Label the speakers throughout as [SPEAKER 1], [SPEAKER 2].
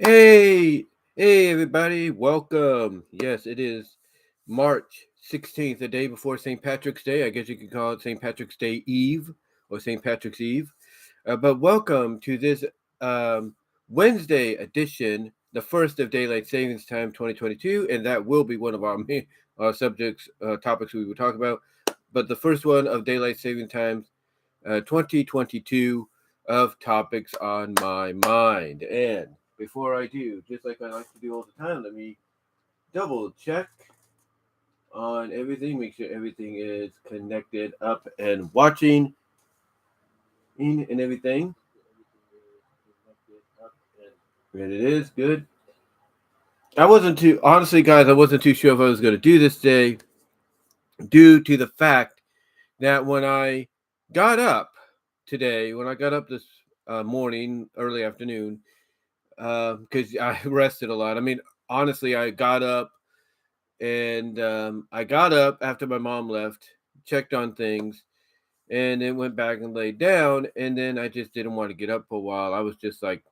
[SPEAKER 1] Hey, everybody, welcome. Yes, it is March 16th, the day before St. Patrick's Day. I guess you could call it St. Patrick's Day Eve or St. Patrick's Eve. But welcome to this um, Wednesday edition, the first of Daylight Savings Time 2022, and that will be one of our main topics we will talk about. But the first one of Daylight Saving Time 2022 of topics on my mind. And before I do, just like I like to do all the time, let me double check on everything, make sure everything is connected up and watching and everything. And it is good. I wasn't too, honestly, guys, I wasn't too sure if I was going to do this today due to the fact that when I got up today, when I got up this morning, early afternoon, because I rested a lot. I mean, honestly, I got up after my mom left, checked on things, and then went back and laid down. And then I just didn't want to get up for a while. I was just like,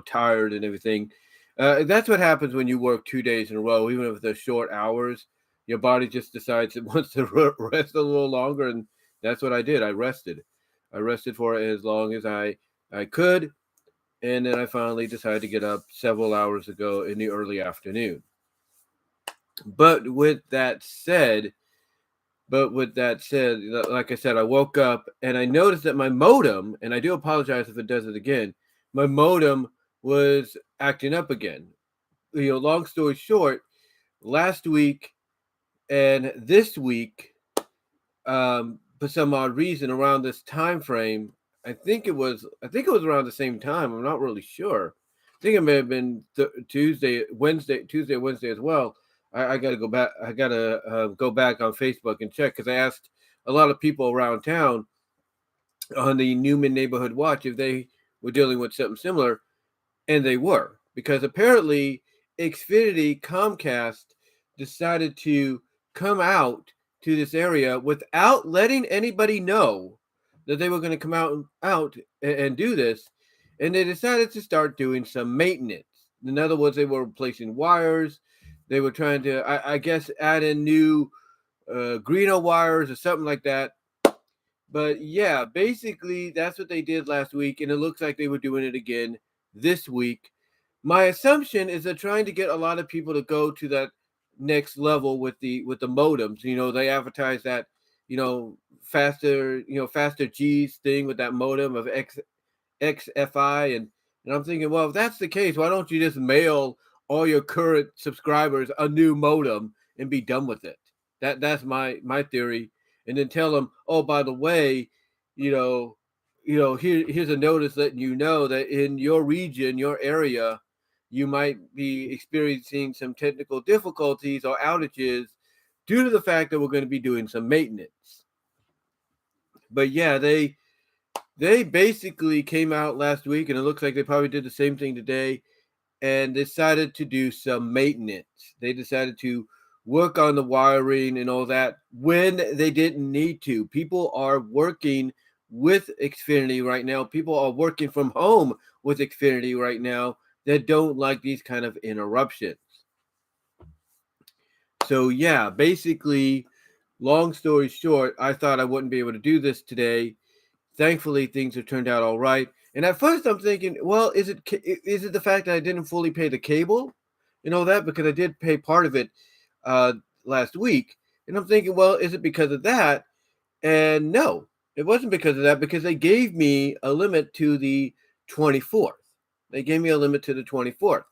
[SPEAKER 1] tired and everything. That's what happens when you work 2 days in a row, even if they're short hours. Your body just decides it wants to rest a little longer, and that's what I did. I rested. I rested for as long as I could, and then I finally decided to get up several hours ago in the early afternoon. But with that said, like I said, I woke up and I noticed that my modem, and I do apologize if it does it again, my modem was acting up again. Long story short, last week and this week, for some odd reason, around this time frame, I think it was around the same time. I'm not really sure. I think it may have been Tuesday, Wednesday as well. I got to go back. I got to go back on Facebook and check because I asked a lot of people around town on the Newman Neighborhood Watch if they were dealing with something similar, and they were, because apparently Xfinity Comcast decided to come out to this area without letting anybody know that they were going to come out and do this, and they decided to start doing some maintenance. In other words, they were replacing wires. They were trying to, I guess, add in new Greeno wires or something like that. But yeah, basically that's what they did last week, and it looks like they were doing it again this week. My assumption is they're trying to get a lot of people to go to that next level with the modems. They advertise that, faster G's thing with that modem of XFI, and I'm thinking, well, if that's the case, why don't you just mail all your current subscribers a new modem and be done with it? That's my theory, and then tell them, oh, by the way, you know, here's a notice letting you know that in your region, your area, you might be experiencing some technical difficulties or outages due to the fact that we're going to be doing some maintenance. But yeah, they basically came out last week, and it looks like they probably did the same thing today, and decided to do some maintenance. They decided to work on the wiring and all that when they didn't need to. People are working with Xfinity right now. People are working from home with Xfinity right now that don't like these kind of interruptions. So yeah, basically, long story short, I thought I wouldn't be able to do this today. Thankfully, things have turned out all right. And at first, I'm thinking, well, is it the fact that I didn't fully pay the cable, that, because I did pay part of it uh, last week, and I'm thinking, well, is it because of that? And no, it wasn't because of that, because they gave me a limit to the 24th. They gave me a limit to the 24th.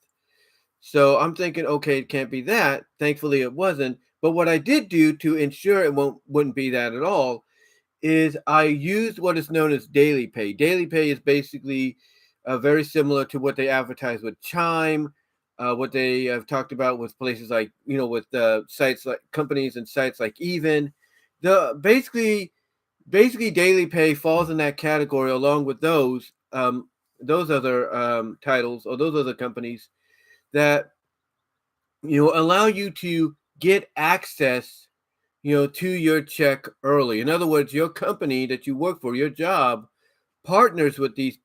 [SPEAKER 1] So I'm thinking, okay, it can't be that. Thankfully, it wasn't. But what I did do to ensure it wouldn't be that at all is I used what is known as daily pay. Daily pay is basically very similar to what they advertise with Chime, what they have talked about with places like, with sites like companies and sites like Even. The basically daily pay falls in that category along with those other titles or those other companies that allow you to get access to your check early. In other words, your company that you work for, your job, partners with these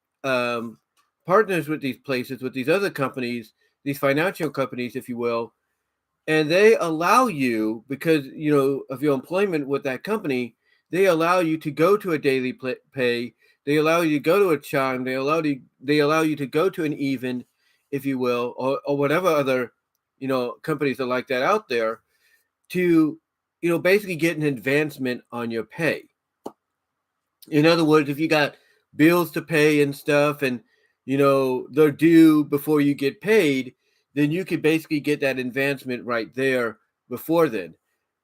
[SPEAKER 1] partners with these places, with these other companies, these financial companies, if you will, and they allow you, because of your employment with that company, they allow you to go to a daily pay. They allow you to go to a chime. They allow you to go to an even, if you will, or whatever other companies are like that out there, to basically get an advancement on your pay. In other words, if you got bills to pay and stuff, and they're due before you get paid, then you could basically get that advancement right there before then.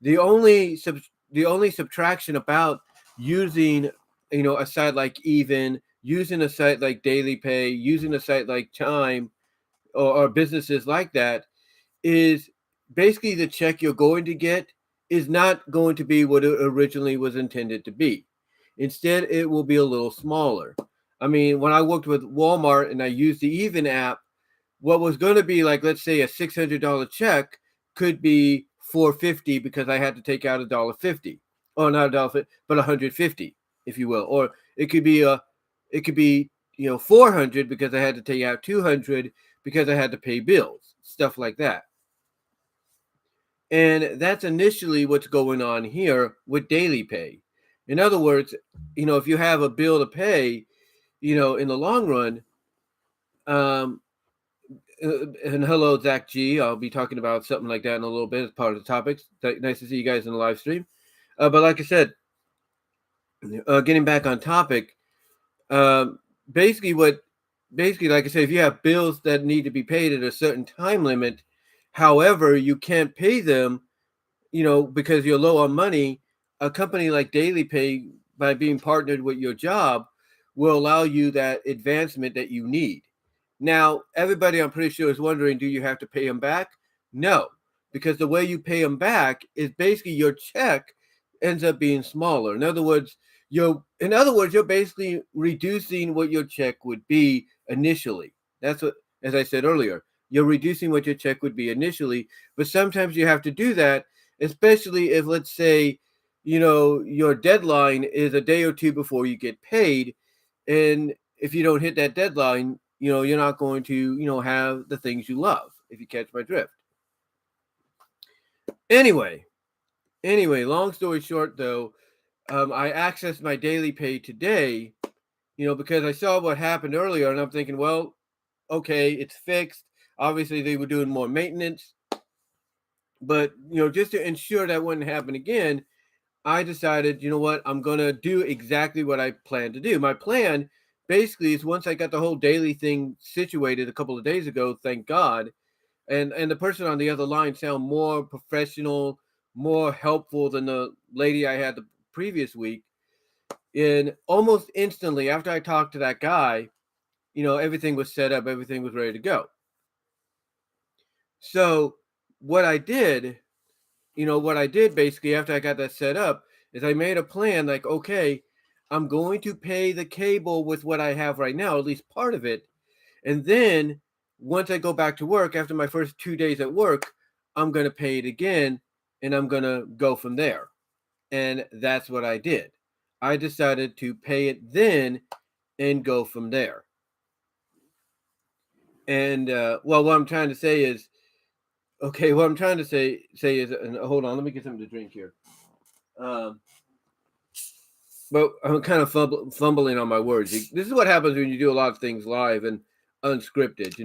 [SPEAKER 1] The only subtraction about using a site like Even, using a site like Daily Pay, using a site like Chime, or businesses like that, is basically the check you're going to get is not going to be what it originally was intended to be. Instead, it will be a little smaller. I mean, when I worked with Walmart and I used the Even app, what was going to be like, let's say, a $600 check could be $450 because I had to take out $1.50, or not $1.50, but $150, if you will. Or it could be $400 because I had to take out $200 because I had to pay bills, stuff like that. And that's initially what's going on here with daily pay. In other words, if you have a bill to pay, in the long run, and hello, Zach G. I'll be talking about something like that in a little bit as part of the topics. Nice to see you guys in the live stream. But like I said, getting back on topic, basically, like I said, if you have bills that need to be paid at a certain time limit, however, you can't pay them, because you're low on money, a company like Daily Pay, by being partnered with your job, will allow you that advancement that you need. Now, everybody, I'm pretty sure, is wondering, do you have to pay them back? No, because the way you pay them back is basically your check ends up being smaller. In other words, you're basically reducing what your check would be initially. That's what, as I said earlier, you're reducing what your check would be initially. But sometimes you have to do that, especially if, let's say, your deadline is a day or two before you get paid. And if you don't hit that deadline, you're not going to, have the things you love, if you catch my drift. Anyway, long story short, though, I accessed my daily pay today, because I saw what happened earlier, and I'm thinking, well, okay, it's fixed. Obviously, they were doing more maintenance, but, just to ensure that wouldn't happen again, I decided, you know what, I'm going to do exactly what I planned to do. My plan basically is, once I got the whole daily thing situated a couple of days ago, thank God, and the person on the other line sound more professional, more helpful than the lady I had the previous week. And almost instantly after I talked to that guy, everything was set up, everything was ready to go. So what I did basically after I got that set up is I made a plan, like, okay, I'm going to pay the cable with what I have right now, at least part of it. And then once I go back to work, after my first 2 days at work, I'm going to pay it again, and I'm going to go from there. And that's what I did. I decided to pay it then and go from there. And what I'm trying to say is, and hold on, let me get something to drink here. But I'm kind of fumbling on my words. This is what happens when you do a lot of things live and unscripted,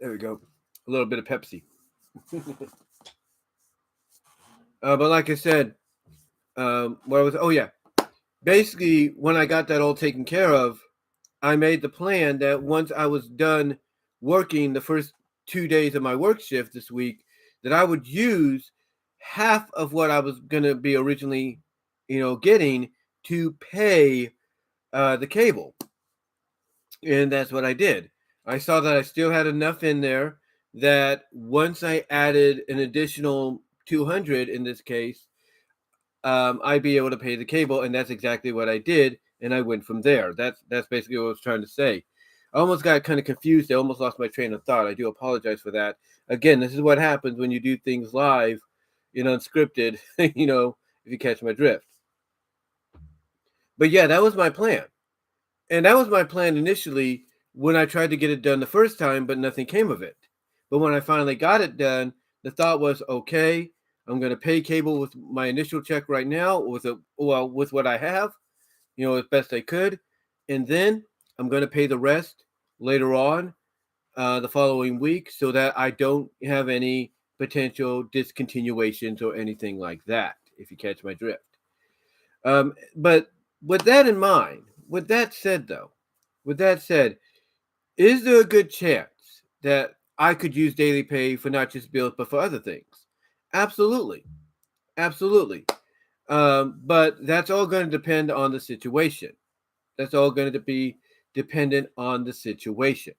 [SPEAKER 1] There we go. A little bit of Pepsi. But like I said, basically when I got that all taken care of, I made the plan that once I was done working the first 2 days of my work shift this week, that I would use half of what I was going to be originally, getting to pay the cable. And that's what I did. I saw that I still had enough in there that once I added an additional 200 in this case, I'd be able to pay the cable, and that's exactly what I did, and I went from there. That's basically what I was trying to say. I almost got kind of confused. I almost lost my train of thought. I do apologize for that. Again, this is what happens when you do things live, unscripted, if you catch my drift. But yeah, that was my plan. And that was my plan initially when I tried to get it done the first time, but nothing came of it. But when I finally got it done, the thought was, okay, I'm going to pay cable with my initial check right now, with what I have, as best I could, and then I'm going to pay the rest later on the following week, so that I don't have any potential discontinuations or anything like that. If you catch my drift. But with that in mind, with that said, is there a good chance that I could use daily pay for not just bills, but for other things? Absolutely. Absolutely. But that's all going to depend on the situation. That's all going to be dependent on the situation.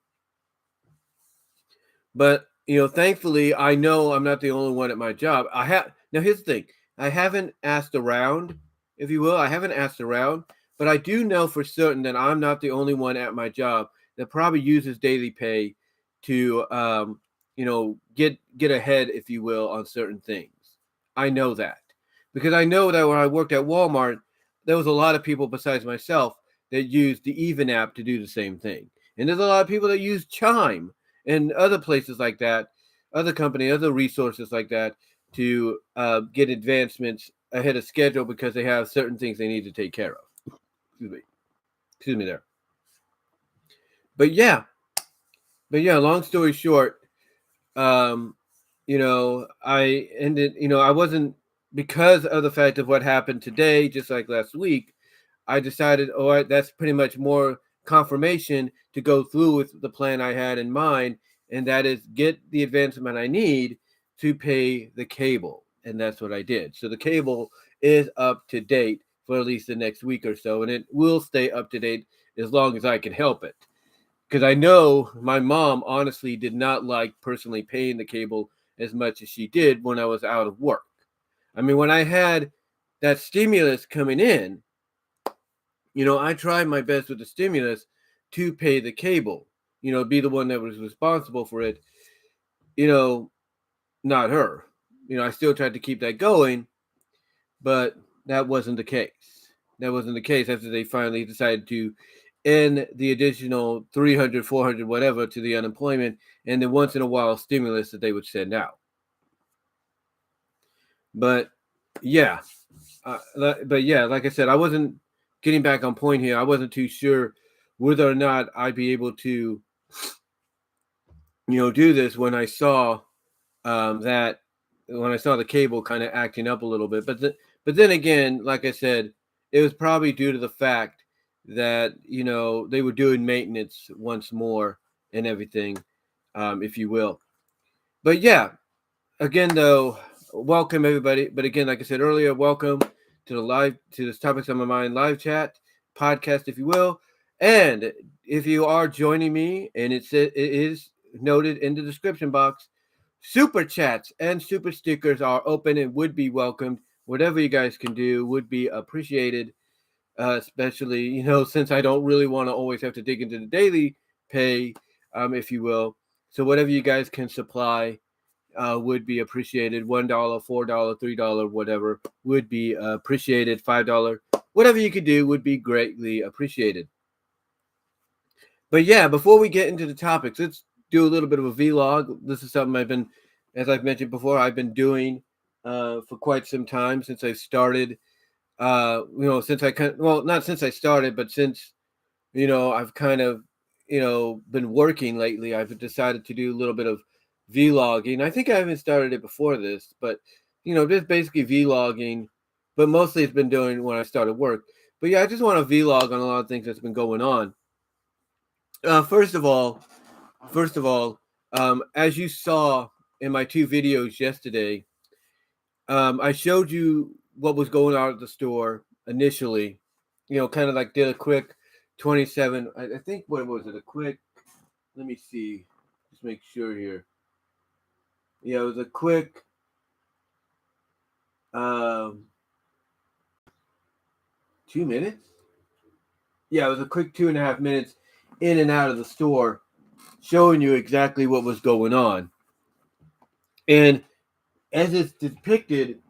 [SPEAKER 1] But, thankfully, I know I'm not the only one at my job. Now, here's the thing. I haven't asked around, if you will. I haven't asked around, but I do know for certain that I'm not the only one at my job that probably uses daily pay to, get ahead, if you will, on certain things. I know that because I know that when I worked at Walmart, there was a lot of people besides myself that used the Even app to do the same thing. And there's a lot of people that use Chime and other places like that, other company, other resources like that to get advancements ahead of schedule because they have certain things they need to take care of. Excuse me there. But yeah, long story short, um, I wasn't, because of the fact of what happened today, just like last week, I decided, all right, that's pretty much more confirmation to go through with the plan I had in mind, and that is get the advancement I need to pay the cable. And that's what I did. So the cable is up to date for at least the next week or so, and it will stay up to date as long as I can help it. Because I know my mom honestly did not like personally paying the cable as much as she did when I was out of work. I mean, when I had that stimulus coming in, I tried my best with the stimulus to pay the cable, be the one that was responsible for it, not her. I still tried to keep that going, but that wasn't the case. That wasn't the case after they finally decided to end the additional 300, 400, whatever to the unemployment and the once in a while stimulus that they would send out. But yeah, like I said, I wasn't getting back on point here. I wasn't too sure whether or not I'd be able to, do this when I saw when I saw the cable kind of acting up a little bit. But then again, like I said, it was probably due to the fact that they were doing maintenance once more and everything, if you will. But yeah, again though, welcome everybody. But again, like I said earlier, welcome to this Topics on My Mind live chat podcast, if you will. And if you are joining me, and it is noted in the description box, super chats and super stickers are open and would be welcomed. Whatever you guys can do would be appreciated, especially since I don't really want to always have to dig into the daily pay, if you will. So whatever you guys can supply would be appreciated. $1, $4, $3, whatever would be appreciated. $5, whatever you could do would be greatly appreciated. But yeah, before we get into the topics, let's do a little bit of a vlog. This is something as I've mentioned before, I've been doing for quite some time since I started. Not since I started, but since I've kind of been working lately. I've decided to do a little bit of vlogging. I think I haven't started it before this, but just basically vlogging. But mostly it's been doing when I started work. But yeah, I just want to vlog on a lot of things that's been going on. First of all, as you saw in my 2 videos yesterday, I showed you what was going on at the store initially. Kind of like did a quick 27. I think, what was it? A quick. Let me see. Just make sure here. Yeah, it was a quick. 2 minutes. Yeah, it was a quick 2.5 minutes in and out of the store, showing you exactly what was going on. And as it's depicted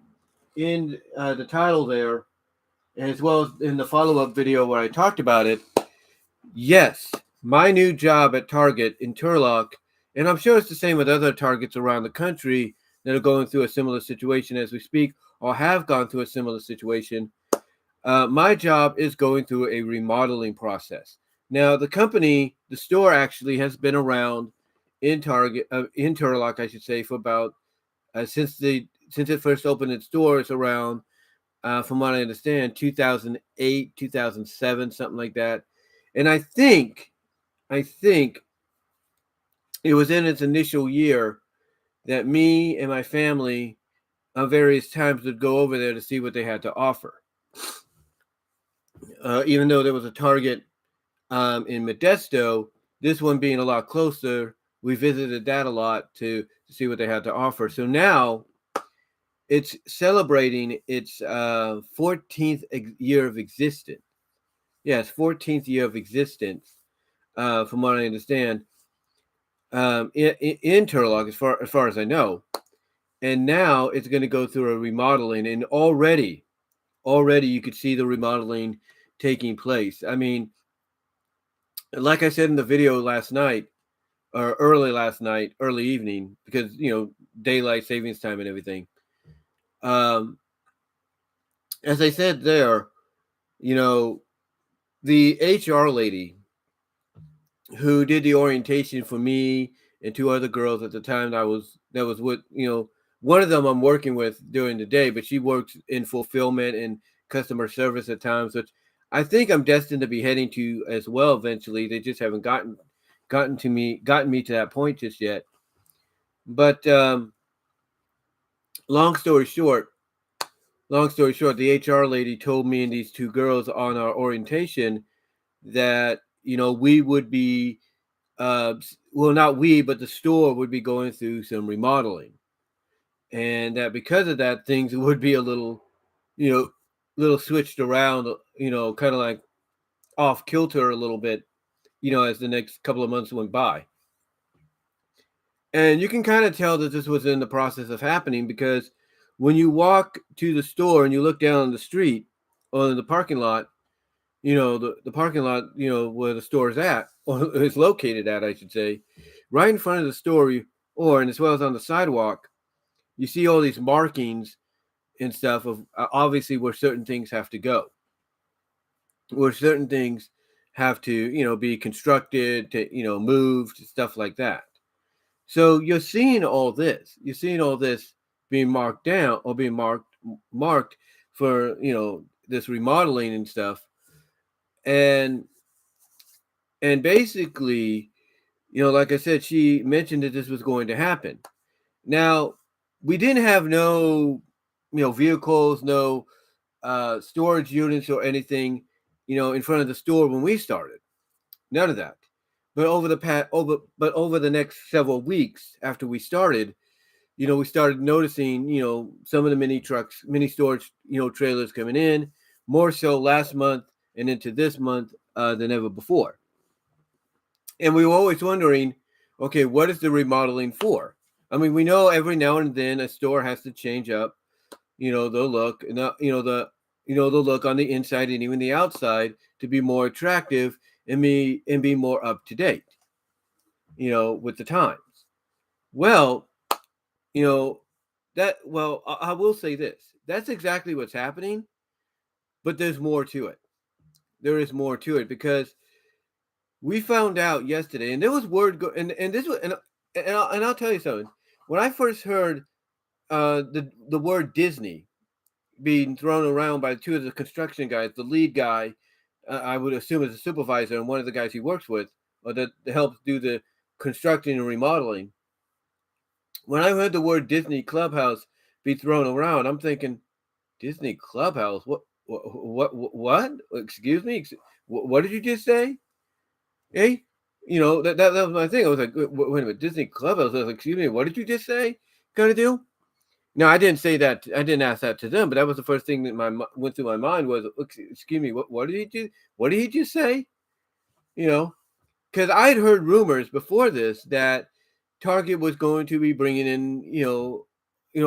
[SPEAKER 1] in the title there, as well as in the follow-up video where I talked about it. Yes, my new job at Target in Turlock, and I'm sure it's the same with other Targets around the country that are going through a similar situation as we speak, or have gone through a similar situation. My job is going through a remodeling process. Now, the store actually has been around in Turlock, I should say, for about since it first opened its doors around, from what I understand, 2008, 2007, something like that. And I think it was in its initial year that me and my family, on various times, would go over there to see what they had to offer. Even though there was a Target in Modesto, this one being a lot closer, we visited that a lot to see what they had to offer. So now it's celebrating its 14th year of existence. Yes, 14th year of existence, from what I understand, in Turlock, as far as I know. And now it's going to go through a remodeling, and already you could see the remodeling taking place. I mean, like I said in the video last night, or early evening, because daylight savings time and everything. Um, as I said there, you know, the HR lady who did the orientation for me and two other girls at the time that was with, one of them I'm working with during the day, but she works in fulfillment and customer service at times, which I think I'm destined to be heading to as well eventually. They just haven't gotten me to that point just yet. But long story short, the HR lady told me and these two girls on our orientation that we would be, well, not we, but the store would be going through some remodeling, and that because of that, things would be a little, little switched around, kind of like off kilter a little bit, as the next couple of months went by. And you can kind of tell that this was in the process of happening because when you walk to the store and you look down the street or in the parking lot, the parking lot, where the store is at, or is located at, I should say, right in front of the store, and as well as on the sidewalk, you see all these markings and stuff of obviously where certain things have to go, where certain things have to, be constructed, to, moved, stuff like that. So you're seeing all this. You're seeing all this being marked down or being marked for, this remodeling and stuff. And basically, like I said, she mentioned that this was going to happen. Now, we didn't have no, vehicles, no storage units or anything, in front of the store when we started. None of that. But over the next several weeks after we started, we started noticing, some of the mini storage, trailers coming in, more so last month and into this month than ever before. And we were always wondering, okay, what is the remodeling for? I mean, we know every now and then a store has to change up, the look, and the look on the inside and even the outside to be more attractive and be more up to date, with the times. Well, I will say this: that's exactly what's happening, but there's more to it. There is more to it because we found out yesterday, and there was word and this was and I'll tell you something. When I first heard the word Disney being thrown around by two of the construction guys, the lead guy, I would assume is a supervisor, and one of the guys he works with, or that helps do the constructing and remodeling. When I heard the word Disney Clubhouse be thrown around, I'm thinking, Disney Clubhouse? What? Excuse me? What did you just say? Hey, that was my thing. I was like, wait a minute, Disney Clubhouse. I was like, excuse me, what did you just say? Kind of deal. No, I didn't say that. I didn't ask that to them, but that was the first thing that went through my mind was, excuse me, what did he do? What did he just say? Because I had heard rumors before this that Target was going to be bringing in,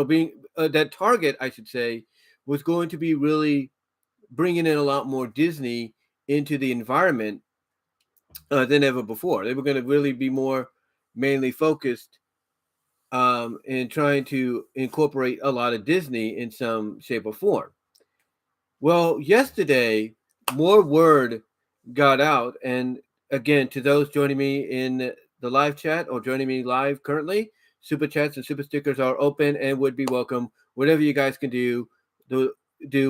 [SPEAKER 1] being that Target, I should say, was going to be really bringing in a lot more Disney into the environment than ever before. They were going to really be more mainly focused in trying to incorporate a lot of Disney in some shape or form. Well, yesterday, more word got out. And again, to those joining me in the live chat or joining me live currently, super chats and super stickers are open and would be welcome. Whatever you guys can do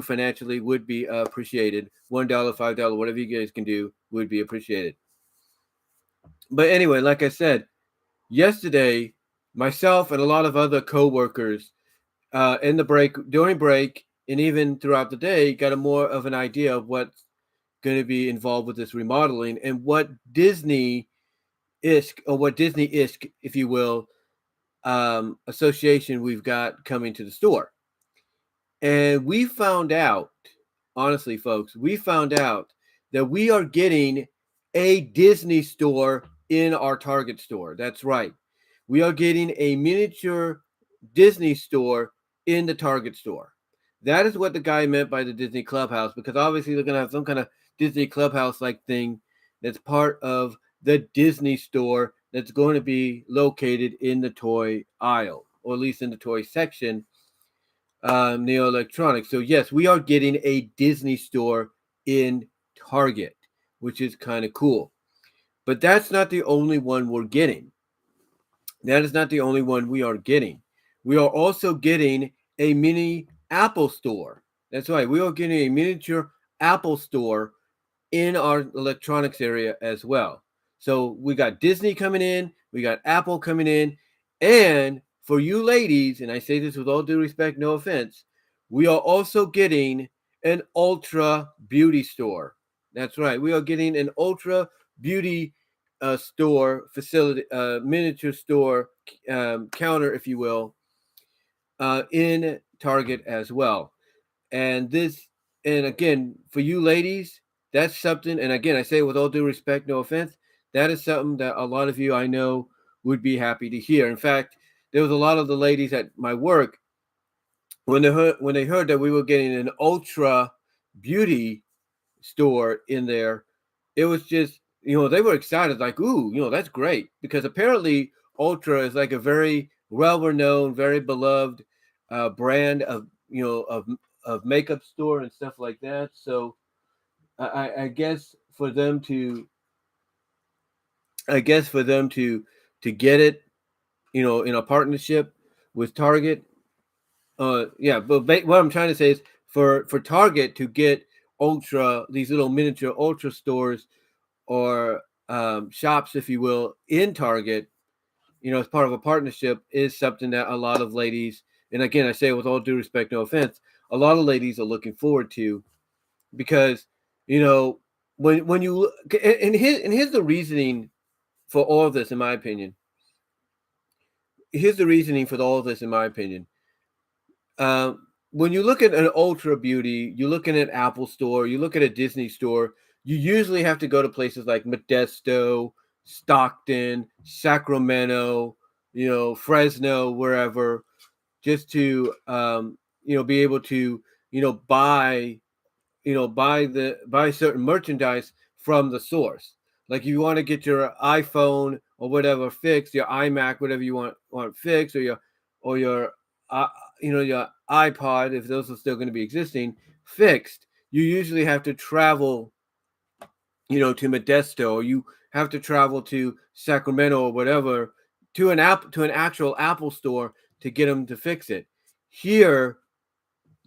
[SPEAKER 1] financially would be appreciated. $1, $5, whatever you guys can do would be appreciated. But anyway, like I said, yesterday, myself and a lot of other coworkers in the break, during break, and even throughout the day, got a more of an idea of what's going to be involved with this remodeling and what Disney-isk, or what Disney-isk, if you will, association we've got coming to the store. And we found out, honestly, folks, we found out that we are getting a Disney store in our Target store. That's right. We are getting a miniature Disney store in the Target store. That is what the guy meant by the Disney Clubhouse, because obviously they're going to have some kind of Disney Clubhouse like thing that's part of the Disney store that's going to be located in the toy aisle, or at least in the toy section, near electronics. So yes, we are getting a Disney store in Target, which is kind of cool. But that's not the only one we're getting. That is not the only one we are getting. We are also getting a mini Apple store. That's right. We are getting a miniature Apple store in our electronics area as well. So we got Disney coming in, we got Apple coming in, and for you ladies, and I say this with all due respect, no offense, we are also getting an Ultra Beauty store. That's right. We are getting an Ultra Beauty store facility, miniature store counter, if you will, in Target as well. And again, for you ladies, that's something. And again, I say with all due respect, no offense, that is something that a lot of you I know would be happy to hear. In fact, there was a lot of the ladies at my work when they heard that we were getting an Ultra Beauty store in there. It was just, they were excited, like, ooh, that's great, because apparently Ultra is like a very well-renowned, very beloved brand of of makeup store and stuff like that. So I guess for them to get it, in a partnership with Target. Yeah, but what I'm trying to say is for Target to get these little miniature Ultra stores, or shops, if you will, in Target, as part of a partnership, is something that a lot of ladies, and again, I say with all due respect, no offense, a lot of ladies are looking forward to, because, when you, and here's the reasoning for all of this, in my opinion. Here's the reasoning for all of this, in my opinion. When you look at an Ultra Beauty, you look at an Apple store, you look at a Disney store, you usually have to go to places like Modesto, Stockton, Sacramento, Fresno, wherever, just to be able to buy buy certain merchandise from the source. Like if you want to get your iPhone or whatever fixed, your iMac, whatever you want fixed, or your uh, your iPod, if those are still going to be existing, fixed, you usually have to travel, to Modesto, or you have to travel to Sacramento or whatever, to an actual Apple store to get them to fix it. Here,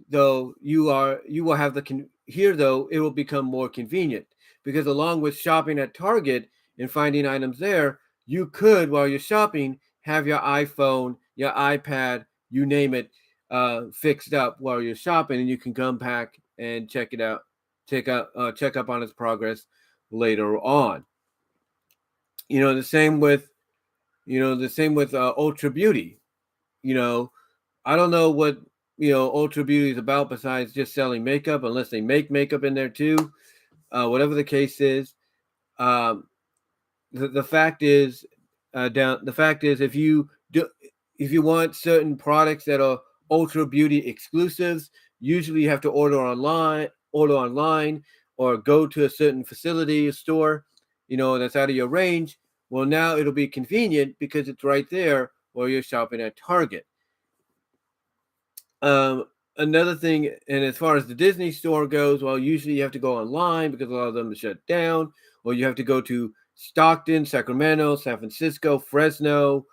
[SPEAKER 1] though, you will have here, though, it will become more convenient, because along with shopping at Target and finding items there, you could, while you're shopping, have your iPhone, your iPad, you name it, fixed up while you're shopping, and you can come back and check it out, check up on its progress later on. The same with Ultra Beauty. I don't know what Ultra Beauty is about, besides just selling makeup, unless they make makeup in there too. Whatever the case is, the fact is, if you want certain products that are Ultra Beauty exclusives, usually you have to order online. order online or go to a certain facility, a store, that's out of your range. Well, now it'll be convenient because it's right there while you're shopping at Target. Another thing, and as far as the Disney store goes, well, usually you have to go online because a lot of them are shut down, or you have to go to Stockton, Sacramento, San Francisco, Fresno,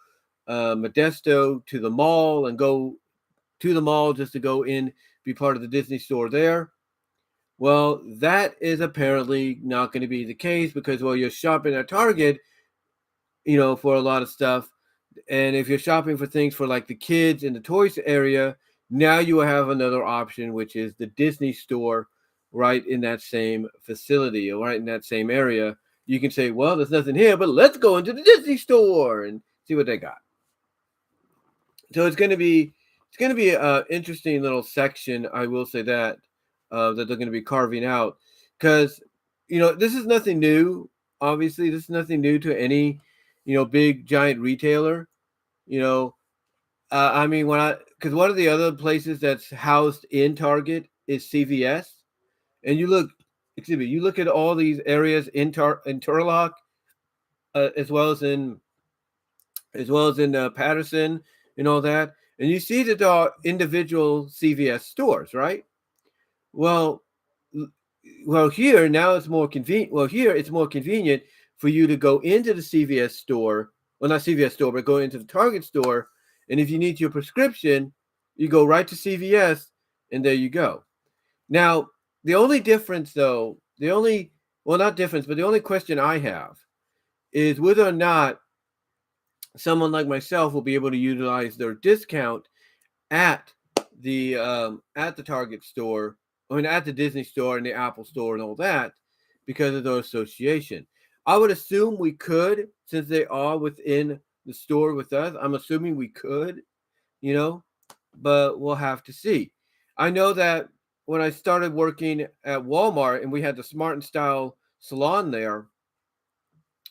[SPEAKER 1] Modesto, to the mall and go to the mall just to go in, be part of the Disney store there. Well, that is apparently not going to be the case because while you're shopping at Target, for a lot of stuff, and if you're shopping for things for like the kids in the toys area, now you will have another option, which is the Disney store right in that same facility or right in that same area. You can say, well, there's nothing here, but let's go into the Disney store and see what they got. So it's going to be an interesting little section. I will say that that they're going to be carving out because this is nothing new. Obviously, this is nothing new to any big giant retailer. I mean, because one of the other places that's housed in Target is CVS, and you look at all these areas in Turlock, as well as in Patterson and all that, and you see that there are individual CVS stores, right? Well, here now it's more convenient. Well, here it's more convenient for you to go into the CVS store, well, not CVS store, but go into the Target store, and if you need your prescription, you go right to CVS, and there you go. Now, the only difference, though, not difference, but the only question I have is whether or not someone like myself will be able to utilize their discount at the Target store, at the Disney store and the Apple store and all that, because of their association. I would assume we could, since they are within the store with us. I'm assuming we could, but we'll have to see. I know that when I started working at Walmart and we had the Smart and Style salon there,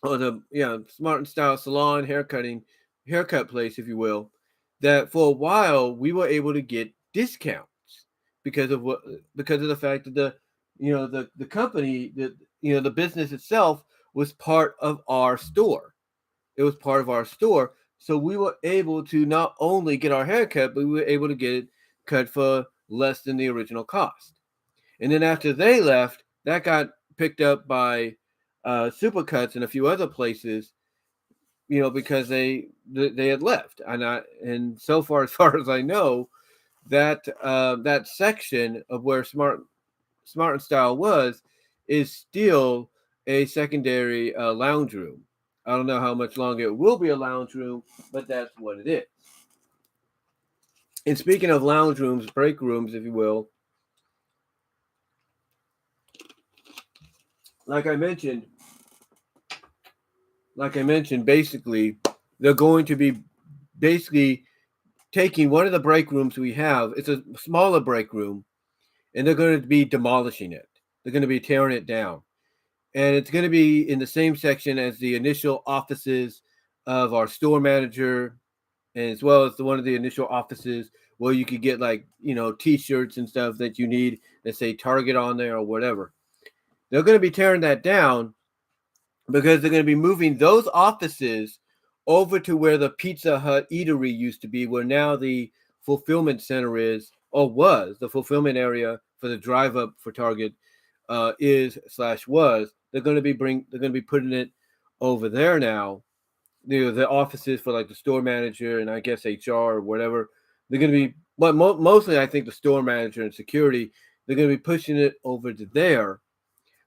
[SPEAKER 1] or the Smart and Style salon haircut place, if you will, that for a while we were able to get discounts because of the fact that the company, the business itself was part of our store. It was part of our store, so we were able to not only get our haircut, but we were able to get it cut for less than the original cost. And then after they left, that got picked up by SuperChats and a few other places, because they had left. And so far as I know, that section of where Smart and Style was is still a secondary lounge room. I don't know how much longer it will be a lounge room, but that's what it is. And speaking of lounge rooms, break rooms, if you will, like I mentioned, basically, they're going to be taking one of the break rooms we have. It's a smaller break room, and they're going to be demolishing it. They're going to be tearing it down. And it's going to be in the same section as the initial offices of our store manager, and as well as one of the initial offices where you could get T-shirts and stuff that you need that say Target on there or whatever. They're going to be tearing that down because they're going to be moving those offices over to where the Pizza Hut eatery used to be, where now the fulfillment center is, or was the fulfillment area for the drive up for Target was. They're going to be putting it over there now. The offices for like the store manager and I guess HR or whatever. They're going to be, but mostly I think the store manager and security. They're going to be pushing it over to there.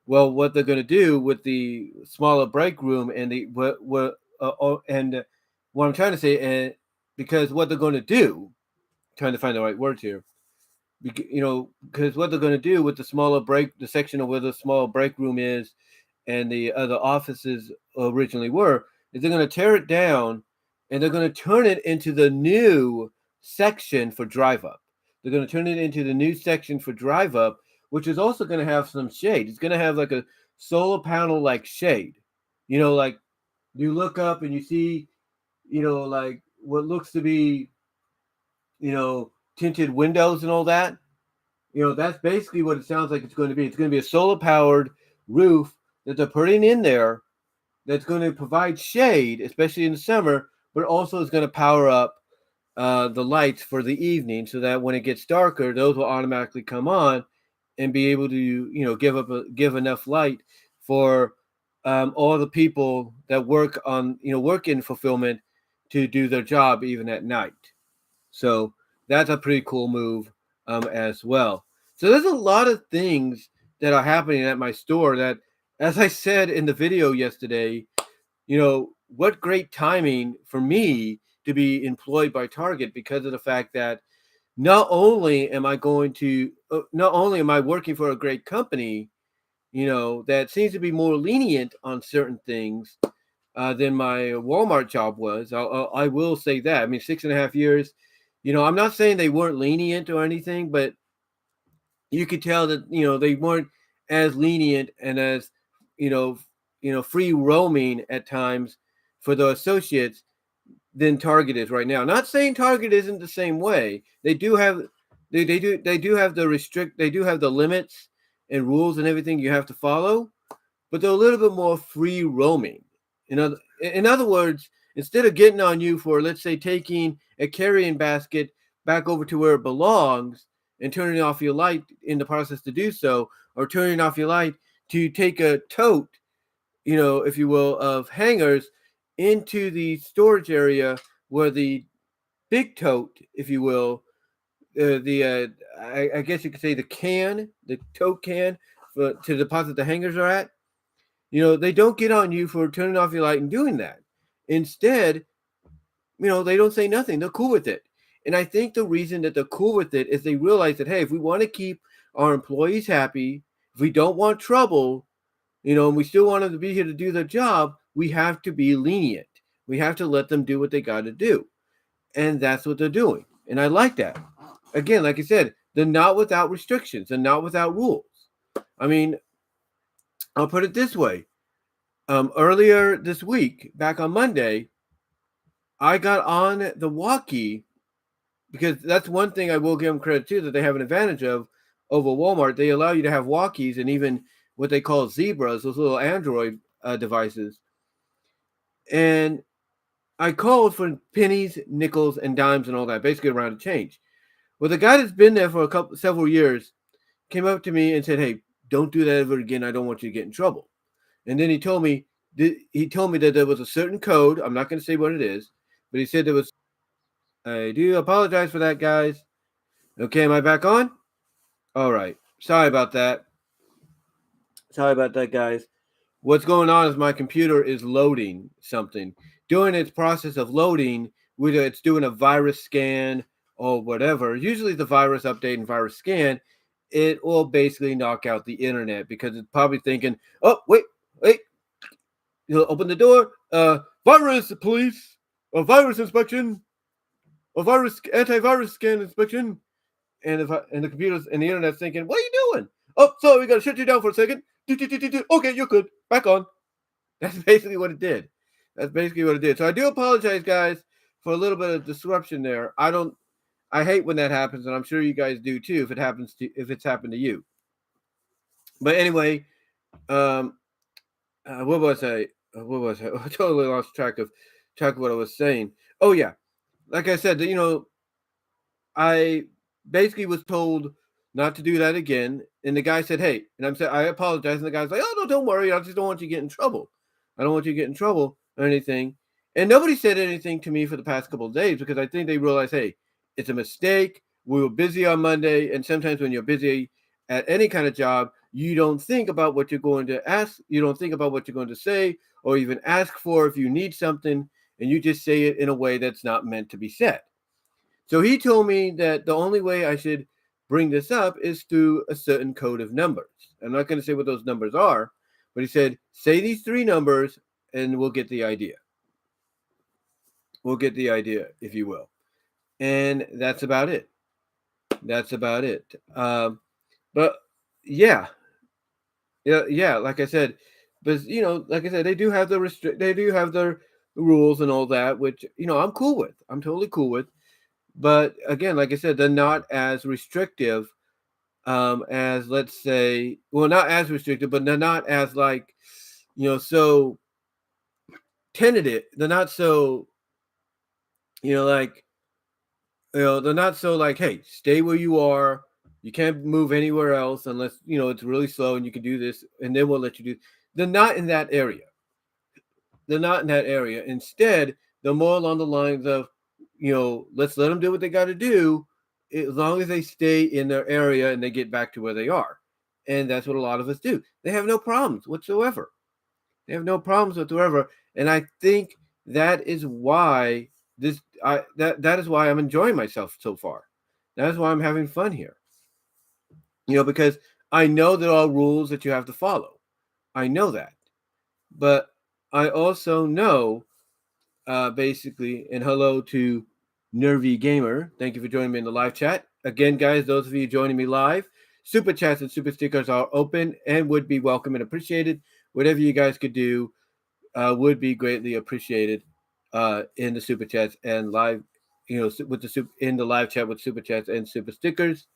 [SPEAKER 1] Well, what they're going to do with the smaller break room and what I'm trying to say, and because what they're going to do, trying to find the right words here, because what they're going to do with the section of where the small break room is, and the other offices originally were, is they're going to tear it down, and they're going to turn it into the new section for drive up. They're going to turn it into the new section for drive up, which is also going to have some shade. It's going to have like a solar panel like shade. Like you look up and you see, like what looks to be, tinted windows and all that. That's basically what it sounds like it's going to be. It's going to be a solar powered roof that they're putting in there that's going to provide shade, especially in the summer, but also is going to power up the lights for the evening, so that when it gets darker, those will automatically come on and be able to, give enough light for all the people that work in fulfillment to do their job even at night. So that's a pretty cool move as well. So there's a lot of things that are happening at my store that, as I said in the video yesterday, what great timing for me to be employed by Target, because of the fact that not only am I working for a great company, that seems to be more lenient on certain things than my Walmart job was. I will say that. I mean, 6.5 years. I'm not saying they weren't lenient or anything, but you could tell that they weren't as lenient and as you know free roaming at times for the associates than Target is right now. Not saying Target isn't the same way. They do have the limits and rules and everything you have to follow, but they're a little bit more free roaming. In other words, instead of getting on you for, let's say, taking a carrying basket back over to where it belongs and turning off your light in the process to do so, or turning off your light to take a tote, if you will, of hangers into the storage area where the big tote, if you will, I guess you could say the tote can to deposit the hangers are at. They don't get on you for turning off your light and doing that. Instead, they don't say nothing. They're cool with it. And I think the reason that they're cool with it is they realize that, hey, if we want to keep our employees happy, if we don't want trouble, and we still want them to be here to do their job, we have to be lenient. We have to let them do what they got to do. And that's what they're doing. And I like that. Again, like I said, they're not without restrictions. They're not without rules. I mean, I'll put it this way. Earlier this week, back on Monday, I got on the walkie, because that's one thing I will give them credit to, that they have an advantage of over Walmart. They allow you to have walkies and even what they call zebras, those little Android devices. And I called for pennies, nickels, and dimes and all that, basically around the change. Well, the guy that's been there for several years came up to me and said, "Hey, don't do that ever again. I don't want you to get in trouble." And then he told me that there was a certain code. I'm not going to say what it is, but he said there was. I do apologize for that, guys. Okay, am I back on? All right. Sorry about that. Sorry about that, guys. What's going on is my computer is loading something. During its process of loading, whether it's doing a virus scan or whatever, usually the virus update and virus scan, it will basically knock out the internet, because it's probably thinking, oh, wait, open the door, virus, police, or virus inspection, or antivirus scan inspection. And the computers and the internet's thinking, what are you doing? Oh, sorry, we got to shut you down for a second. Okay, you're good. Back on. That's basically what it did. So I do apologize, guys, for a little bit of disruption there. I hate when that happens, and I'm sure you guys do too if it's happened to you. But anyway, what was I? I totally lost track of what I was saying. Oh yeah, like I said, I basically was told not to do that again, and the guy said, "Hey," and I apologize, and the guy's like, "Oh no, don't worry. I just don't want you to get in trouble. I don't want you to get in trouble or anything." And nobody said anything to me for the past couple of days, because I think they realized, hey, it's a mistake. We were busy on Monday, and sometimes when you're busy at any kind of job, you don't think about what you're going to ask. You don't think about what you're going to say, or even ask for if you need something, and you just say it in a way that's not meant to be said. So he told me that the only way I should bring this up is through a certain code of numbers. I'm not going to say what those numbers are, but he said, say these 3 numbers and we'll get the idea. We'll get the idea, if you will. And that's about it. But yeah, like I said, but like I said, they do have their rules and all that, which I'm cool with. I'm totally cool with. But again, like I said, they're not as restrictive as, let's say, well, not as restrictive, but they're not as like, so tentative. They're not so, like, they're not so like, hey, stay where you are. You can't move anywhere else unless, it's really slow and you can do this, and then we'll let you do. They're not in that area. They're not in that area. Instead, they're more along the lines of, let's let them do what they got to do, as long as they stay in their area and they get back to where they are. And that's what a lot of us do. They have no problems whatsoever. They have no problems whatsoever. And I think that is why that is why I'm enjoying myself so far. That is why I'm having fun here. Because I know there are rules that you have to follow. I know that. But I also know, basically, and hello to Nervy Gamer. Thank you for joining me in the live chat. Again, guys, those of you joining me live, super chats and super stickers are open and would be welcome and appreciated. Whatever you guys could do would be greatly appreciated in the super chats and live, with the in the live chat with super chats and super stickers.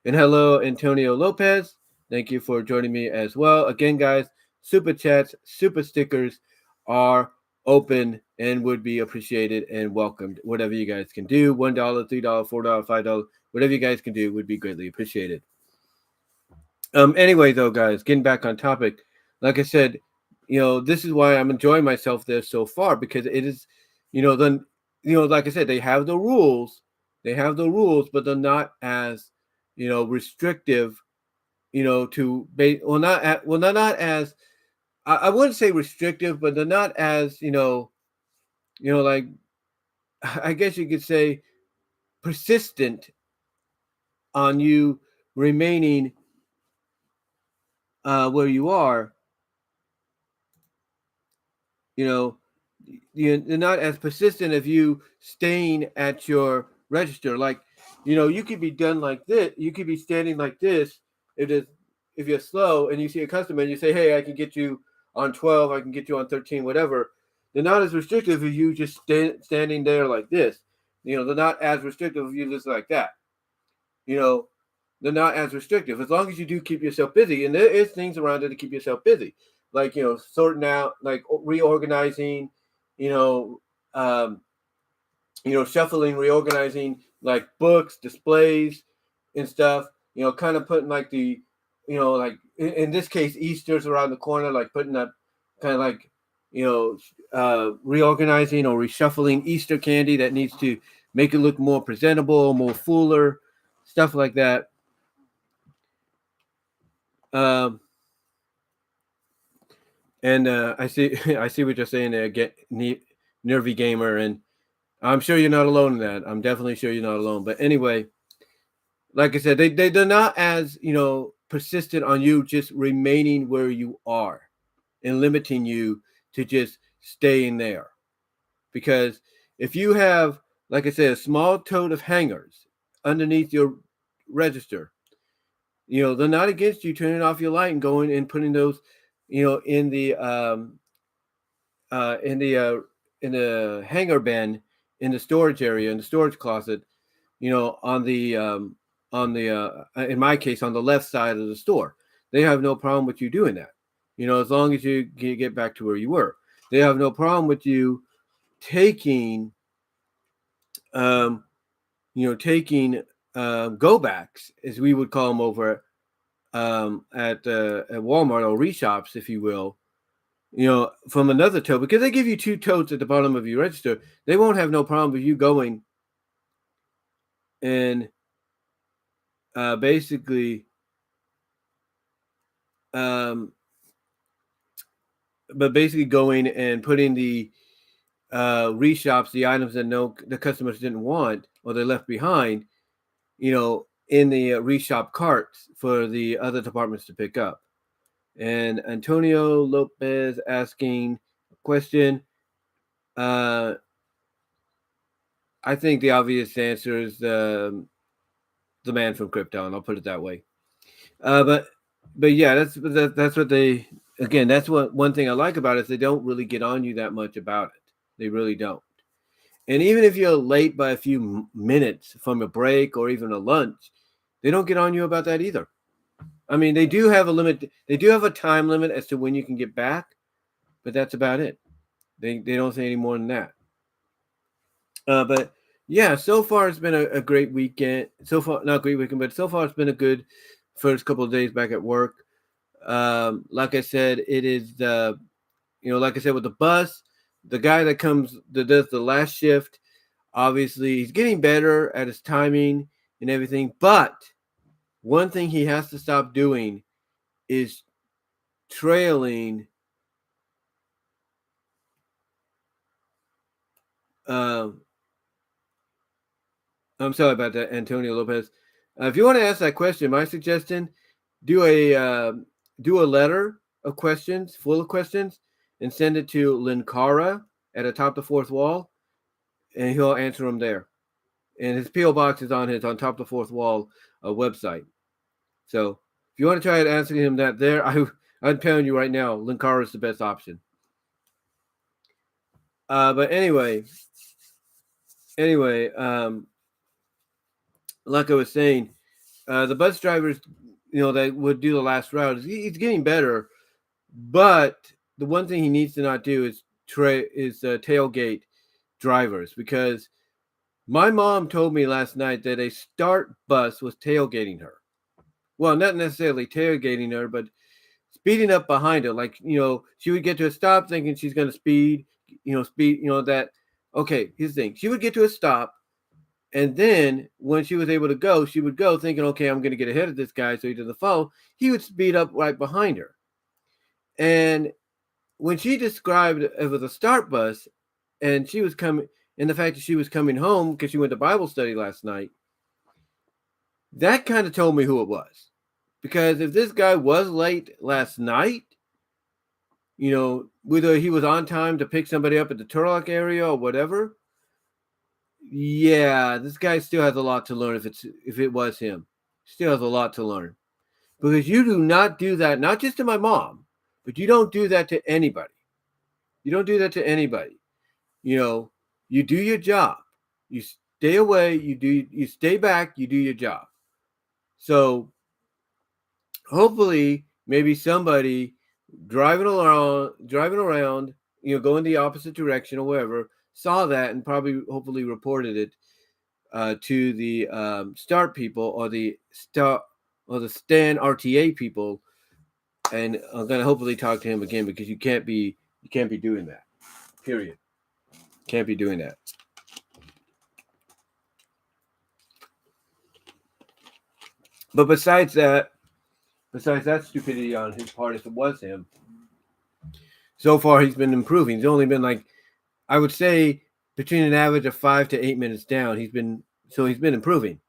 [SPEAKER 1] And hello, Antonio Lopez. Thank you for joining me as well. Again, guys, super chats, super stickers are open and would be appreciated and welcomed. Whatever you guys can do, $1, $3, $4, $5, whatever you guys can do would be greatly appreciated. Anyway, though, guys, getting back on topic, like I said, this is why I'm enjoying myself there so far, because it is, then, like I said, they have the rules, but they're not as, restrictive, to they're not as, I wouldn't say restrictive, but they're not as, like, I guess you could say persistent on you remaining where you are. They're not as persistent of you staying at your register. Like, you could be done like this. You could be standing like this if you're slow and you see a customer and you say, hey, I can get you on 12, I can get you on 13, whatever. They're not as restrictive as you just standing there like this. They're not as restrictive if you just like that. They're not as restrictive as long as you do keep yourself busy. And there is things around it to keep yourself busy, like, sorting out, like reorganizing, shuffling, reorganizing, like books, displays, and stuff. Kind of putting like the, like in this case, Easter's around the corner, like putting up, kind of like, reorganizing or reshuffling Easter candy that needs to make it look more presentable, more fuller, stuff like that. And I see what you're saying there, Nervy Gamer, and I'm sure you're not alone in that. I'm definitely sure you're not alone. But anyway, like I said, they're not as, persistent on you just remaining where you are and limiting you to just staying there. Because if you have, like I said, a small tote of hangers underneath your register, they're not against you turning off your light and going and putting those, in the in the hanger bin in the storage area, in the storage closet, on the in my case, on the left side of the store. They have no problem with you doing that. As long as you get back to where you were. They have no problem with you taking taking go backs, as we would call them over at Walmart, or reshops, if you will, from another tote, because they give you two totes at the bottom of your register. They won't have no problem with you going and basically, but basically going and putting the reshops, the items that the customers didn't want or they left behind, in the reshop carts for the other departments to pick up. And Antonio Lopez asking a question. I think the obvious answer is the man from Krypton. I'll put it that way. But yeah, that's what they, again, that's what one thing I like about it is they don't really get on you that much about it. They really don't. And even if you're late by a few minutes from a break or even a lunch, they don't get on you about that either. I mean, they do have a limit. They do have a time limit as to when you can get back, but that's about it. They don't say any more than that. But yeah, so far it's been a great weekend. So far, not great weekend, but so far it's been a good first couple of days back at work. Like I said, it is the, like I said, with the bus, the guy that does the last shift, obviously he's getting better at his timing and everything. But one thing he has to stop doing is trailing. I'm sorry about that, Antonio Lopez. If you want to ask that question, my suggestion: do a letter of questions, full of questions, and send it to Linkara at atop the fourth wall, and he'll answer them there. And his PO box is on top of the fourth wall website. So if you want to try asking him that there, I'm telling you right now, Linkara is the best option. But anyway, like I was saying, the bus drivers, that would do the last route, he's getting better. But the one thing he needs to not do is tailgate drivers, because my mom told me last night that a start bus was tailgating her. Well, not necessarily tailgating her, but speeding up behind her. Like, she would get to a stop thinking she's going to speed, that. Okay, here's the thing. She would get to a stop, and then when she was able to go, she would go thinking, okay, I'm going to get ahead of this guy so he doesn't follow. He would speed up right behind her. And when she described it was a start bus, and she was coming, and the fact that she was coming home because she went to Bible study last night, that kind of told me who it was. Because if this guy was late last night, whether he was on time to pick somebody up at the Turlock area or whatever, yeah, this guy still has a lot to learn if it was him. Still has a lot to learn. Because you do not do that, not just to my mom, but you don't do that to anybody. You don't do that to anybody. You do your job. You stay away, you stay back, you do your job. So hopefully maybe somebody driving around, going the opposite direction or wherever, saw that and hopefully reported it to the start people or the Stan RTA people, and I'm gonna hopefully talk to him again, because you can't be doing that. Period. Can't be doing that. But besides that stupidity on his part, if it was him, so far he's been improving. He's only been, like, I would say, between an average of 5 to 8 minutes down. He's been improving.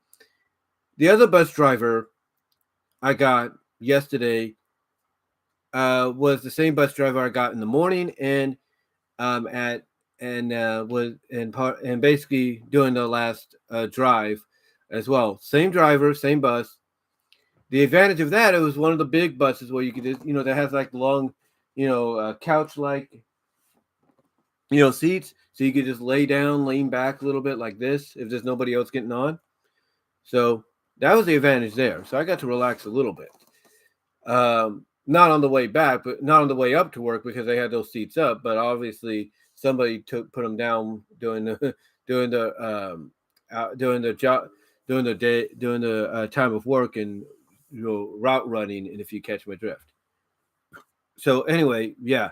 [SPEAKER 1] The other bus driver I got yesterday was the same bus driver I got in the morning, and was basically doing the last drive as well. Same driver, same bus. The advantage of that, it was one of the big buses where you could just, that has like long, couch like, seats, so you could just lay down, lean back a little bit like this if there's nobody else getting on. So that was the advantage there. So I got to relax a little bit. Not on the way back, but not on the way up to work, because they had those seats up. But obviously somebody put them down during the time of work, and route running, and if you catch my drift. So anyway, yeah.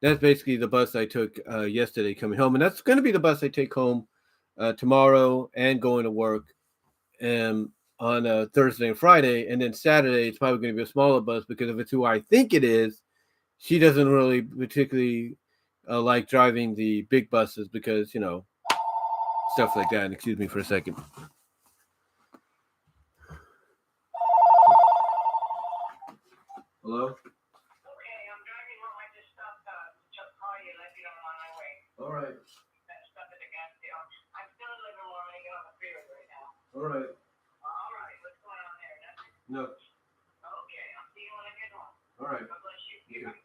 [SPEAKER 1] That's basically the bus I took yesterday coming home, and that's going to be the bus I take home tomorrow and going to work on Thursday and Friday, and then Saturday it's probably going to be a smaller bus, because if it's who I think it is, she doesn't really particularly like driving the big buses, because stuff like that. And excuse me for a second. Hello?
[SPEAKER 2] Okay, I'm driving home. I just stopped to call you, let you know I'm on my way.
[SPEAKER 1] All right.
[SPEAKER 2] Stop at the gas station. I'm still in Livermore. I'm going to get on the freeway right now.
[SPEAKER 1] All right.
[SPEAKER 2] All right. What's going on there? Nothing?
[SPEAKER 1] No.
[SPEAKER 2] Okay, I'll see you when I get home.
[SPEAKER 1] All right.
[SPEAKER 2] God bless you.
[SPEAKER 1] Okay. Bye.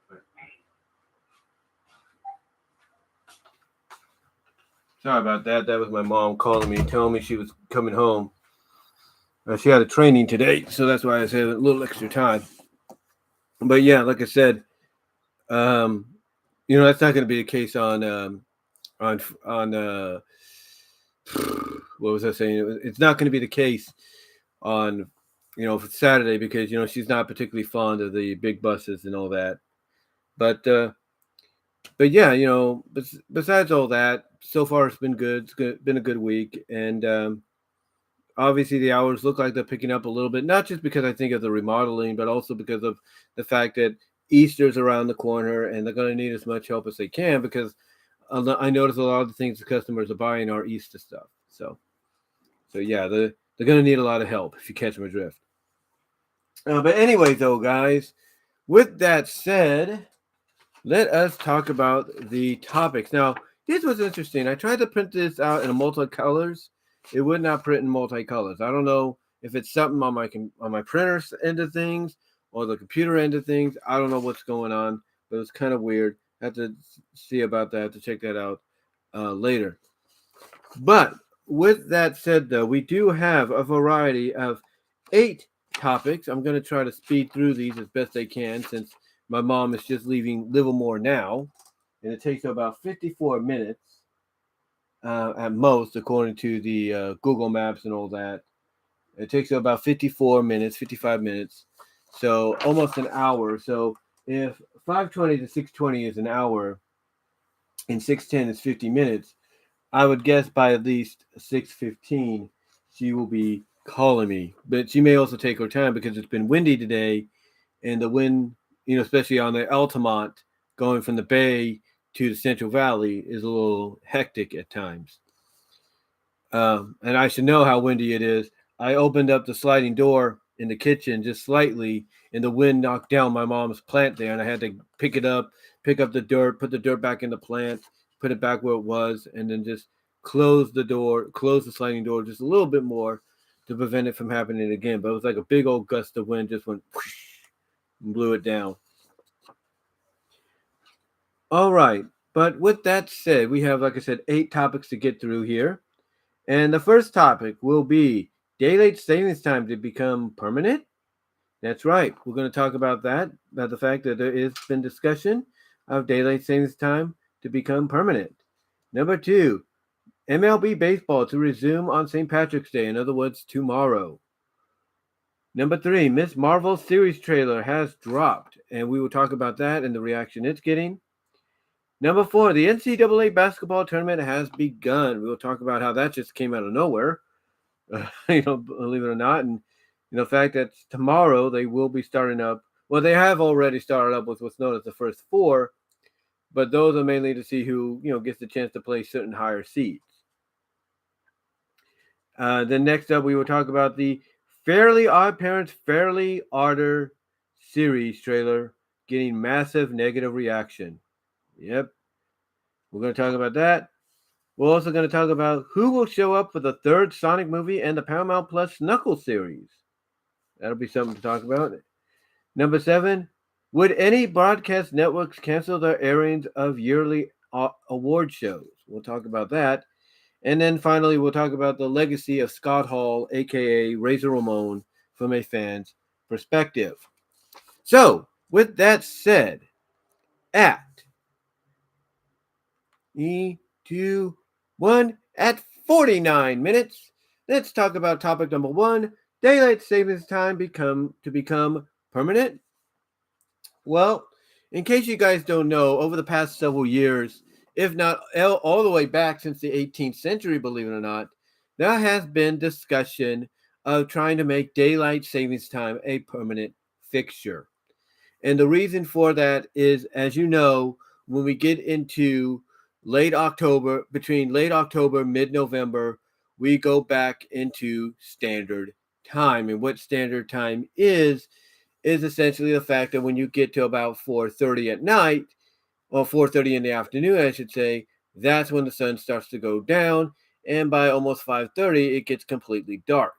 [SPEAKER 1] Sorry about that. That was my mom calling me, telling me she was coming home. She had a training today, so that's why I said a little extra time. But yeah, like I said, um, that's not going to be the case on what was I saying? It's not going to be the case on for Saturday because she's not particularly fond of the big buses and all that. But yeah, besides all that, so far it's been good. Been a good week, and obviously the hours look like they're picking up a little bit. Not just because I think of the remodeling, but also because of the fact that Easter's around the corner, and they're going to need as much help as they can because I notice a lot of the things the customers are buying are Easter stuff. So yeah, they're going to need a lot of help if you catch my drift. But anyway, though, guys, with that said, let us talk about the topics. Now, this was interesting. I tried to print this out in multicolors. It would not print in multicolors. I don't know if it's something on my printer end of things or the computer end of things. I don't know what's going on, but it's kind of weird. I have to see about that. I have to check that out later. But with that said, though, we do have a variety of 8 topics. I'm going to try to speed through these as best I can since my mom is just leaving Livermore now, and it takes about 54 minutes at most, according to the Google Maps and all that. It takes about 54 minutes, 55 minutes, so almost an hour. So if 5:20 to 6:20 is an hour, and 6:10 is 50 minutes, I would guess by at least 6:15 she will be calling me. But she may also take her time because it's been windy today, and the wind, especially on the Altamont going from the bay to the Central Valley, is a little hectic at times. And I should know how windy it is. I opened up the sliding door in the kitchen just slightly, and the wind knocked down my mom's plant there, and I had to pick up the dirt, put the dirt back in the plant, put it back where it was, and then just close the sliding door just a little bit more to prevent it from happening again. But it was like a big old gust of wind just went whoosh, and blew it down. All right. But with that said, we have, like I said, 8 topics to get through here. And the first topic will be daylight savings time to become permanent. That's right. We're going to talk about that, about the fact that there has been discussion of daylight savings time to become permanent. Number 2, MLB baseball to resume on St. Patrick's Day, in other words, tomorrow. Number 3, Miss Marvel series trailer has dropped, and we will talk about that and the reaction it's getting. Number 4, the NCAA basketball tournament has begun. We'll talk about how that just came out of nowhere, believe it or not. And the fact that tomorrow they will be starting up. Well, they have already started up with what's known as the first 4, but those are mainly to see who, gets the chance to play certain higher seeds. Then next up, we will talk about the Fairly Odd Parents Fairly Odder series trailer getting massive negative reaction. Yep. We're going to talk about that. We're also going to talk about who will show up for the 3rd Sonic movie and the Paramount Plus Knuckles series. That'll be something to talk about. Number 7, would any broadcast networks cancel their airings of yearly award shows? We'll talk about that. And then finally, we'll talk about the legacy of Scott Hall, a.k.a. Razor Ramon, from a fan's perspective. So, with that said, at 2, 1, at 49 minutes, let's talk about topic number 1, daylight savings time to become permanent. Well, in case you guys don't know, over the past several years, if not all the way back since the 18th century, believe it or not, there has been discussion of trying to make daylight savings time a permanent fixture. And the reason for that is, as you know, when we get into between late October, mid-November, we go back into standard time. And what standard time is essentially the fact that when you get to about 4:30 at night, or 4:30 in the afternoon, I should say, that's when the sun starts to go down, and by almost 5:30, it gets completely dark.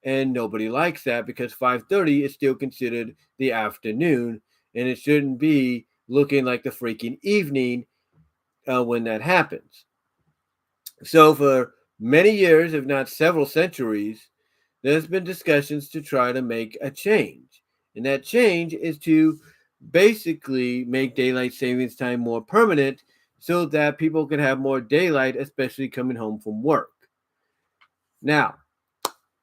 [SPEAKER 1] And nobody likes that because 5:30 is still considered the afternoon, and it shouldn't be looking like the freaking evening when that happens. So for many years, if not several centuries, there's been discussions to try to make a change. And that change is to basically make daylight savings time more permanent so that people can have more daylight, especially coming home from work. Now,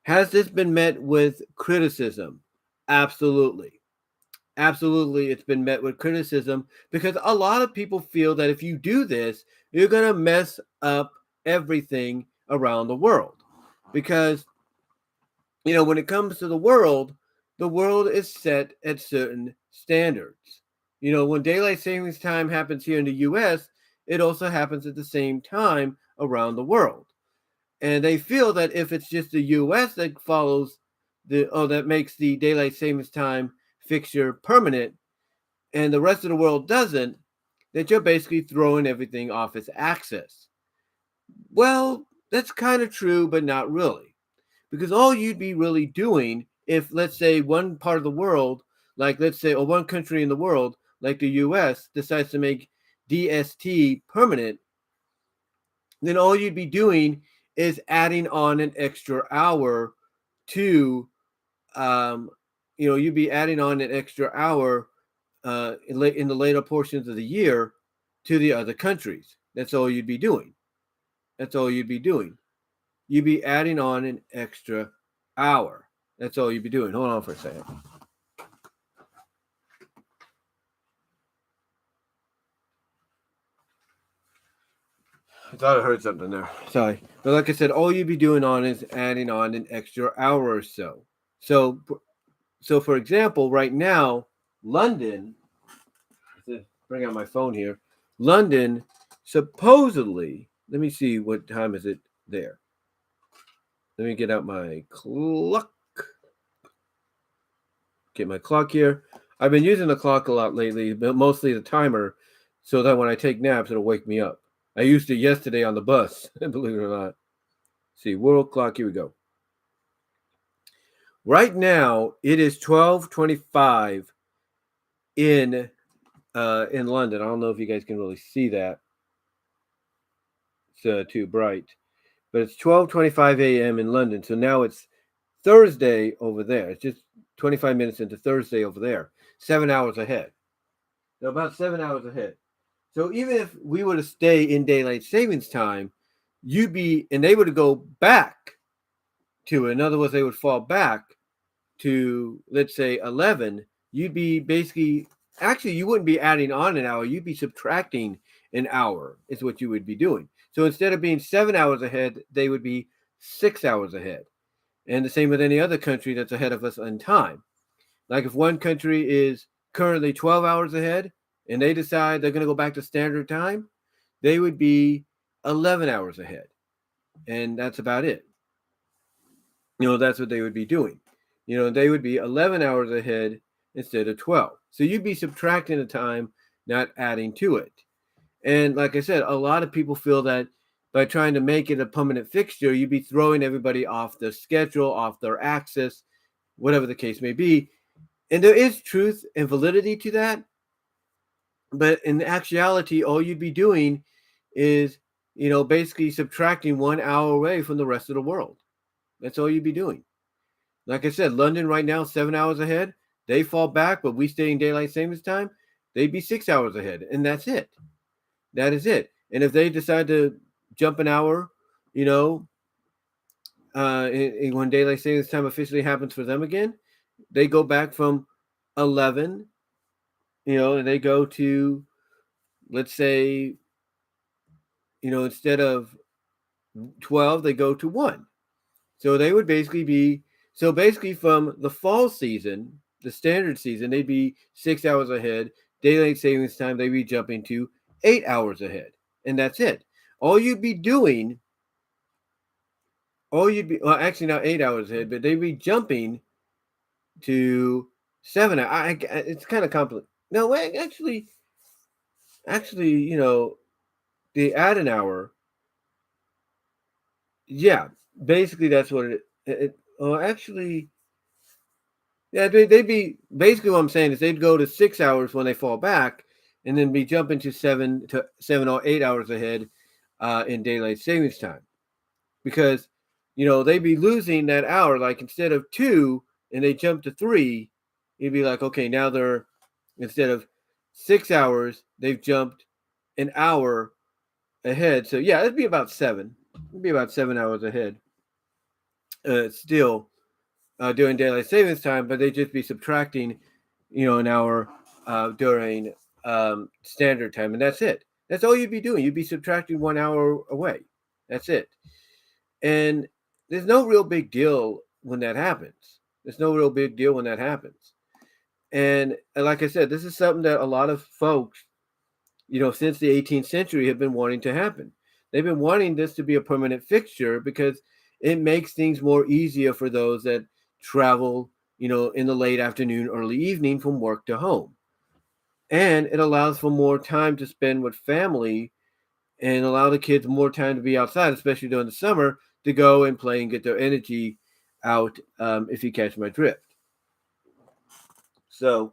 [SPEAKER 1] has this been met with criticism? Absolutely. Absolutely, it's been met with criticism because a lot of people feel that if you do this, you're going to mess up everything around the world. Because, when it comes to the world is set at certain standards. When daylight savings time happens here in the US, it also happens at the same time around the world. And they feel that if it's just the US that that makes the daylight savings time fixture permanent, and the rest of the world doesn't, that you're basically throwing everything off its axis. Well, that's kind of true, but not really. Because all you'd be really doing if, let's say, one part of the world, like let's say, or one country in the world, like the US, decides to make DST permanent, then all you'd be doing is adding on an extra hour to, you'd be adding on an extra hour in the later portions of the year to the other countries. That's all you'd be doing. That's all you'd be doing. You'd be adding on an extra hour. That's all you'd be doing. Hold on for a second. I thought I heard something there. Sorry. But like I said, all you'd be doing is adding on an extra hour or so. So for example, right now, London, bring out my phone here. London, supposedly, let me see what time is it there. Let me get out my clock. Get my clock here. I've been using the clock a lot lately, but mostly the timer, so that when I take naps, it'll wake me up. I used it yesterday on the bus, believe it or not. See, world clock, here we go. Right now, it is 12:25 in London. I don't know if you guys can really see that. It's too bright. But it's 12:25 a.m. in London. So now it's Thursday over there. It's just 25 minutes into Thursday over there. 7 hours ahead. So about 7 hours ahead. So even if we were to stay in daylight savings time, and they were to go back to it. In other words, they would fall back to, let's say, 11. You'd be basically, actually, you wouldn't be adding on an hour. You'd be subtracting an hour is what you would be doing. So instead of being 7 hours ahead, they would be 6 hours ahead. And the same with any other country that's ahead of us in time. Like if one country is currently 12 hours ahead and they decide they're going to go back to standard time, they would be 11 hours ahead. And that's about it. That's what they would be doing. They would be 11 hours ahead instead of 12. So you'd be subtracting the time, not adding to it. And like I said, a lot of people feel that by trying to make it a permanent fixture, you'd be throwing everybody off their schedule, off their axis, whatever the case may be. And there is truth and validity to that. But in actuality, all you'd be doing is, basically subtracting 1 hour away from the rest of the world. That's all you'd be doing. Like I said, London right now, 7 hours ahead. They fall back, but we stay in daylight savings time. They'd be 6 hours ahead. And that's it. That is it. And if they decide to jump an hour, when daylight savings time officially happens for them again, they go back from 11, and they go to, let's say, instead of 12, they go to 1. So they would basically from the fall season, the standard season, they'd be 6 hours ahead. Daylight savings time, they'd be jumping to 8 hours ahead. And that's it. All you'd be doing, actually not 8 hours ahead, but they'd be jumping to 7. It's kind of complicated. No, actually, they add an hour. Yeah, basically that's what actually, yeah, they'd be, basically what I'm saying is they'd go to 6 hours when they fall back and then be jumping to 7 or 8 hours ahead in daylight savings time, because they'd be losing that hour. Like instead of 2 and they jump to 3, you'd be like, okay, now they're, instead of 6 hours, they've jumped an hour ahead. So yeah, it'd be about 7. It'd be about 7 hours ahead. Still during daylight savings time, but they'd just be subtracting, an hour during standard time, and that's it. That's all you'd be doing. You'd be subtracting 1 hour away. That's it. And there's no real big deal when that happens. There's no real big deal when that happens. And like I said, this is something that a lot of folks, since the 18th century have been wanting to happen. They've been wanting this to be a permanent fixture because it makes things more easier for those that travel, in the late afternoon, early evening from work to home. And it allows for more time to spend with family and allow the kids more time to be outside, especially during the summer, to go and play and get their energy out, if you catch my drift. So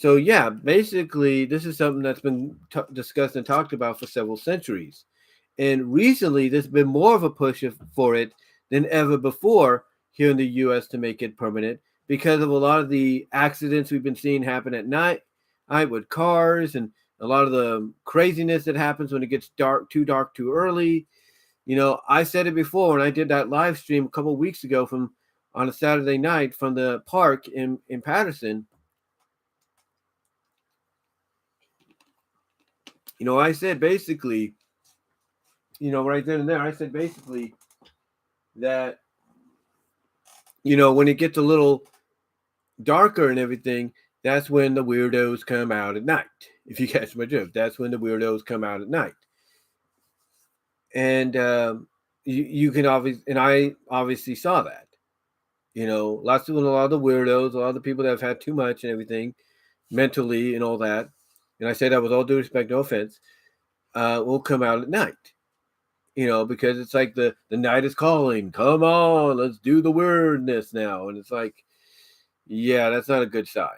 [SPEAKER 1] yeah, basically, this is something that's been discussed and talked about for several centuries. And recently, there's been more of a push for it than ever before here in the U.S. to make it permanent because of a lot of the accidents we've been seeing happen at night with cars, and a lot of the craziness that happens when it gets dark, too early. I said it before when I did that live stream a couple of weeks ago on a Saturday night from the park in Patterson. I said basically, right then and there, I said basically that, when it gets a little darker and everything, that's when the weirdos come out at night. If you catch my drift, that's when the weirdos come out at night. And you can obviously, and I obviously saw that. A lot of the weirdos, a lot of the people that have had too much and everything, mentally and all that. And I say that with all due respect, no offense, will come out at night. Because it's like the night is calling. Come on, let's do the weirdness now. And it's like, yeah, that's not a good sign.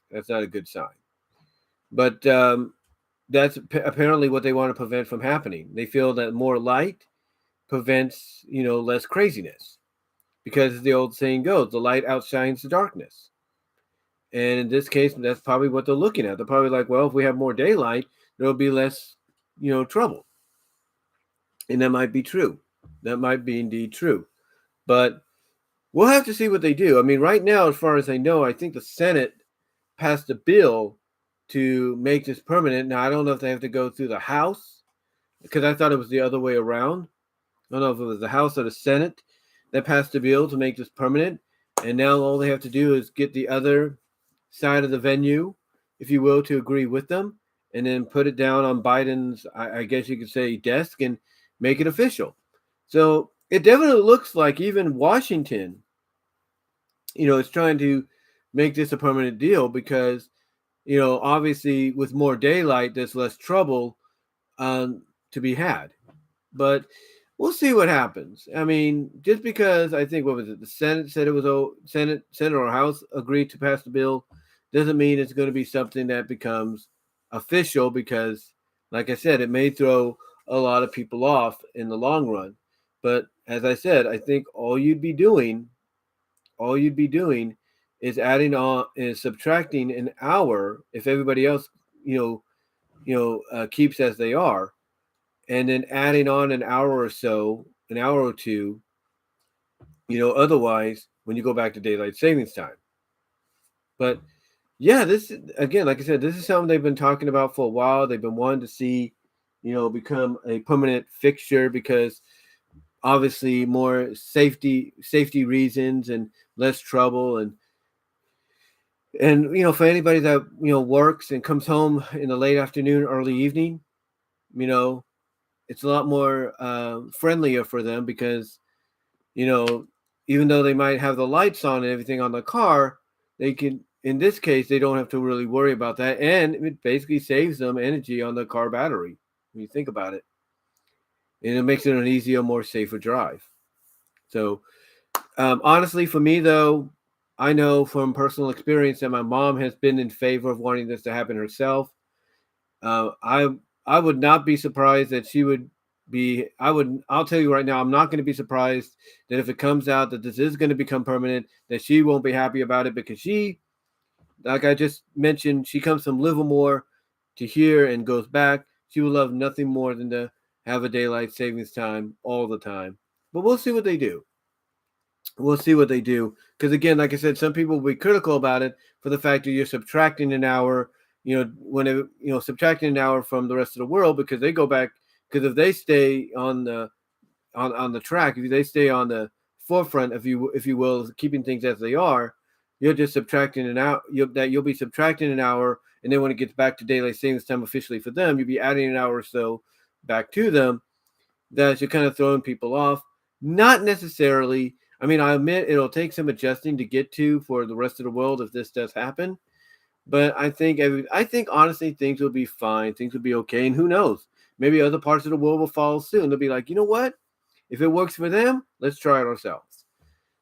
[SPEAKER 1] That's not a good sign. But that's apparently what they want to prevent from happening. They feel that more light prevents, less craziness. Because as the old saying goes, the light outshines the darkness. And in this case, that's probably what they're looking at. They're probably like, well, if we have more daylight, there'll be less, trouble. And that might be true. That might be indeed true. But we'll have to see what they do. I mean, right now, as far as I know, I think the Senate passed a bill to make this permanent. Now, I don't know if they have to go through the House, because I thought it was the other way around. I don't know if it was the House or the Senate that passed a bill to make this permanent. And now all they have to do is get the other side of the venue, if you will, to agree with them, and then put it down on Biden's, I guess you could say, desk and make it official. So it definitely looks like even Washington, is trying to make this a permanent deal because, obviously with more daylight, there's less trouble to be had. But we'll see what happens. I mean, just because I think, what was it? The Senate said it was Senate or House agreed to pass the bill doesn't mean it's going to be something that becomes official because, like I said, it may throw a lot of people off in the long run. But as I said, I think all you'd be doing is subtracting an hour if everybody else, keeps as they are, and then adding on an hour or two, otherwise when you go back to daylight savings time. But yeah, this again, like I said, this is something they've been talking about for a while. They've been wanting to see, become a permanent fixture because obviously more safety reasons and less trouble, and for anybody that works and comes home in the late afternoon, early evening, it's a lot more friendlier for them because even though they might have the lights on and everything on the car, they can, in this case, they don't have to really worry about that, and it basically saves them energy on the car battery when you think about it, and it makes it an easier, more safer drive. So honestly, for me though, I know from personal experience that my mom has been in favor of wanting this to happen herself. I would not be surprised that she would be. I'll tell you right now, I'm not going to be surprised that if it comes out that this is going to become permanent, that she won't be happy about it because she, like I just mentioned, she comes from Livermore to here and goes back. She would love nothing more than to have a daylight savings time all the time. But we'll see what they do. We'll see what they do. Because again, like I said, some people will be critical about it for the fact that you're subtracting an hour, subtracting an hour from the rest of the world because they go back. Because if they stay on the track, if they stay on the forefront, if you will, keeping things as they are, you're just subtracting an hour. You'll be subtracting an hour, and then when it gets back to daylight savings time officially for them, you'll be adding an hour or so back to them. That you're kind of throwing people off. Not necessarily. I mean, I admit it'll take some adjusting to get to for the rest of the world if this does happen. But I think honestly things will be fine. Things will be okay. And who knows? Maybe other parts of the world will follow soon. They'll be like, you know what? If it works for them, let's try it ourselves.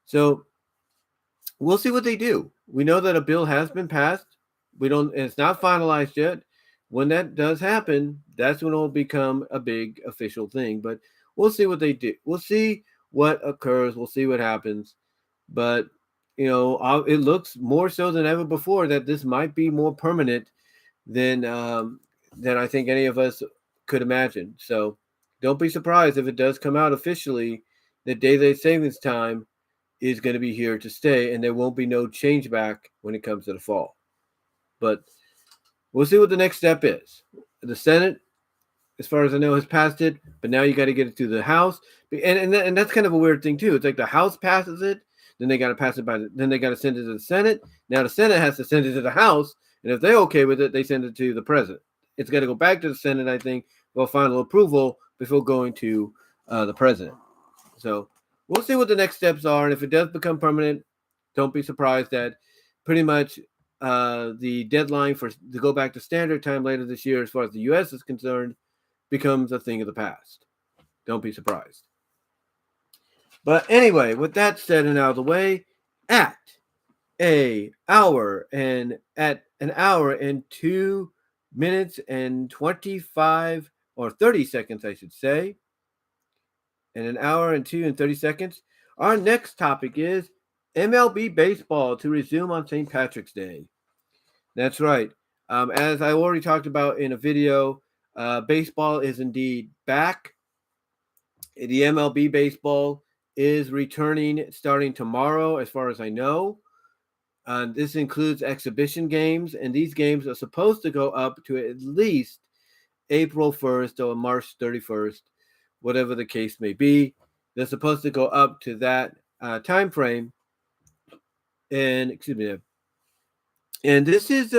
[SPEAKER 1] So we'll see what they do. We know that a bill has been passed. It's not finalized yet. When that does happen, that's when it'll become a big official thing. But we'll see what they do. We'll see what occurs. We'll see what happens. But it looks more so than ever before that this might be more permanent than I think any of us could imagine. So don't be surprised if it does come out officially that daylight savings time is going to be here to stay, and there won't be no change back when it comes to the fall. But we'll see what the next step is. The Senate, as far as I know, has passed it, but now you got to get it through the House, and that's kind of a weird thing too. It's like the House passes it, then they got to pass it then they got to send it to the Senate. Now the Senate has to send it to the House, and if they're okay with it, they send it to the President. It's got to go back to the Senate, I think, for final approval before going to the President. So we'll see what the next steps are, and if it does become permanent, don't be surprised that pretty much the deadline to go back to standard time later this year, as far as the U.S. is concerned, becomes a thing of the past. Don't be surprised. But anyway, with that said and out of the way, at an hour and 2 minutes and 25 or 30 seconds, I should say, and an hour and 30 seconds, our next topic is MLB baseball to resume on St. Patrick's Day. That's right. As I already talked about in a video, baseball is indeed back. The MLB baseball is returning starting tomorrow, as far as I know. This includes exhibition games, and these games are supposed to go up to at least April 1st or March 31st, whatever the case may be. They're supposed to go up to that time frame. And this is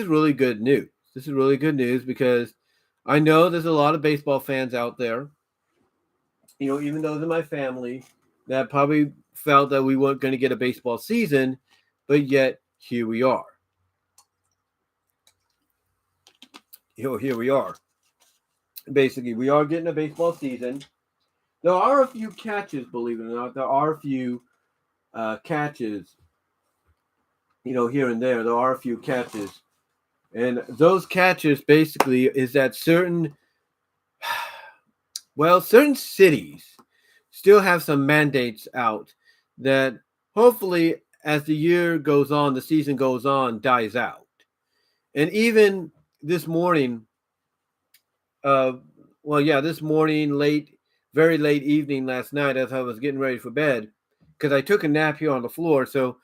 [SPEAKER 1] really good news. This is really good news because I know there's a lot of baseball fans out there, even those in my family, that probably felt that we weren't going to get a baseball season, but yet here we are. Here we are. Basically, we are getting a baseball season. There are a few catches, believe it or not. There are a few catches, here and there. There are a few catches. And those catches basically is that certain cities still have some mandates out that hopefully as the year goes on, the season goes on, dies out. And even this morning, this morning, very late evening last night as I was getting ready for bed, because I took a nap here on the floor. So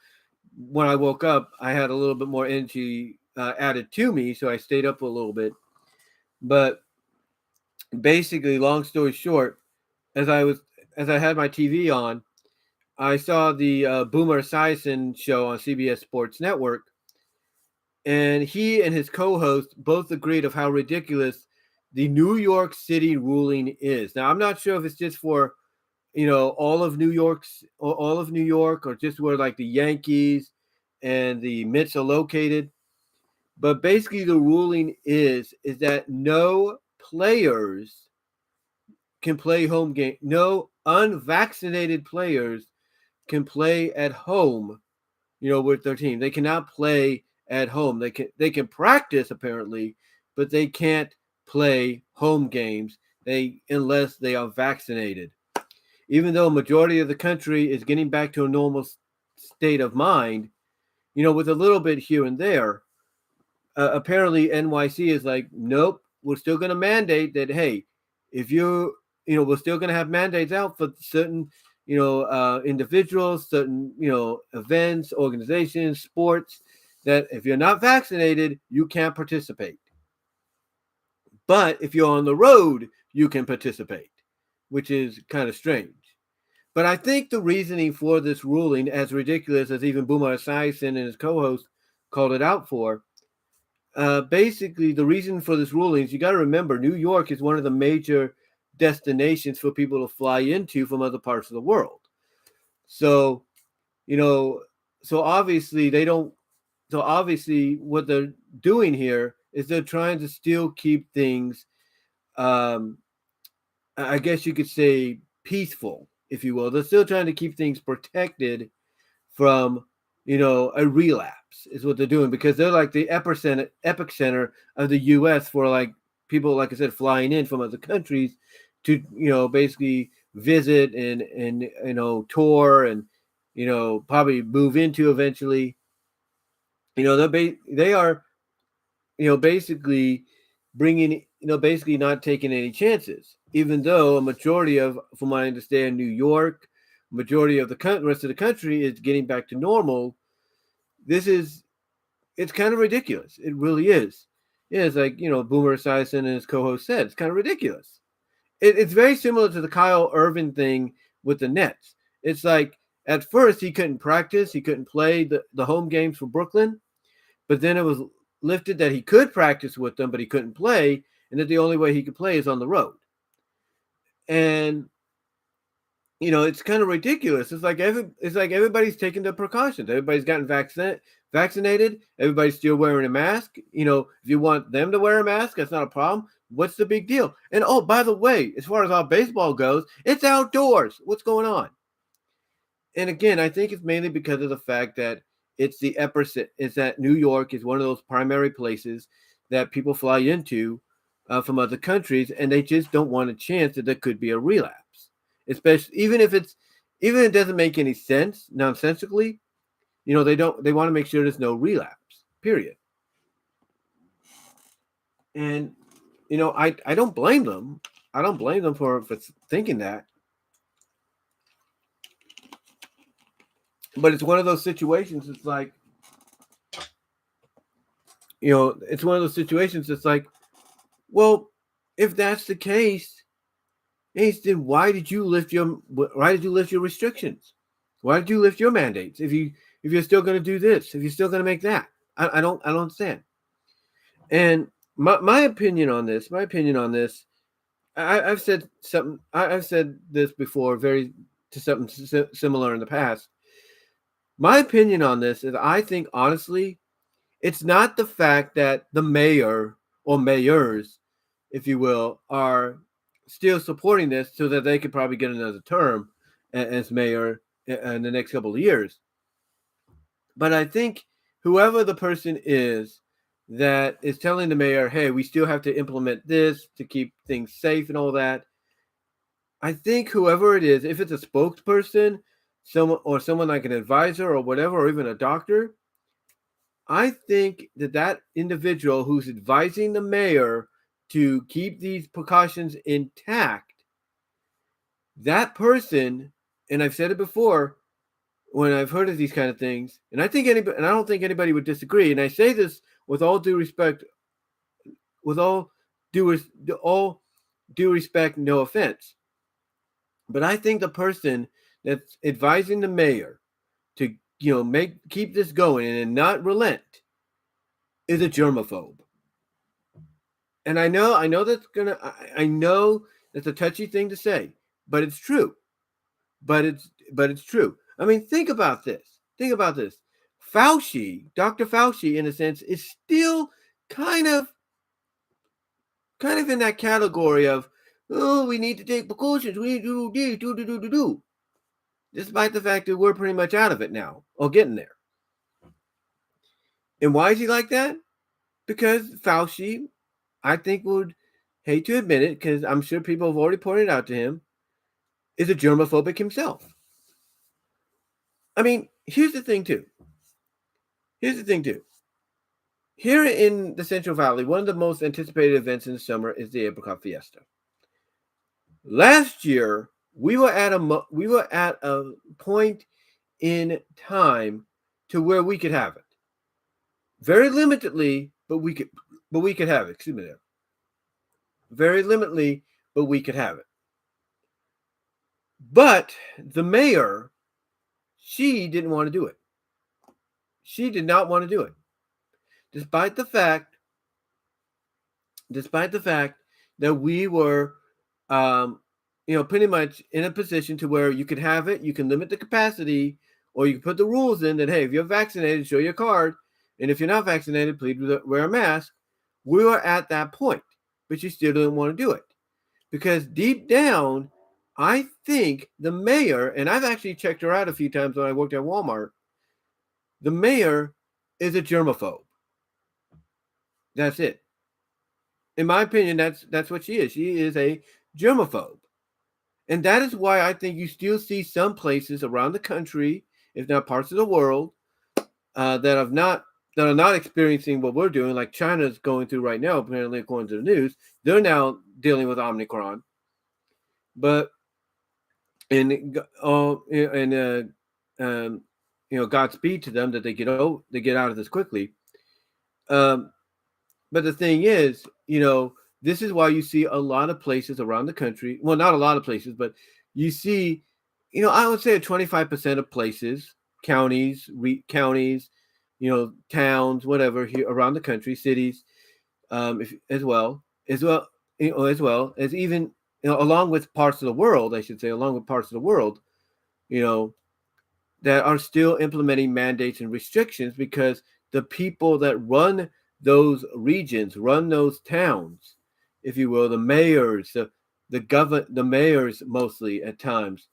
[SPEAKER 1] when I woke up, I had a little bit more energy added to me, so I stayed up a little bit. But basically, long story short, as I had my TV on, I saw the Boomer Esiason show on CBS Sports Network, and he and his co-host both agreed of how ridiculous the New York City ruling is. Now, I'm not sure if it's just for all of New York, or just where like the Yankees and the Mets are located. But basically, the ruling is that no players can play home game. No unvaccinated players can play at home, with their team. They cannot play at home. They can practice apparently, but they can't play home games unless they are vaccinated. Even though a majority of the country is getting back to a normal state of mind, with a little bit here and there, apparently NYC is like, nope, we're still going to mandate that. Hey, if we're still going to have mandates out for certain, individuals, certain, events, organizations, sports, that if you're not vaccinated, you can't participate. But if you're on the road, you can participate, which is kind of strange. But I think the reasoning for this ruling, as ridiculous as even Boomer Esiason and his co-host called it out for, basically the reason for this ruling is, you got to remember, New York is one of the major destinations for people to fly into from other parts of the world. So, so obviously they don't. So obviously what they're doing here is they're trying to still keep things, I guess you could say, peaceful, if you will. They're still trying to keep things protected from, a relapse, is what they're doing, because they're like the epicenter of the U.S. for, like, people, like I said, flying in from other countries to, basically visit and tour and, probably move into eventually. They are, basically bringing, basically not taking any chances, even though a majority of, from what I understand, New York, majority of the rest of the country is getting back to normal. It's kind of ridiculous. It really is. Yeah, it's like, Boomer Esiason and his co-host said, it's kind of ridiculous. It's very similar to the Kyle Irvin thing with the Nets. It's like, at first he couldn't practice, he couldn't play the home games for Brooklyn, but then it was lifted that he could practice with them, but he couldn't play, and that the only way he could play is on the road. And it's kind of ridiculous. It's like everybody's taking the precautions. Everybody's gotten vaccinated. Everybody's still wearing a mask. If you want them to wear a mask, that's not a problem. What's the big deal? And oh, by the way, as far as our baseball goes, it's outdoors. What's going on? And again, I think it's mainly because of the fact that it's the epicenter. Is that New York is one of those primary places that people fly into from other countries, and they just don't want a chance that there could be a relapse. Especially even if it doesn't make any sense nonsensically, they want to make sure there's no relapse. Period. And I don't blame them. I don't blame them for thinking that. But it's one of those situations. It's like, it's one of those situations. It's like, well, if that's the case, then why did you lift your restrictions? Why did you lift your mandates if you're still going to do this? If you're still going to make that? I don't understand. And my opinion on this. I've said something. I've said this before, to something similar in the past. My opinion on this is, I think, honestly, it's not the fact that the mayor or mayors, if you will, are still supporting this so that they could probably get another term as mayor in the next couple of years. But I think whoever the person is that is telling the mayor, hey, we still have to implement this to keep things safe and all that, I think whoever it is, if it's a spokesperson, someone like an advisor or whatever, or even a doctor, I think that individual who's advising the mayor to keep these precautions intact, that person, and I've said it before when I've heard of these kind of things, and I don't think anybody would disagree, and I say this with all due respect, due respect, no offense, but I think the person that's advising the mayor to keep this going and not relent is a germaphobe. And I know that's a touchy thing to say, but it's true. But it's true. I mean, think about this. Fauci, Dr. Fauci, in a sense, is still kind of in that category of, oh, we need to take precautions. We need to do. Despite the fact that we're pretty much out of it now, or getting there. And why is he like that? Because Fauci I think would hate to admit it because I'm sure people have already pointed out to him, is a germophobic himself. I mean, here's the thing too. Here's the thing too. Here in the Central Valley, one of the most anticipated events in the summer is the Apricot Fiesta. Last year, we were at a point in time to where we could have it. Very limitedly, but we could have it. Excuse me there. Very limitedly, but we could have it. But the mayor, she didn't want to do it. She did not want to do it. Despite the fact that we were pretty much in a position to where you could have it, you can limit the capacity, or you can put the rules in that, hey, if you're vaccinated, show your card. And if you're not vaccinated, please wear a mask. We were at that point, but she still didn't want to do it. Because deep down, I think the mayor, and I've actually checked her out a few times when I worked at Walmart, the mayor is a germaphobe. That's it. In my opinion, that's what she is. She is a germaphobe. And that is why I think you still see some places around the country, if not parts of the world, that are not experiencing what we're doing, like China's going through right now, apparently according to the news. They're now dealing with Omicron. But Godspeed to them that they get out of this quickly. But the thing is, this is why you see a lot of places around the country. Well, not a lot of places, but you see, I would say 25% of places, counties, towns, whatever, here around the country, cities, as well as even, along with parts of the world, I should say, along with parts of the world, that are still implementing mandates and restrictions because the people that run those regions, run those towns, if you will, the mayors, the mayors mostly at times,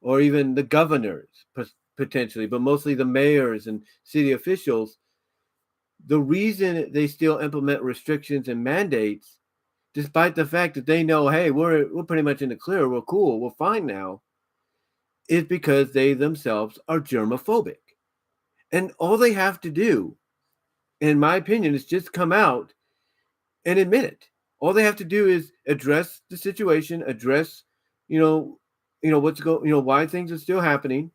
[SPEAKER 1] or even the governors potentially, but mostly the mayors and city officials. The reason they still implement restrictions and mandates, despite the fact that they know, hey, we're pretty much in the clear, we're cool, we're fine now, is because they themselves are germophobic. And all they have to do, in my opinion, is just come out and admit it. All they have to do is address the situation, address, why things are still happening,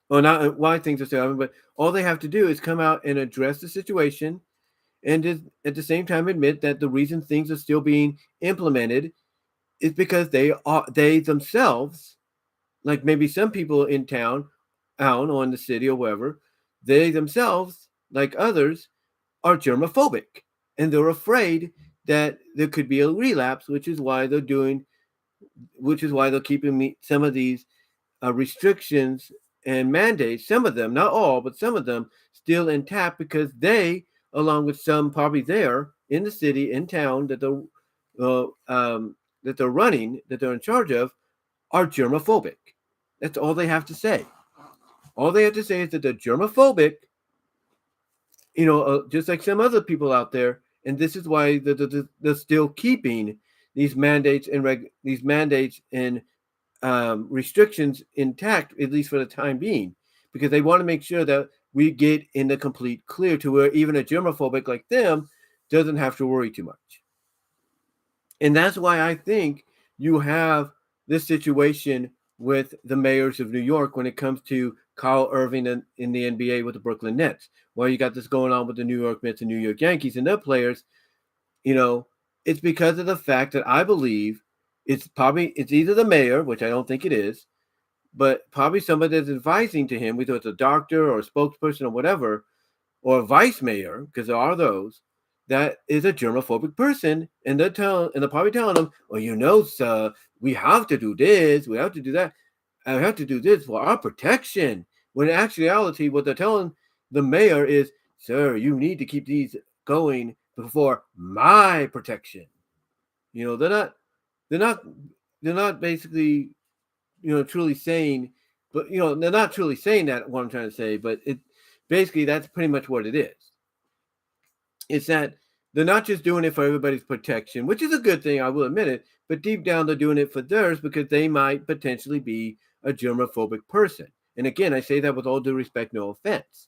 [SPEAKER 1] or not why things are still happening, but all they have to do is come out and address the situation, and just at the same time admit that the reason things are still being implemented is because they themselves, like maybe some people in town or in the city or wherever, they themselves, like others, are germophobic, and they're afraid that there could be a relapse, which is why they're keeping some of these restrictions and mandates, some of them, not all, but some of them, still intact, because they, along with some probably there in the city, in town, that they're running, that they're in charge of, are germophobic. That's all they have to say. All they have to say is that they're germophobic, just like some other people out there, and this is why they're still keeping these mandates and restrictions intact, at least for the time being, because they want to make sure that we get in the complete clear to where even a germophobic like them doesn't have to worry too much. And that's why I think you have this situation with the mayors of New York when it comes to Kyle Irving in the NBA with the Brooklyn Nets. Well, you got this going on with the New York Mets and New York Yankees and their players. It's because of the fact that I believe it's either the mayor, which I don't think it is, but probably somebody that's advising to him, whether it's a doctor or a spokesperson or whatever, or a vice mayor, because there are those, that is a germophobic person, and they're probably telling them, well, sir, we have to do this, we have to do that, I have to do this for our protection. When in actuality, what they're telling the mayor is, sir, you need to keep these going for my protection. They're not basically, truly saying, but they're not truly saying that, what I'm trying to say, but it basically, that's pretty much what it is. It's that they're not just doing it for everybody's protection, which is a good thing, I will admit it, but deep down they're doing it for theirs because they might potentially be a germophobic person. And again, I say that with all due respect, no offense.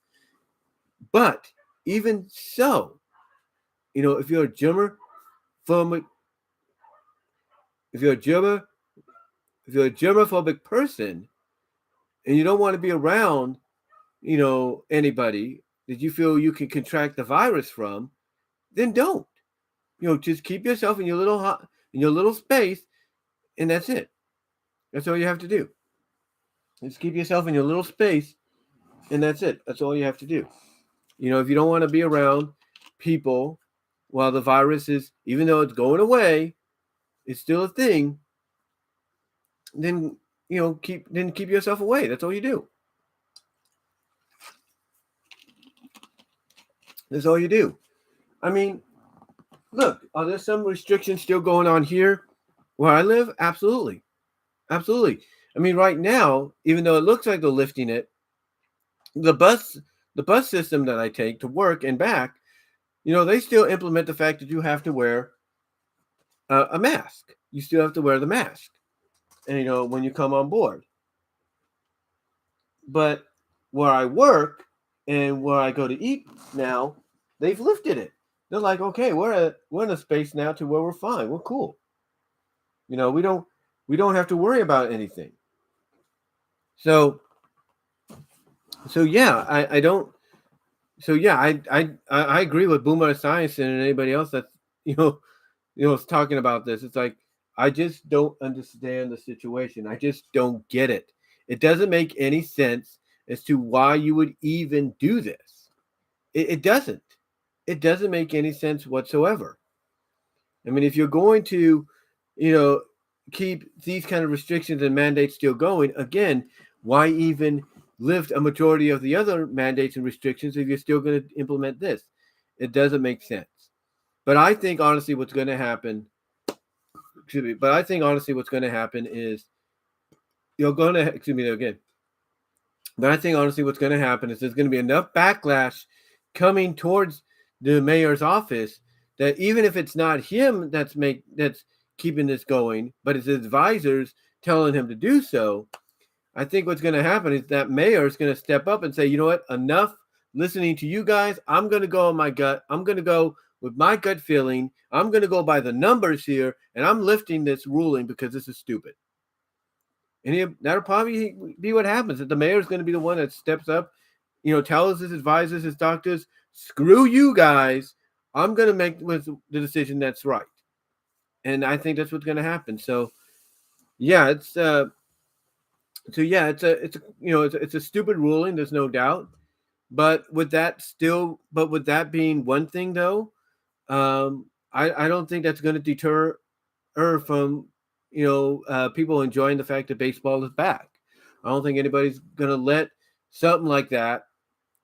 [SPEAKER 1] But even so, if you're a germophobic, if you're a germophobic person and you don't want to be around, anybody that you feel you can contract the virus from, then don't. Just keep yourself in your little space, and that's it. That's all you have to do. Just keep yourself in your little space, and that's it. That's all you have to do. If you don't want to be around people while the virus is, even though it's going away, it's still a thing, then keep yourself away. That's all you do. That's all you do. I mean, look, are there some restrictions still going on here where I live? Absolutely. Absolutely. I mean, right now, even though it looks like they're lifting it, the bus system that I take to work and back, they still implement the fact that you have to wear a mask. You still have to wear the mask, and when you come on board. But where I work and where I go to eat now, they've lifted it. They're like, okay, we're in a space now to where we're fine. We're cool. We don't have to worry about anything. So yeah, I don't. So yeah, I agree with Boomer Science and anybody else that's is talking about this. It's like I just don't understand the situation. I just don't get it. It doesn't make any sense as to why you would even do this. It doesn't. It doesn't make any sense whatsoever. I mean, if you're going to, keep these kind of restrictions and mandates still going, again, why even lift a majority of the other mandates and restrictions if you're still going to implement this? It doesn't make sense. But I think honestly what's going to happen, is you're going to, again. But I think honestly what's going to happen is there's going to be enough backlash coming towards the mayor's office that even if it's not him that's keeping this going, but it's his advisors telling him to do so, I think what's going to happen is that mayor is going to step up and say, you know what, enough listening to you guys. I'm going to go on my gut. I'm going to go with my gut feeling. I'm going to go by the numbers here, and I'm lifting this ruling because this is stupid. And that'll probably be what happens. That the mayor is going to be the one that steps up, tells his advisors, his doctors, screw you guys. I'm going to make the decision that's right. And I think that's what's going to happen. So, yeah, it's a stupid ruling. There's no doubt. But with that being one thing, though, I don't think that's going to deter her from people enjoying the fact that baseball is back. I don't think anybody's going to let something like that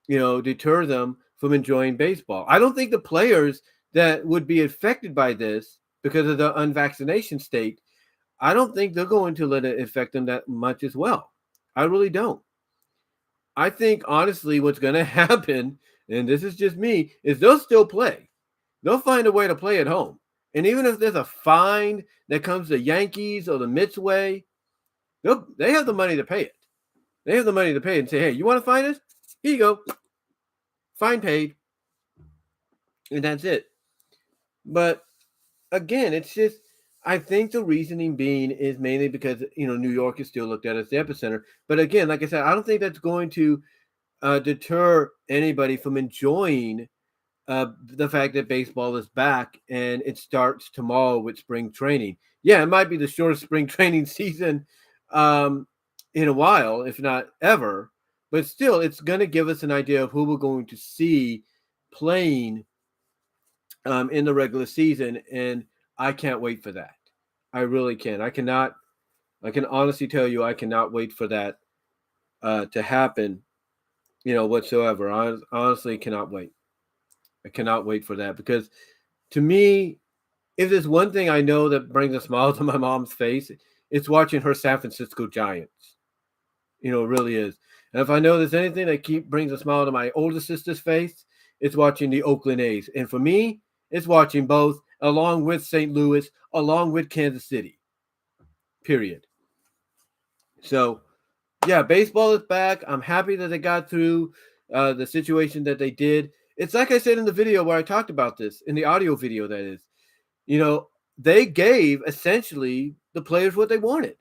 [SPEAKER 1] deter them from enjoying baseball. I don't think the players that would be affected by this because of the unvaccination state, I don't think they're going to let it affect them that much as well. I really don't. I think honestly what's going to happen, and this is just me, is they'll still play. They'll find a way to play at home. And even if there's a fine that comes the Yankees or the Mets way, they have the money to pay it. They have the money to pay it and say, hey, you want to fine us? Here you go. Fine paid. And that's it. But again, it's just, I think the reasoning being is mainly because, New York is still looked at as the epicenter. But again, like I said, I don't think that's going to deter anybody from enjoying the fact that baseball is back and it starts tomorrow with spring training. Yeah, it might be the shortest spring training season in a while, if not ever. But still, it's going to give us an idea of who we're going to see playing in the regular season. And I can't wait for that. I really can. I can honestly tell you, I cannot wait for that to happen, whatsoever. I honestly cannot wait. I cannot wait for that because to me, if there's one thing I know that brings a smile to my mom's face, it's watching her San Francisco Giants. It really is. And if I know there's anything that brings a smile to my older sister's face, it's watching the Oakland A's. And for me, It's watching both, along with St. Louis, along with Kansas City. Period. So, yeah, baseball is back. I'm happy that they got through the situation that they did. It's like I said in the video where I talked about this, in the audio video, that is. They gave essentially the players what they wanted.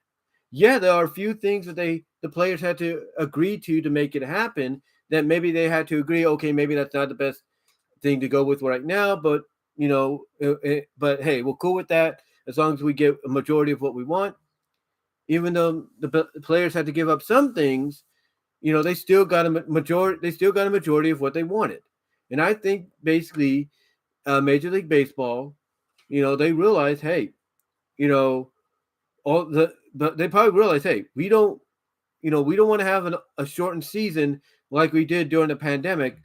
[SPEAKER 1] Yeah, there are a few things that the players had to agree to make it happen, that maybe they had to agree, okay, maybe that's not the best thing to go with right now, but but hey, we're cool with that as long as we get a majority of what we want. Even though the players had to give up some things, they still got a majority. They still got a majority of what they wanted, and I think basically, Major League Baseball, they realized, hey, but they probably realized, hey, we don't want to have a shortened season like we did during the pandemic,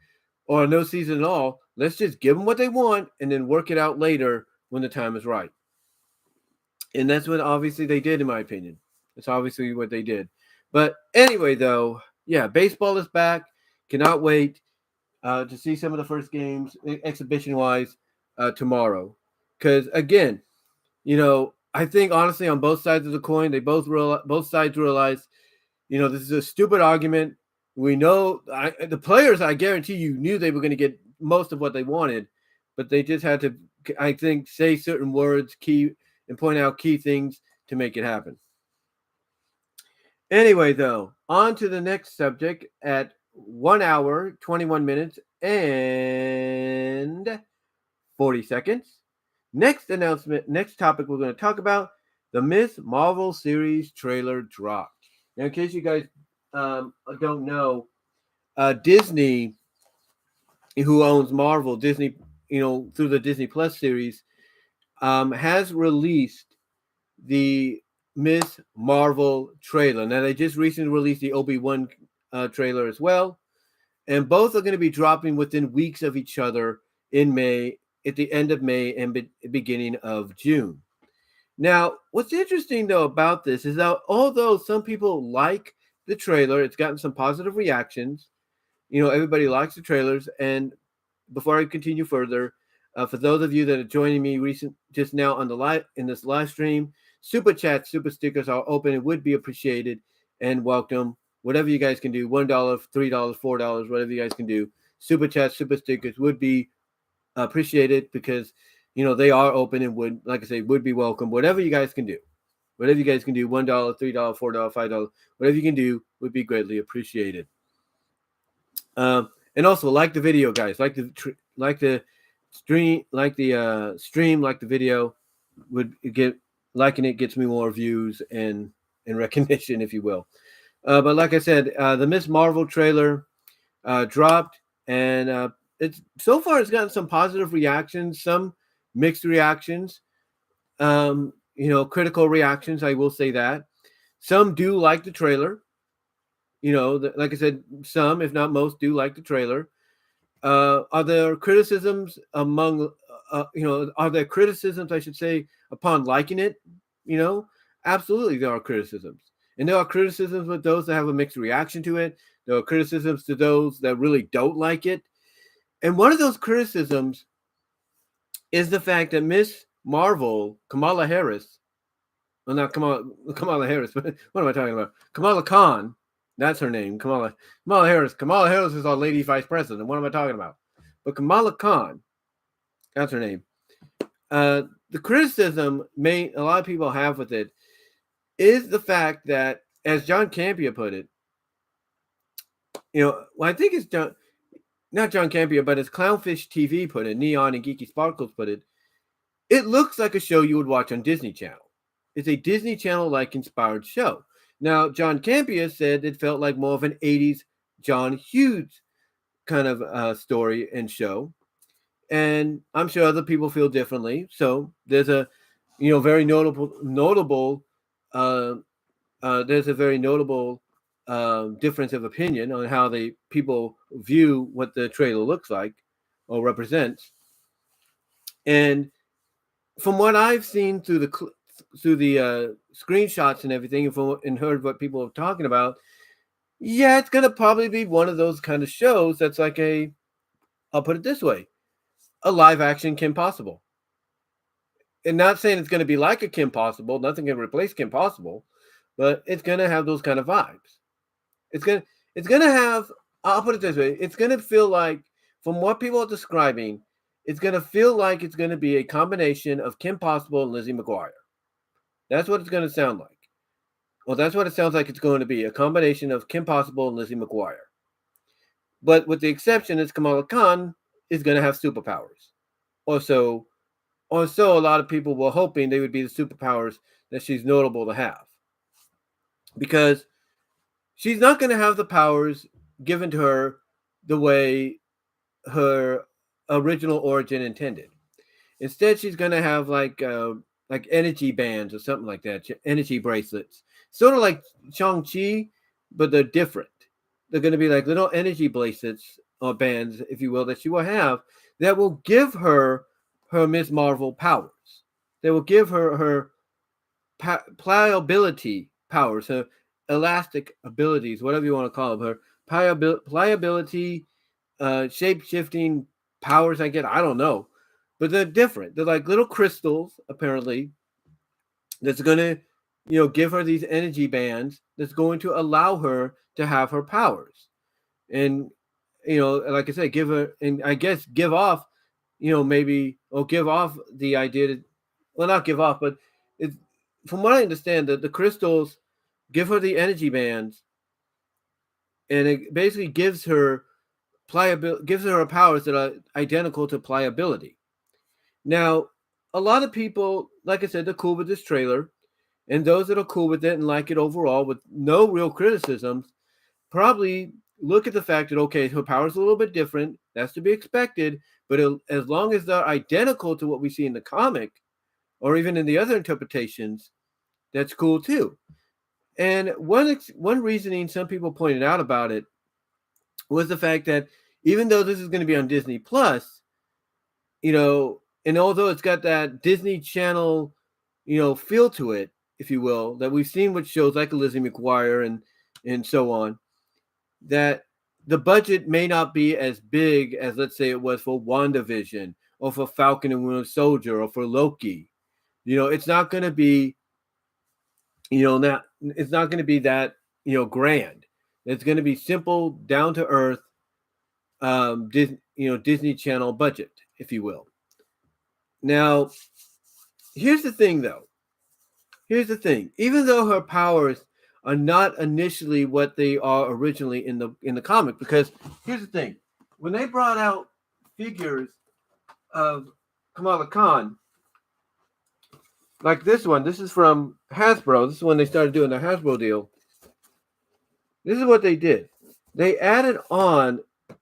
[SPEAKER 1] or no season at all. Let's just give them what they want and then work it out later when the time is right. And that's what obviously they did, in my opinion. That's obviously what they did. But anyway, though, yeah, baseball is back. Cannot wait to see some of the first games, exhibition-wise, tomorrow. Because, again, I think, honestly, on both sides of the coin, both sides realize, this is a stupid argument. We know the players, I guarantee you, knew they were going to get most of what they wanted, but they just had to, I think, say certain words, and point out key things to make it happen. Anyway, though, on to the next subject at 1 hour, 21 minutes, and 40 seconds. Next topic we're going to talk about, the Ms. Marvel series trailer dropped. Now, in case you guys don't know, Disney, who owns Marvel, Disney, through the Disney Plus series, has released the Ms. Marvel trailer. Now, they just recently released the Obi-Wan trailer as well, and both are going to be dropping within weeks of each other in May, at the end of May and beginning of June. Now, what's interesting, though, about this is that although some people like the trailer, it's gotten some positive reactions. Everybody likes the trailers. And before I continue further, for those of you that are joining me just now on in this live stream, Super Chats, Super Stickers are open and would be appreciated and welcome. Whatever you guys can do, $1, $3, $4, whatever you guys can do. Super Chats, Super Stickers would be appreciated because they are open and would, like I say, would be welcome. Whatever you guys can do, $1, $3, $4, $5, whatever you can do would be greatly appreciated. And also like the video, guys. Like the stream, like the video. Liking it gets me more views and recognition, if you will. But like I said, the Ms. Marvel trailer dropped, and it's gotten some positive reactions, some mixed reactions, critical reactions. I will say that some do like the trailer. Like I said, some, if not most, do like the trailer. Are there criticisms are there criticisms, I should say, upon liking it? Absolutely there are criticisms. And there are criticisms with those that have a mixed reaction to it. There are criticisms to those that really don't like it. And one of those criticisms is the fact that Miss Marvel, Kamala Harris, well, not Kamala Harris, but what am I talking about? Kamala Khan, that's her name, Kamala Harris. Kamala Harris is our lady vice president. What am I talking about? But Kamala Khan, that's her name. The criticism a lot of people have with it is the fact that, as John Campea put it, I think it's not John Campea, but as Clownfish TV put it, Neon and Geeky Sparkles put it, it looks like a show you would watch on Disney Channel. It's a Disney Channel-like inspired show. Now, John Campea said it felt like more of an 80s John Hughes kind of story and show. And I'm sure other people feel differently. So there's a, very notable there's a very notable difference of opinion on how people view what the trailer looks like or represents. And from what I've seen through the screenshots and everything, and heard what people are talking about, yeah, it's gonna probably be one of those kind of shows that's like I'll put it this way, a live action Kim Possible. And not saying it's going to be like a Kim Possible, nothing can replace Kim Possible, but it's going to have those kind of vibes. It's gonna have. I'll put it this way: it's gonna feel like, from what people are describing, it's gonna feel like it's gonna be a combination of Kim Possible and Lizzie McGuire. That's what it's gonna sound like. Well, that's what it sounds like it's going to be, a combination of Kim Possible and Lizzie McGuire. But with the exception is Kamala Khan is gonna have superpowers. Also, a lot of people were hoping they would be the superpowers that she's notable to have, because she's not going to have the powers given to her the way her original origin intended. Instead, she's going to have like energy bands or something like that, energy bracelets, sort of like Shang-Chi, but they're different. They're going to be like little energy bracelets or bands, if you will, that she will have that will give her her Ms. Marvel powers. They will give her her pliability powers, her elastic abilities, whatever you want to call them, her pliability, shape shifting powers. I don't know, but they're different. They're like little crystals, apparently, that's going to, give her these energy bands that's going to allow her to have her powers. And, like I said, give her, and I guess give off, maybe, or give off the idea that, well, not give off, but it's, from what I understand, that the crystals give her the energy bands, and it basically gives her pliability, gives her powers that are identical to pliability. Now, a lot of people, like I said, they're cool with this trailer, and those that are cool with it and like it overall with no real criticisms probably look at the fact that, okay, her power's a little bit different. That's to be expected, but as long as they're identical to what we see in the comic or even in the other interpretations, that's cool too. And one reasoning some people pointed out about it was the fact that even though this is going to be on Disney Plus, and although it's got that Disney Channel, feel to it, if you will, that we've seen with shows like Lizzie McGuire and so on, that the budget may not be as big as, let's say, it was for WandaVision or for Falcon and Winter Soldier or for Loki. It's not going to be, it's not going to be that, grand. It's going to be simple, down to earth, Disney Channel budget, if you will. Now, here's the thing, though. Here's the thing. Even though her powers are not initially what they are originally in the comic, because here's the thing. When they brought out figures of Kamala Khan, like this one, this is from Hasbro. This is when they started doing the Hasbro deal. This is what they did. They added on,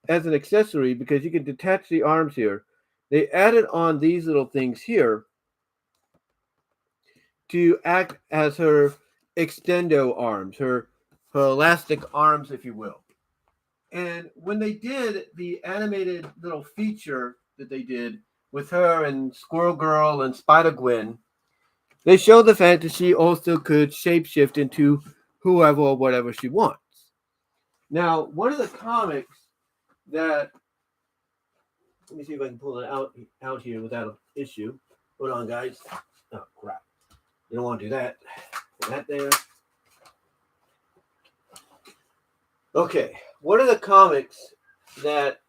[SPEAKER 1] as an accessory, because you can detach the arms here, they added on these little things here to act as her extendo arms, her elastic arms, if you will. And when they did the animated little feature that they did with her and Squirrel Girl and Spider-Gwen, they showed the fact that she also could shapeshift into whoever or whatever she wants. Now, one of the comics that, let me see if I can pull it out here without an issue. Hold on, guys. Oh, crap. You don't want to do that. Put that there. Okay. One of the comics that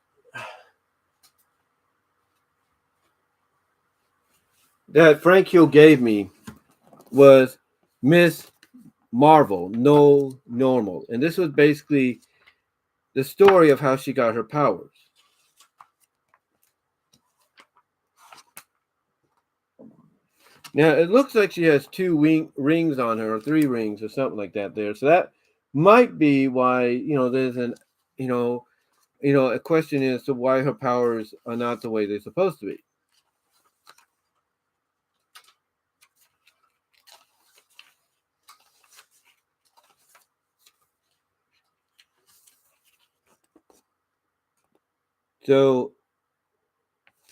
[SPEAKER 1] Frank Hill gave me was Miss Marvel, No Normal. And this was basically the story of how she got her powers. Now, it looks like she has 2 rings on her, or 3 rings, or something like that there. So that might be why, there's an, a question as to why her powers are not the way they're supposed to be. So,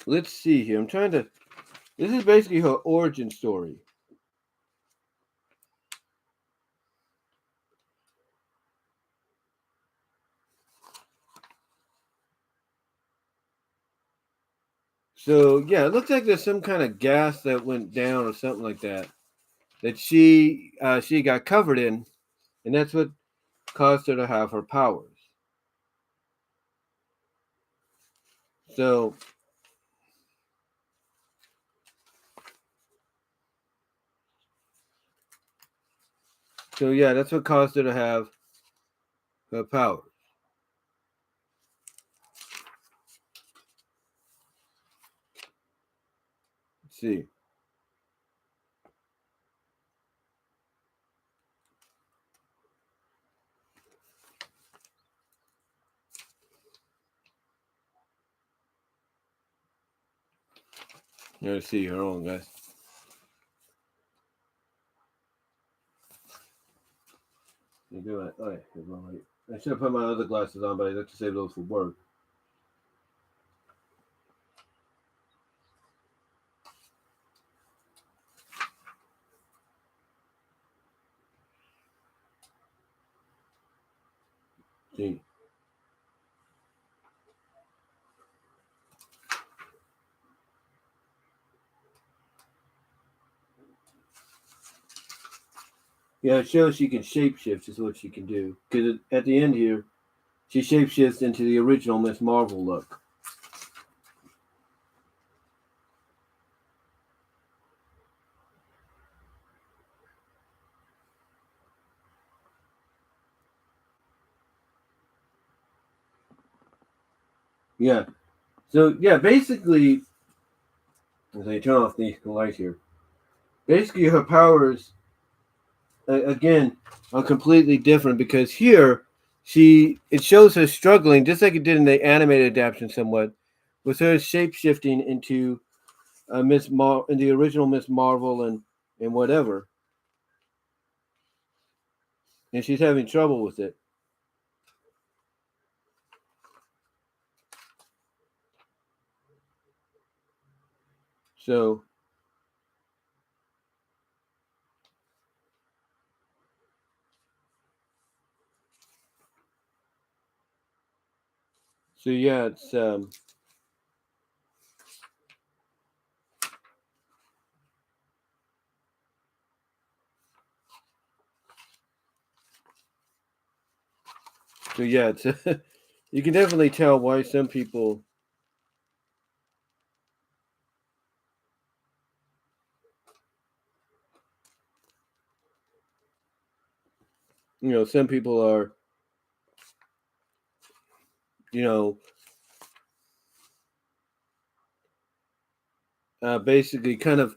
[SPEAKER 1] let's see here. This is basically her origin story. So yeah, it looks like there's some kind of gas that went down or something like that that she got covered in, and that's what caused her to have her powers. So yeah, that's what caused her to have her powers. Let's see. Let's see her own guys. You do it. Oh, yeah. I should have put my other glasses on, but I like to save those for work. See. Yeah, it shows she can shapeshift is what she can do. Because at the end here, she shapeshifts into the original Miss Marvel look. Yeah. So yeah, basically, as I turn off the light here, basically her powers again are completely different because here it shows her struggling just like it did in the animated adaptation somewhat, with her shape shifting into in the original Miss Marvel and whatever, and she's having trouble with it. So yeah, it's you can definitely tell why some people some people are basically kind of,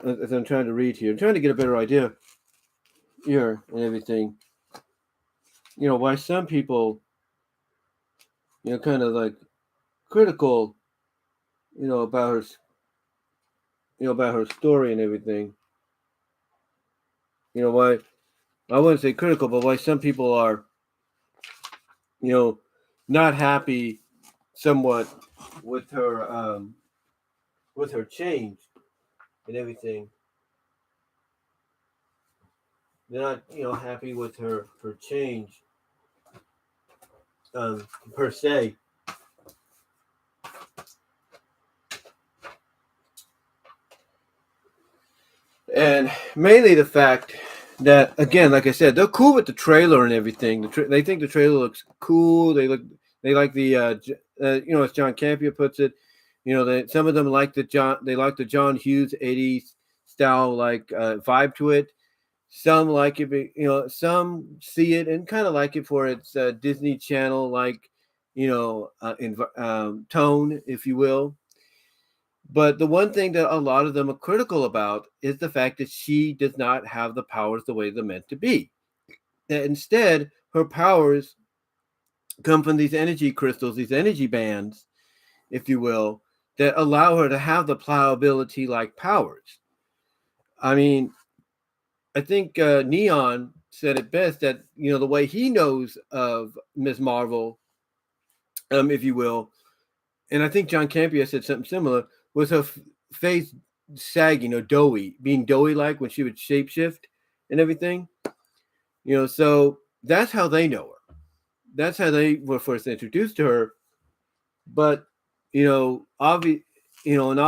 [SPEAKER 1] as I'm trying to read here, I'm trying to get a better idea here and everything. Why some people, kind of like critical, about her, about her story and everything. Why I wouldn't say critical, but why some people are, you know, not happy somewhat with her change and everything. They're not, happy with her change, per se. And mainly the fact that, again, like I said, they're cool with the trailer and everything. They think the trailer looks cool. They like the as John Campia puts it, some of them like the John Hughes '80s style vibe to it. Some like it, some see it and kind of like it for its Disney Channel tone, if you will. But the one thing that a lot of them are critical about is the fact that she does not have the powers the way they're meant to be. That instead, her powers come from these energy crystals, these energy bands, if you will, that allow her to have the pliability like powers. I mean, I think Neon said it best that the way he knows of Miss Marvel, if you will, and I think John Campia said something similar, was her face sagging or doughy, being doughy like when she would shapeshift and everything. So that's how they know her. That's how they were first introduced to her. But obviously, and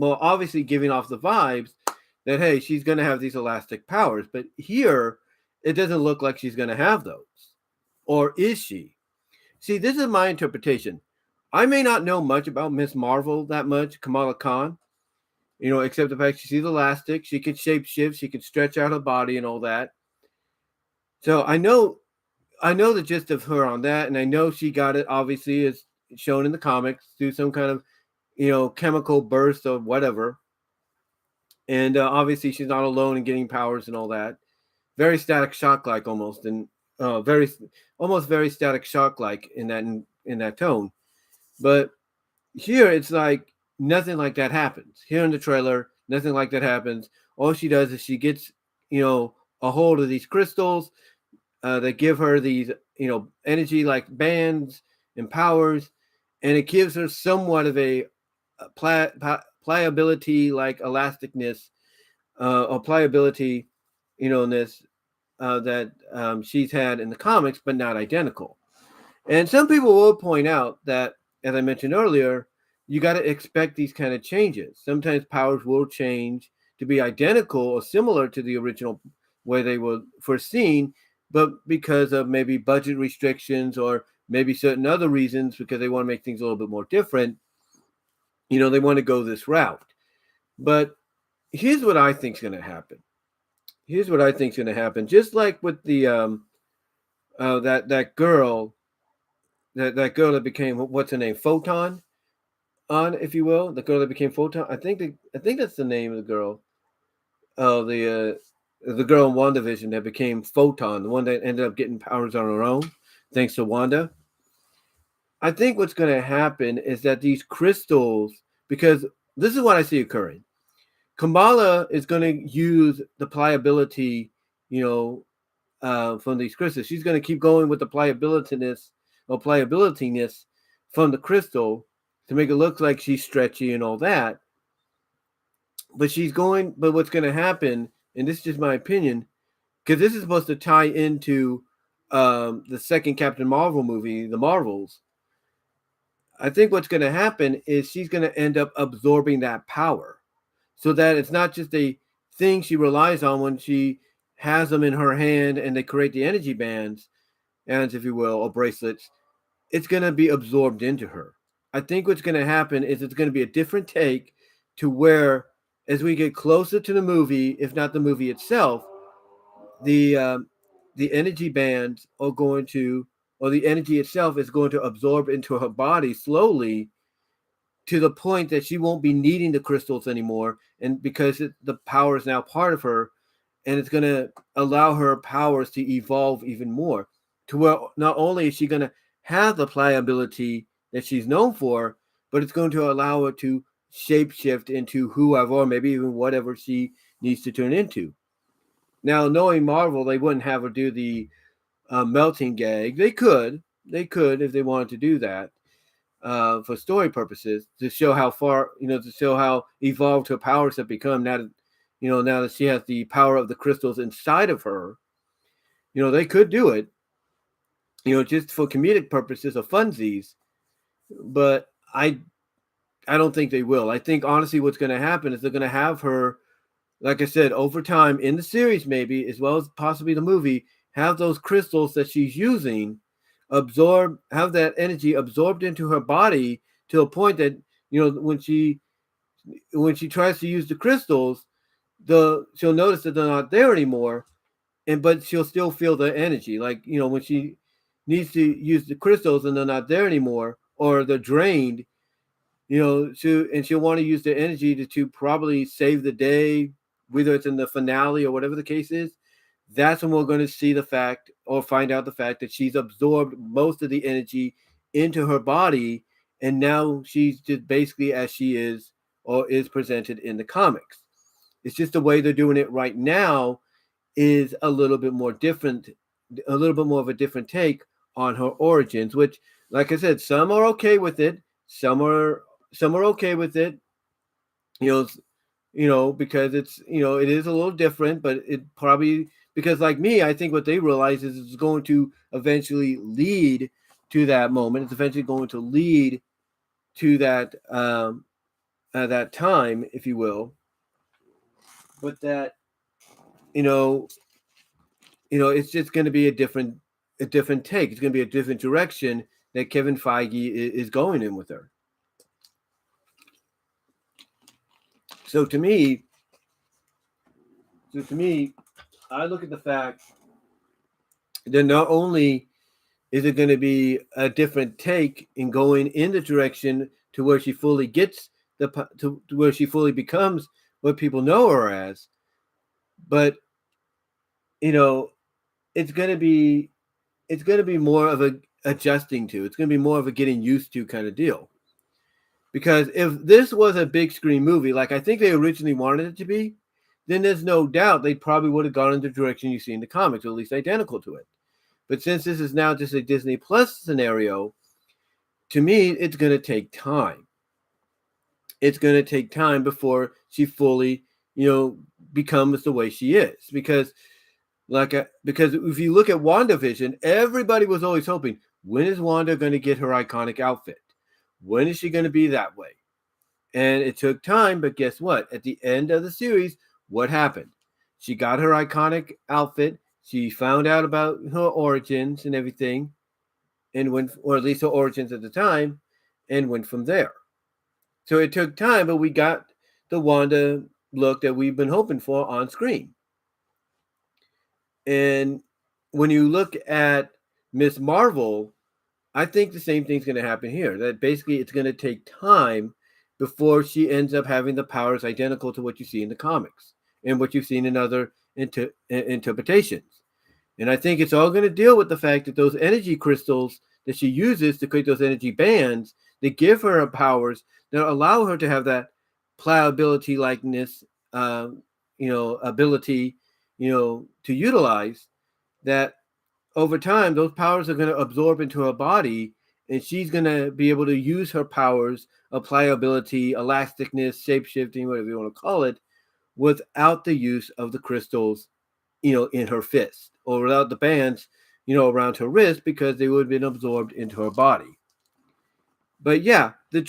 [SPEAKER 1] obviously giving off the vibes that hey, she's going to have these elastic powers. But here, it doesn't look like she's going to have those, or is she? See, this is my interpretation. I may not know much about Miss Marvel that much, Kamala Khan, except the fact she's elastic, she can shapeshift, she can stretch out her body and all that. So I know the gist of her on that, and I know she got it obviously as shown in the comics through some kind of chemical burst or whatever. And obviously she's not alone in getting powers and all that. Very Static Shock like almost, and very almost very Static Shock like in that tone. But here it's like nothing like that happens. Here in the trailer, nothing like that happens. All she does is she gets a hold of these crystals that give her these energy like bands and powers, and it gives her somewhat of a pliability like elasticness or pliability ness that she's had in the comics, but not identical. And some people will point out that, as I mentioned earlier, you got to expect these kind of changes. Sometimes powers will change to be identical or similar to the original way they were foreseen, but because of maybe budget restrictions or maybe certain other reasons, because they want to make things a little bit more different, they want to go this route. But here's what I think is going to happen. Here's what I think is going to happen. Just like with the that girl, that girl that became, what's her name, Photon, if you will, the girl that became Photon. I think that's the name of the girl. The girl in WandaVision that became Photon, the one that ended up getting powers on her own, thanks to Wanda. I think what's going to happen is that these crystals, because this is what I see occurring. Kamala is going to use the pliability, from these crystals. She's going to keep going with the pliabilityness from the crystal to make it look like she's stretchy and all that. But what's going to happen, and this is just my opinion, because this is supposed to tie into the second Captain Marvel movie, The Marvels. I think what's going to happen is she's going to end up absorbing that power, so that it's not just a thing she relies on when she has them in her hand and they create the energy bands, if you will, or bracelets. It's going to be absorbed into her. I think what's going to happen is it's going to be a different take to where, as we get closer to the movie, if not the movie itself, the energy bands are going to, or the energy itself is going to absorb into her body slowly, to the point that she won't be needing the crystals anymore, and because the power is now part of her, and it's going to allow her powers to evolve even more, to where not only is she going to have the pliability that she's known for, but it's going to allow her to shapeshift into whoever, or maybe even whatever she needs to turn into. Now, knowing Marvel, they wouldn't have her do the melting gag. They could if they wanted to do that for story purposes, to show how far, to show how evolved her powers have become now that, now that she has the power of the crystals inside of her. They could do it, just for comedic purposes or funsies, but I don't think they will. I think honestly what's going to happen is they're going to have her, like I said, over time in the series, maybe as well as possibly the movie, have those crystals that she's using have that energy absorbed into her body, to a point that, when she tries to use the crystals, she'll notice that they're not there anymore, but she'll still feel the energy. Like, when she needs to use the crystals and they're not there anymore, or they're drained, she'll want to use the energy to probably save the day, whether it's in the finale or whatever the case is. That's when we're going to see the fact, or find out the fact, that she's absorbed most of the energy into her body, and now she's just basically as she is, or is presented in the comics. It's just the way they're doing it right now is a little bit more different, a little bit more of a different take on her origins, which, like I said, some are okay with it, some are okay with it, because it's, it is a little different, but it probably, because like me, I think what they realize is it's going to eventually lead to that moment. It's eventually going to lead to that that time, if you will, but that you know, it's just going to be a different take. It's going to be a different direction that Kevin Feige is going in with her. So to me, I look at the fact that not only is it going to be a different take in going in the direction to where she fully gets to where she fully becomes what people know her as, but you know, it's going to be more of a adjusting to. It's going to be more of a getting used to kind of deal. Because if this was a big screen movie, like I think they originally wanted it to be, then there's no doubt they probably would have gone in the direction you see in the comics, or at least identical to it. But since this is now just a Disney Plus scenario, to me, it's going to take time. It's going to take time before she fully, becomes the way she is. Because if you look at WandaVision, everybody was always hoping, when is Wanda going to get her iconic outfit? When is she going to be that way? And it took time, but guess what? At the end of the series, what happened? She got her iconic outfit. She found out about her origins and everything, and went, or at least her origins at the time, and went from there. So it took time, but we got the Wanda look that we've been hoping for on screen. And when you look at Miss Marvel, I think the same thing's going to happen here. That basically it's going to take time before she ends up having the powers identical to what you see in the comics and what you've seen in other interpretations. And I think it's all going to deal with the fact that those energy crystals that she uses to create those energy bands, they give her powers that allow her to have that pliability likeness, ability, to utilize that over time, those powers are going to absorb into her body, and she's going to be able to use her powers of pliability, elasticness, shapeshifting, whatever you want to call it, without the use of the crystals, in her fist, or without the bands, around her wrist, because they would have been absorbed into her body. But yeah, getting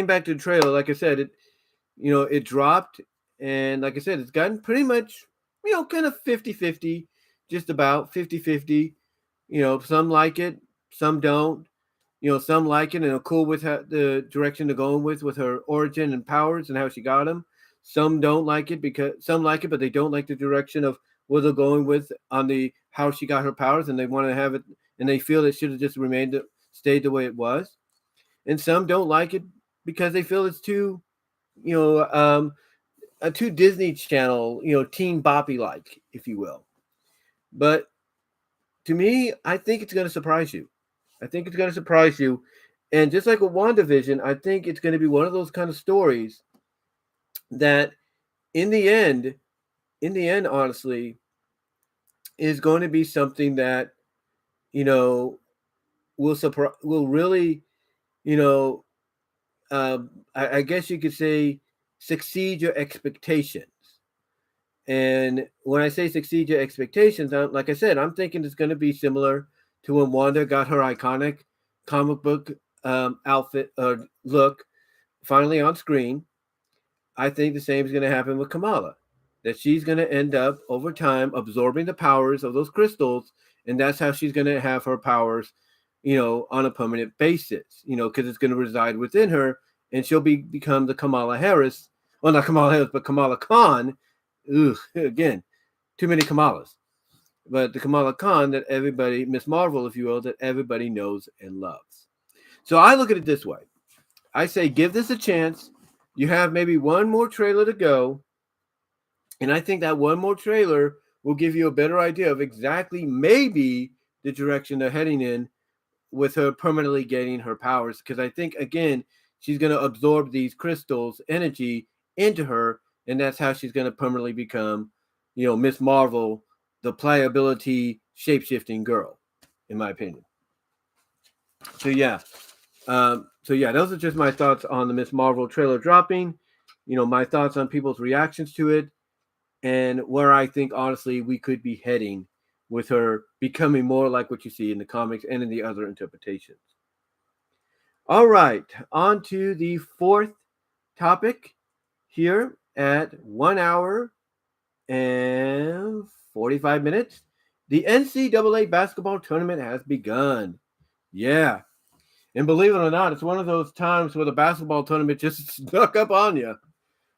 [SPEAKER 1] back to the trailer, like I said, it dropped, and like I said, it's gotten pretty much, kind of 50-50, just about 50-50. Some like it, some don't. Some like it and are cool with the direction they're going with her origin and powers and how she got them. Some don't like it, because some like it, but they don't like the direction of where they're going with on the how she got her powers, and they want to have it, and they feel it should have just stayed the way it was. And some don't like it because they feel it's too, you know, um, a too Disney Channel, teen boppy like, if you will. But to me, I think it's going to surprise you. I think it's going to surprise you. And just like with WandaVision, I think it's going to be one of those kind of stories that in the end, honestly, is going to be something that, you know, will really, you know, I guess you could say, succeed your expectations. And when I say succeed your expectations, like I said, I'm thinking it's going to be similar to when Wanda got her iconic comic book outfit or look finally on screen. I think the same is going to happen with Kamala, that she's going to end up over time absorbing the powers of those crystals, and that's how she's going to have her powers, on a permanent basis, because it's going to reside within her, and she'll become the Kamala Harris, well, not Kamala Harris, but Kamala Khan. Ugh, again, too many Kamalas. But the Kamala Khan that everybody, Miss Marvel, if you will, that everybody knows and loves. So I look at it this way. I say, give this a chance. You have maybe one more trailer to go. And I think that one more trailer will give you a better idea of exactly maybe the direction they're heading in with her permanently getting her powers. Because I think, again, she's going to absorb these crystals' energy into her, and that's how she's going to permanently become, Miss Marvel, the pliability, shape-shifting girl, in my opinion. So yeah, those are just my thoughts on the Miss Marvel trailer dropping. My thoughts on people's reactions to it, and where I think honestly we could be heading with her becoming more like what you see in the comics and in the other interpretations. All right, on to the fourth topic here at 1 hour and 45 minutes. The NCAA basketball tournament has begun. Yeah. And believe it or not, it's one of those times where the basketball tournament just snuck up on you.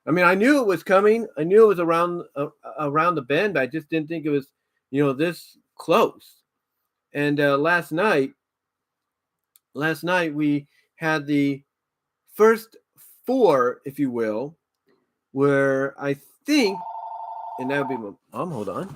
[SPEAKER 1] I mean, I knew it was coming. I knew it was around the bend. I just didn't think it was, this close. And last night we had the first four, if you will, where I think, and that would be my mom. Hold on.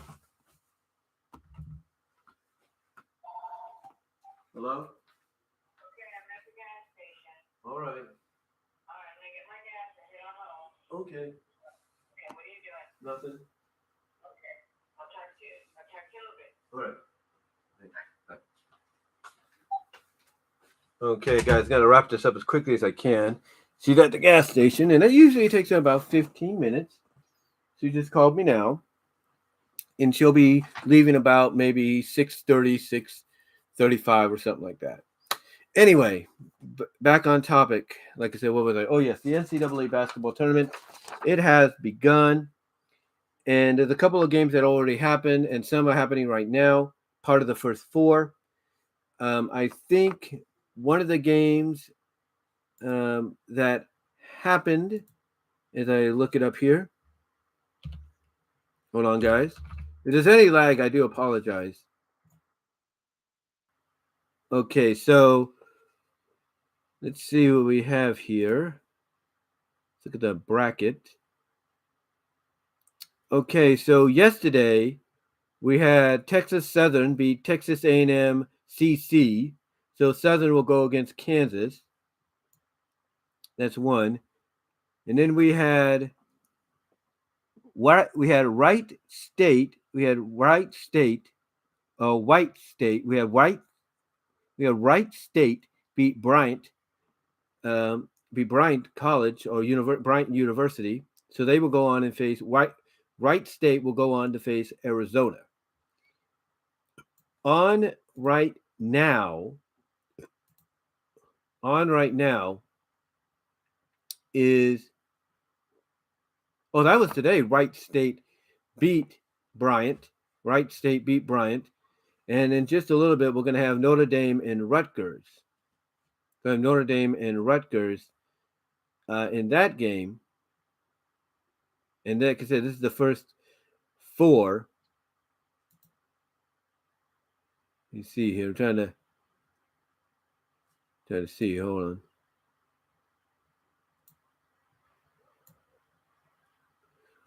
[SPEAKER 1] Hello.
[SPEAKER 2] Okay, I'm at the gas station.
[SPEAKER 1] All right.
[SPEAKER 2] All right, I'm gonna get my gas and head on home.
[SPEAKER 1] Okay.
[SPEAKER 2] Okay, what are you doing?
[SPEAKER 1] Nothing.
[SPEAKER 2] Okay, I'll talk to you. I'll talk to you a little bit.
[SPEAKER 1] All right. Okay, guys, gotta wrap this up as quickly as I can. She's at the gas station, and it usually takes her about 15 minutes. She just called me now, and she'll be leaving about maybe 6:30, 6:35 or something like that. Anyway, back on topic. Like I said, what was I? Oh, yes, the NCAA basketball tournament. It has begun, and there's a couple of games that already happened, and some are happening right now, part of the first four. I think one of the games that happened, as I look it up here. Hold on, guys. If there's any lag, I do apologize. Okay, so let's see what we have here. Let's look at the bracket. Okay, so yesterday we had Texas Southern beat Texas A&M CC. So Southern will go against Kansas. That's one. And then we had Wright State. We had Wright State. White State. We had Wright State beat Bryant. Beat Bryant College or Bryant University. So they will go on and face Wright State will go on to face Arizona. On right now is that was today. Wright State beat Bryant. Wright State beat Bryant. And in just a little bit, we're going to have Notre Dame and Rutgers. So Notre Dame and Rutgers in that game. And like I said, this is the first four. You see here, I'm trying to see. Hold on.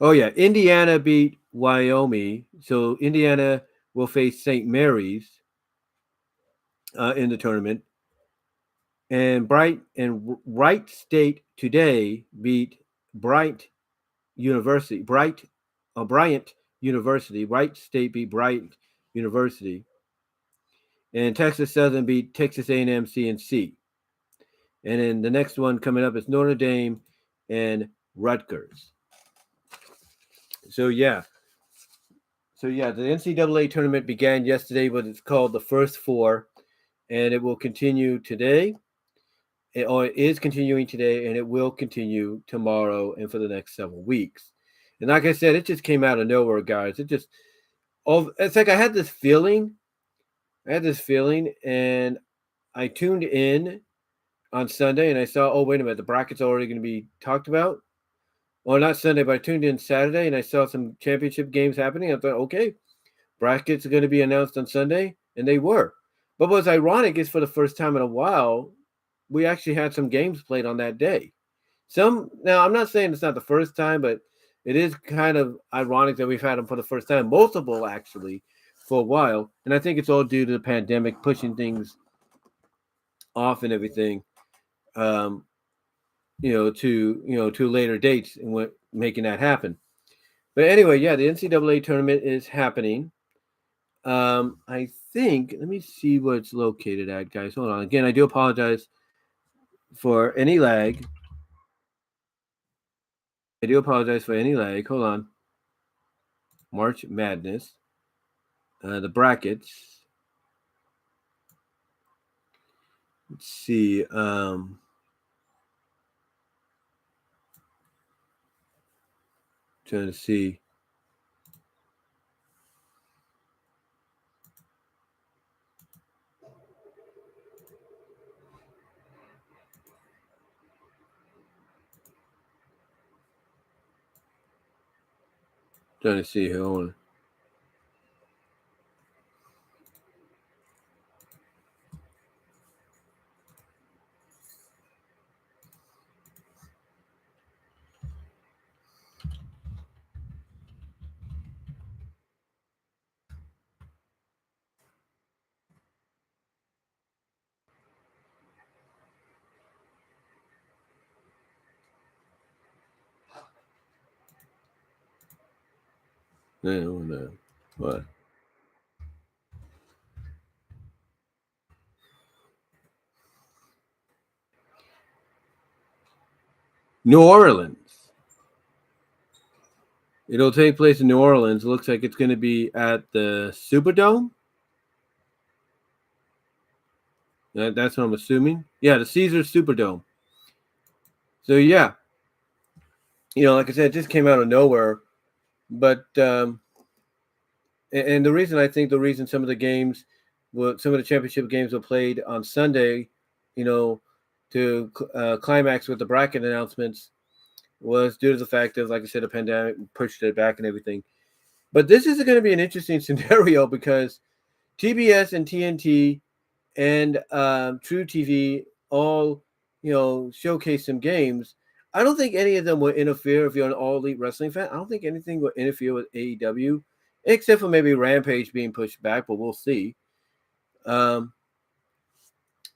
[SPEAKER 1] Oh yeah, Indiana beat Wyoming, so Indiana will face St. Mary's in the tournament, and Wright State today beat Bryant University. Bryant University. Wright State beat Bryant University, and Texas Southern beat Texas A&M CNC. And then the next one coming up is Notre Dame and Rutgers. So yeah, the NCAA tournament began yesterday, but it's called the First Four, and it will continue today. It is continuing today, and it will continue tomorrow and for the next several weeks. And like I said, it just came out of nowhere, guys. It's like I had this feeling. And I tuned in on Sunday, and I saw, oh, wait a minute, the bracket's already going to be talked about. Well, not Sunday, but I tuned in Saturday, and I saw some championship games happening. I thought, okay, brackets are going to be announced on Sunday, and they were. But what's ironic is for the first time in a while, we actually had some games played on that day. Now, I'm not saying it's not the first time, but it is kind of ironic that we've had them for the first time, multiple actually, for a while. And I think it's all due to the pandemic pushing things off and everything, to later dates and making that happen. But anyway, yeah, the NCAA tournament is happening. I think, let me see where it's located at, guys. Hold on. Again, I do apologize for any lag. Hold on. March Madness. The brackets. Let's see. Trying to see. Trying to see here. Hold on. No. What? New Orleans. It'll take place in New Orleans. It looks like it's going to be at the Superdome. That's what I'm assuming. Yeah, the Caesars Superdome. So yeah, like I said, it just came out of nowhere. But and the reason I think the reason some of the games, some of the championship games were played on Sunday, to climax with the bracket announcements, was due to the fact of, like I said, the pandemic pushed it back and everything. But this is going to be an interesting scenario because TBS and TNT and True TV all, showcase some games. I don't think any of them will interfere if you're an all elite wrestling fan. I don't think anything will interfere with AEW, except for maybe Rampage being pushed back, but we'll see. Um,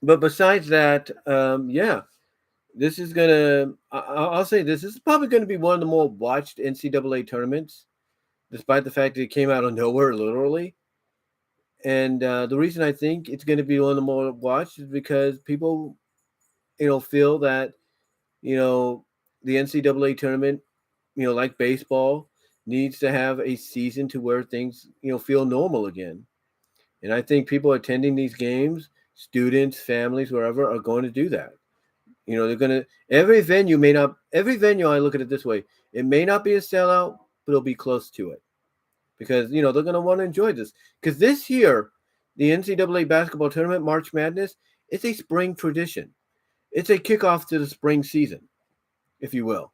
[SPEAKER 1] but besides that, yeah, this is gonna. I'll say this is probably going to be one of the more watched NCAA tournaments, despite the fact that it came out of nowhere, literally. And the reason I think it's going to be one of the more watched is because people, feel that, you know, the NCAA tournament, like baseball, needs to have a season to where things, feel normal again. And I think people attending these games, students, families, wherever, are going to do that. They're going to, every venue, I look at it this way, it may not be a sellout, but it'll be close to it because, they're going to want to enjoy this. Because this year, the NCAA basketball tournament, March Madness, it's a spring tradition. It's a kickoff to the spring season, if you will.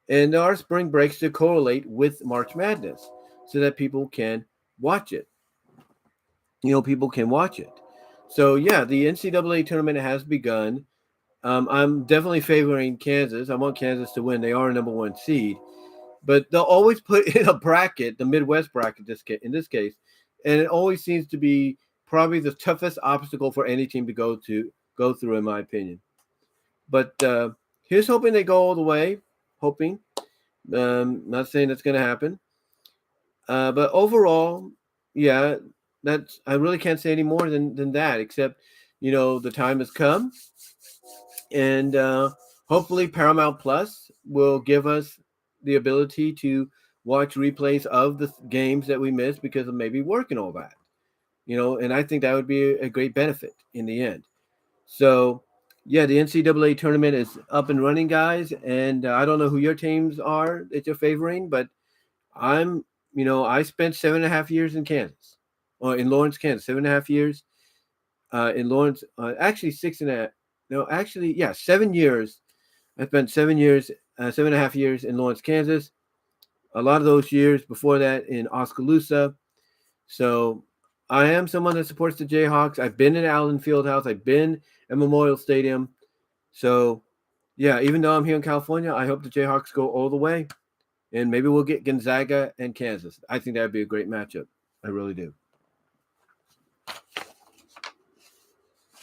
[SPEAKER 1] And our spring breaks to correlate with March Madness so that people can watch it. People can watch it. So, yeah, the NCAA tournament has begun. I'm definitely favoring Kansas. I want Kansas to win. They are a number one seed. But they'll always put in a bracket, the Midwest bracket in this case, and it always seems to be probably the toughest obstacle for any team to go through, in my opinion. But here's hoping they go all the way. Hoping. Not saying that's going to happen. But overall, yeah, that's I really can't say any more than that, except the time has come, and hopefully Paramount Plus will give us the ability to watch replays of the games that we missed because of maybe work and all that. And I think that would be a great benefit in the end. So, yeah, the NCAA tournament is up and running, guys. And I don't know who your teams are that you're favoring, but I spent 7.5 years in Kansas, or in Lawrence, Kansas, 7.5 years. In Lawrence, actually 6.5. No, actually, yeah, 7 years. I spent 7 years, 7.5 years in Lawrence, Kansas. A lot of those years before that in Oskaloosa. So I am someone that supports the Jayhawks. I've been in Allen Fieldhouse. I've been at Memorial Stadium. So, yeah, even though I'm here in California, I hope the Jayhawks go all the way. And maybe we'll get Gonzaga and Kansas. I think that would be a great matchup. I really do.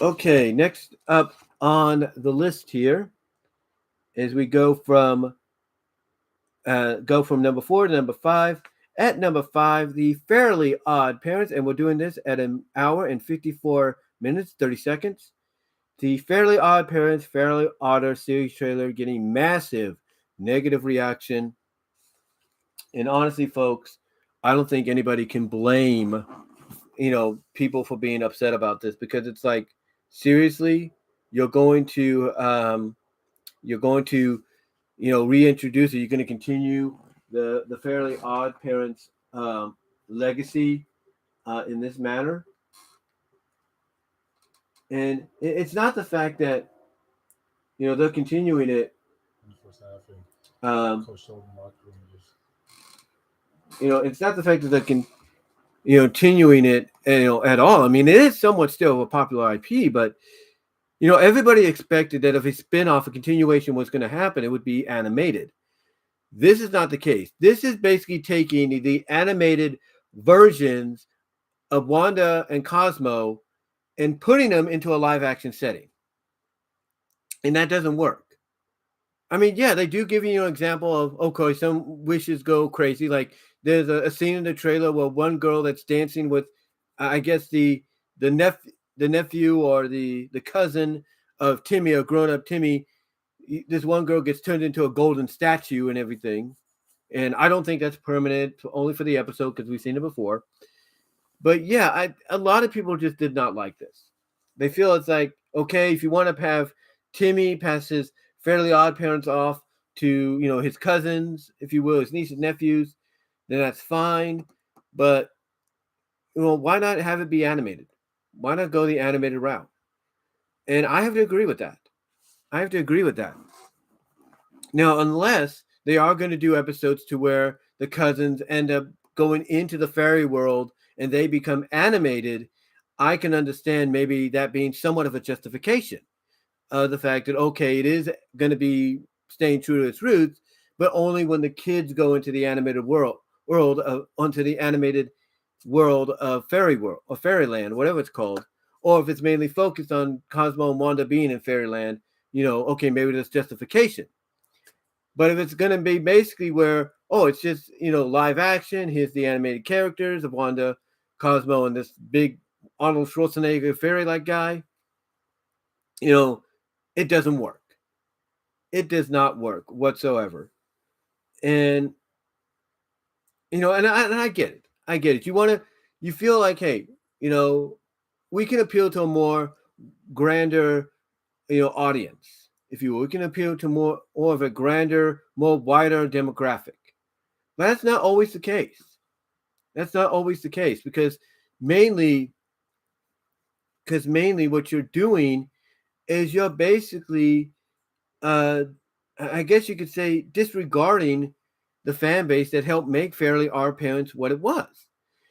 [SPEAKER 1] Okay, next up on the list here is we go from number 4 to number 5. At number 5, the Fairly Odd Parents, and we're doing this at an hour and 54 minutes, 30 seconds. The Fairly Odd Parents, Fairly Odder series trailer getting massive negative reaction. And honestly, folks, I don't think anybody can blame, people for being upset about this because it's like, seriously, you're going to reintroduce it. You're going to continue the Fairly Odd Parents legacy in this manner. And it's not the fact that they're continuing it. Um, it's not the fact that they continuing it at all. I mean, it is somewhat still a popular IP, but everybody expected that if a spin-off, a continuation was going to happen, it would be animated. This is not the case. This is basically taking the animated versions of Wanda and Cosmo and putting them into a live action setting. And that doesn't work. I mean, yeah, they do give you an example of, okay, some wishes go crazy. Like there's a scene in the trailer where one girl that's dancing with, I guess, the nephew or the cousin of Timmy, a grown-up Timmy. This one girl gets turned into a golden statue and everything. And I don't think that's permanent, only for the episode because we've seen it before. But yeah, a lot of people just did not like this. They feel it's like, okay, if you want to have Timmy pass his Fairly Odd Parents off to, his cousins, if you will, his nieces, nephews, then that's fine. But, why not have it be animated? Why not go the animated route? And I have to agree with that. Now, unless they are going to do episodes to where the cousins end up going into the fairy world and they become animated, I can understand maybe that being somewhat of a justification of the fact that, okay, it is going to be staying true to its roots, but only when the kids go into the animated world onto the animated world of Fairyland, whatever it's called, or if it's mainly focused on Cosmo and Wanda being in Fairyland, okay, maybe there's justification. But if it's going to be basically where, it's just, live action, here's the animated characters of Wanda, Cosmo, and this big Arnold Schwarzenegger fairy-like guy, it doesn't work. It does not work whatsoever. And, and I get it. I get it. You feel like, hey, we can appeal to a more grander, audience, if you will. We can appeal to more of a grander, more wider demographic. But that's not always the case. Because mainly what you're doing is you're basically, I guess you could say, disregarding the fan base that helped make Fairly Odd Parents what it was.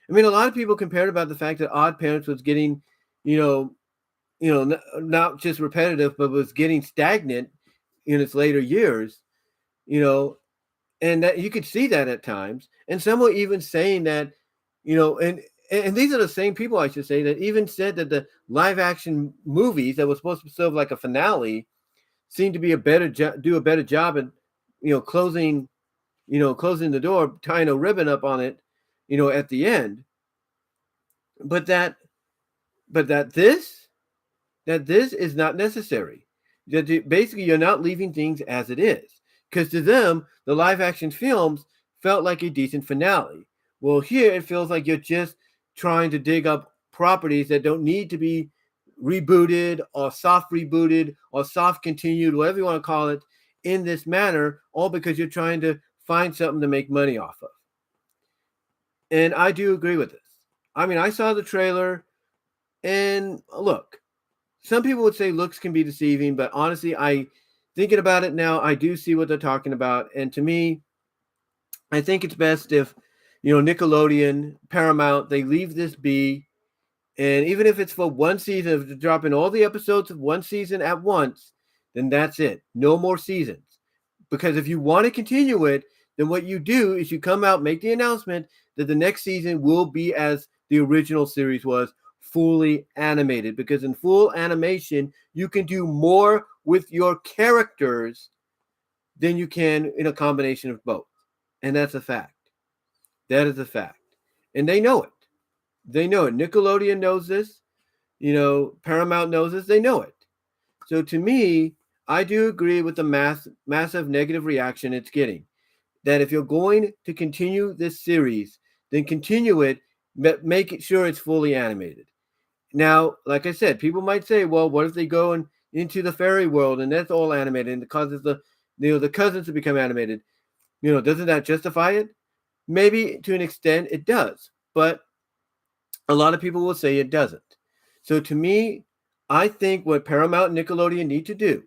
[SPEAKER 1] I mean, a lot of people compared about the fact that Odd Parents was getting, not just repetitive, but was getting stagnant in its later years, and that you could see that at times. And some were even saying that, and these are the same people, I should say, that even said that the live action movies that were supposed to serve like a finale seemed to be do a better job at, closing the door, tying a ribbon up on it, at the end. But that this is not necessary. That basically you're not leaving things as it is, because to them the live action films felt like a decent finale. Well, here it feels like you're just trying to dig up properties that don't need to be rebooted or soft rebooted or soft continued, whatever you want to call it, in this manner, all because you're trying to find something to make money off of. And I do agree with this. I mean, I saw the trailer, and look, some people would say looks can be deceiving, but honestly, thinking about it now, I do see what they're talking about. And to me, I think it's best if, Nickelodeon, Paramount, they leave this be. And even if it's for one season, if they're dropping all the episodes of one season at once, then that's it. No more seasons. Because if you want to continue it, then what you do is you come out, make the announcement that the next season will be as the original series was, fully animated. Because in full animation, you can do more with your characters than you can in a combination of both. And that's a fact. That is a fact. And they know it. Nickelodeon knows this. Paramount knows this. They know it. So to me, I do agree with the massive negative reaction it's getting. That if you're going to continue this series, then continue it, but make it sure it's fully animated. Now, like I said, people might say, well, what if they go and into the fairy world, and that's all animated, and it causes the cousins to become animated. Doesn't that justify it? Maybe to an extent it does, but a lot of people will say it doesn't. So to me, I think what Paramount and Nickelodeon need to do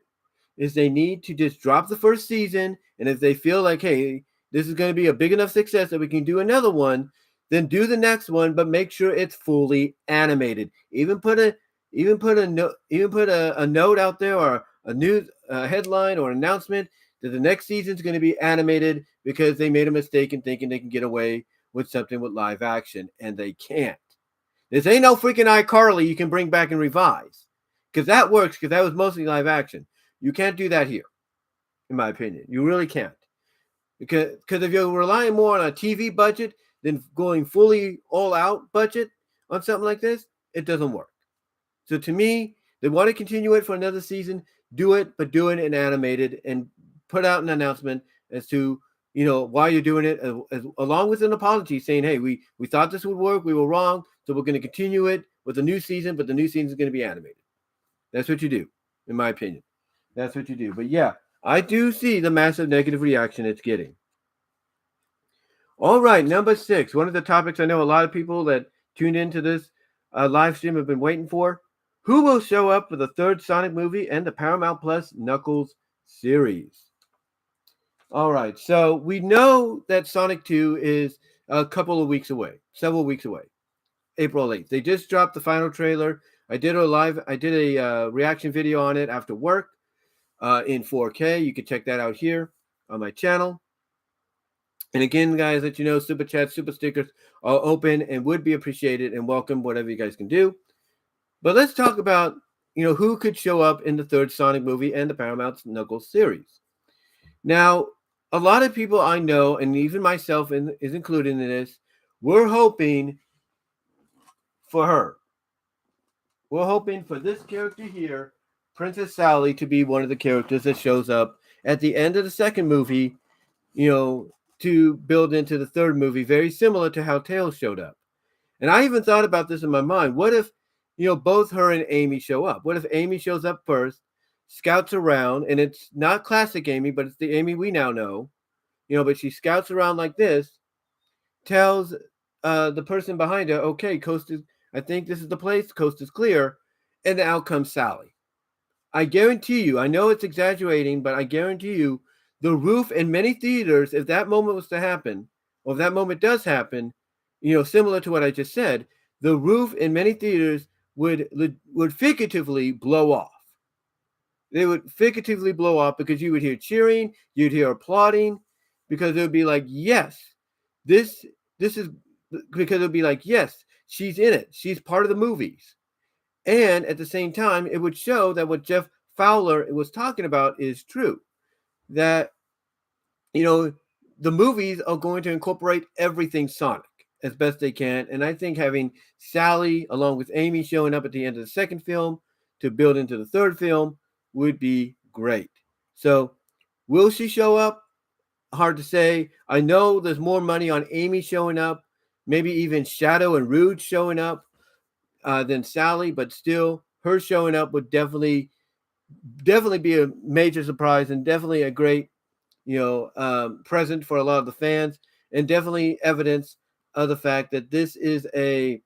[SPEAKER 1] is they need to just drop the first season, and if they feel like, hey, this is going to be a big enough success that we can do another one, then do the next one, but make sure it's fully animated. Even put a note out there, or a news headline or announcement that the next season is going to be animated, because they made a mistake in thinking they can get away with something with live action, and they can't. This ain't no freaking iCarly you can bring back and revise, because that works, because that was mostly live action. You can't do that here, in my opinion. You really can't. Because if you're relying more on a TV budget than going fully all out budget on something like this, it doesn't work. So to me, they want to continue it for another season, do it, but do it in animated, and put out an announcement as to why you're doing it, along with an apology saying, hey, we thought this would work, we were wrong, so we're going to continue it with a new season, but the new season is going to be animated. That's what you do, in my opinion. That's what you do. But yeah, I do see the massive negative reaction it's getting. All right, number 6. One of the topics I know a lot of people that tuned into this live stream have been waiting for. Who will show up for the third Sonic movie and the Paramount Plus Knuckles series? All right, so we know that Sonic 2 is a couple of weeks away, several weeks away, April 8th. They just dropped the final trailer. I did a reaction video on it after work in 4K. You can check that out here on my channel. And again, guys, let you know, super chats, super stickers are open and would be appreciated and welcome, whatever you guys can do. But let's talk about, who could show up in the third Sonic movie and the Paramount Knuckles series. Now, a lot of people I know, and even myself is included in this, we're hoping for her. We're hoping for this character here, Princess Sally, to be one of the characters that shows up at the end of the second movie, to build into the third movie, very similar to how Tails showed up. And I even thought about this in my mind. What if, both her and Amy show up? What if Amy shows up first, scouts around, and it's not classic Amy, but it's the Amy we now know, but she scouts around like this, tells the person behind her, okay, coast is, I think this is the place, coast is clear, and out comes Sally. I guarantee you, I know it's exaggerating, but I guarantee you, the roof in many theaters, if that moment was to happen, or if that moment does happen, similar to what I just said, the roof in many theaters would figuratively blow off. They would figuratively blow off, because you would hear cheering, you'd hear applauding, because it would be like, yes, this is, because it would be like, yes, she's in it. She's part of the movies. And at the same time, it would show that what Jeff Fowler was talking about is true. That, the movies are going to incorporate everything Sonic as best they can. And I think having Sally along with Amy showing up at the end of the second film to build into the third film would be great. So will she show up? Hard to say. I know there's more money on Amy showing up, maybe even Shadow and Rouge showing up than Sally, but still her showing up would definitely be a major surprise, and definitely a great present for a lot of the fans, and definitely evidence of the fact that this is a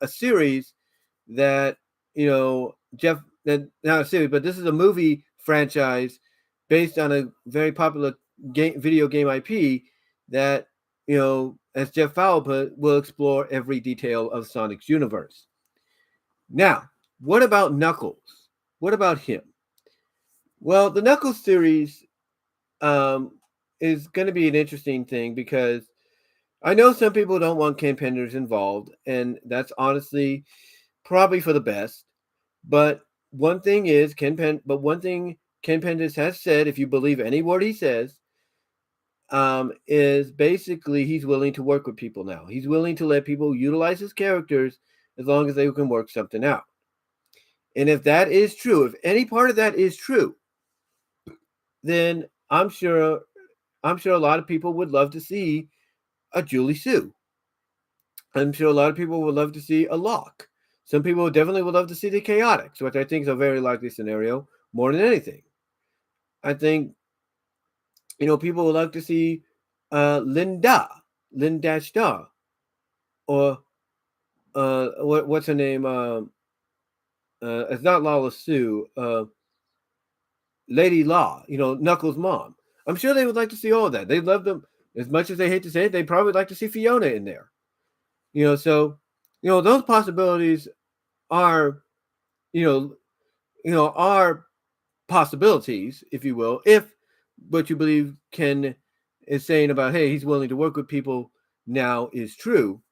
[SPEAKER 1] series that not a series, but this is a movie franchise based on a very popular video game IP that, as Jeff Fowler put, will explore every detail of Sonic's universe. Now, what about Knuckles? What about him? Well, the Knuckles series is going to be an interesting thing, because I know some people don't want Ken Penders involved, and that's honestly probably for the best. But one thing Ken Penders has said, if you believe any word he says, is basically he's willing to work with people now. He's willing to let people utilize his characters as long as they can work something out. And if that is true, if any part of that is true, then I'm sure a lot of people would love to see a Julie Sue. I'm sure a lot of people would love to see a Locke. Some people definitely would love to see the Chaotix, which I think is a very likely scenario more than anything. I think, people would like to see Linda, Lin-Da, or what's her name? It's not Lala Sue, Lady Law, Knuckles' mom. I'm sure they would like to see all of that. They love them as much as they hate to say it. They probably like to see Fiona in there. So those possibilities are you know are possibilities, if you will, if what you believe Ken is saying about, hey, he's willing to work with people now is true.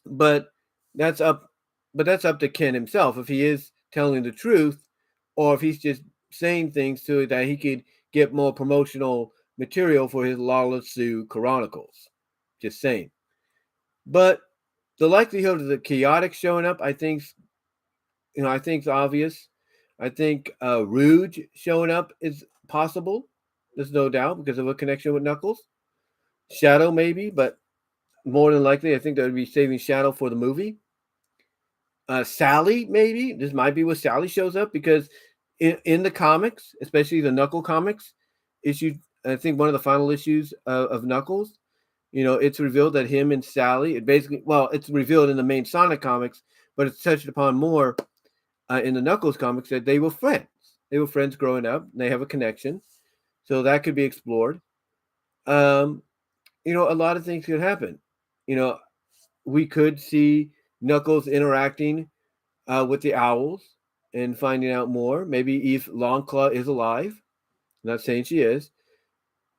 [SPEAKER 1] But that's up to Ken himself if he is telling the truth, or if he's just saying things to it that he could get more promotional material for his Lawless Sue Chronicles. Just saying. But the likelihood of the Chaotix showing up, I think, I think it's obvious. I think Rouge showing up is possible. There's no doubt because of a connection with Knuckles. Shadow maybe, but more than likely, I think they would be saving Shadow for the movie. Sally maybe. This might be where Sally shows up because in the comics, especially the Knuckle comics issue, I think one of the final issues of Knuckles, it's revealed that him and Sally, it's revealed in the main Sonic comics, but it's touched upon more in the Knuckles comics that they were friends. They were friends growing up. And they have a connection, so that could be explored. A lot of things could happen. We could see Knuckles interacting with the owls and finding out more. Maybe Eve Longclaw is alive. I'm not saying she is,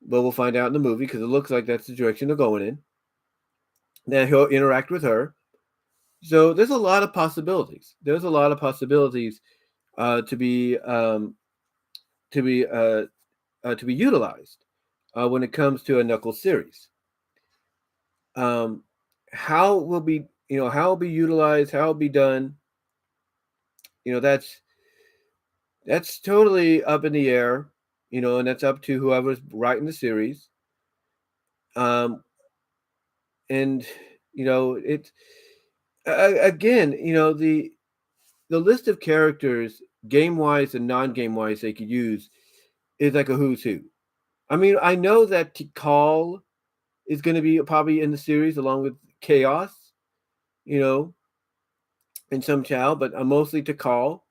[SPEAKER 1] but we'll find out in the movie because it looks like that's the direction they're going in. Then he'll interact with her. So there's a lot of possibilities. There's a lot of possibilities to be utilized when it comes to a Knuckles series. How will be how will be utilized, how will be done? That's totally up in the air, and that's up to whoever's writing the series. And it's again, the list of characters, game wise and non game wise, they could use is like a who's who. I mean, I know that Tikal is going to be probably in the series along with Chaos, and some Chow, but mostly Tikal.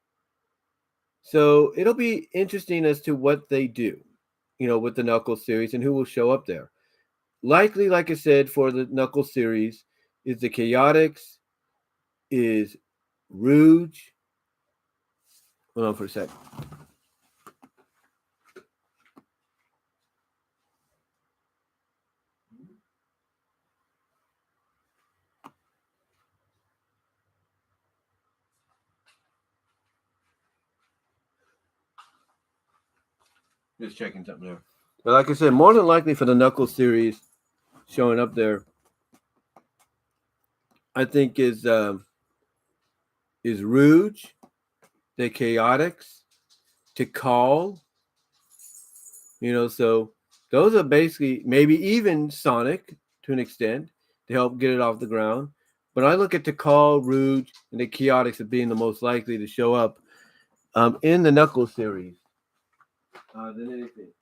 [SPEAKER 1] So it'll be interesting as to what they do, with the Knuckles series and who will show up there. Likely, like I said, for the Knuckles series is the Chaotix, is Rouge. Hold on for a sec. Just checking something there. But like I said, more than likely for the Knuckles series showing up there, I think is Rouge, the Chaotix, Tikal. So those are basically maybe even Sonic to an extent to help get it off the ground. But I look at Tikal, Rouge, and the Chaotix as being the most likely to show up in the Knuckles series than anything.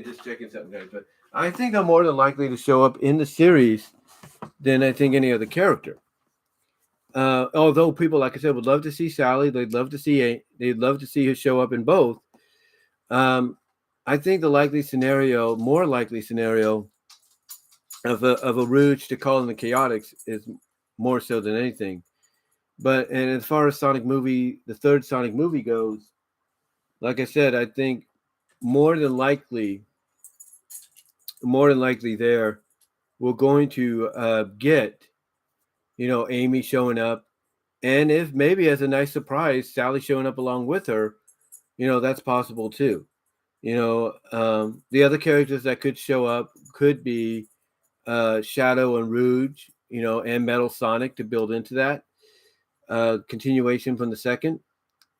[SPEAKER 1] Just checking something, guys. But I think they're more than likely to show up in the series than I think any other character. Although people, like I said, would love to see Sally, they'd love to see her show up in both. I think the more likely scenario of a Rouge to call in the Chaotix is more so than anything. And as far as the third Sonic movie goes, like I said, I think more than likely there we're going to get Amy showing up, and if maybe as a nice surprise Sally showing up along with her, that's possible too. The other characters that could show up could be Shadow and Rouge, and Metal Sonic to build into that continuation from the second.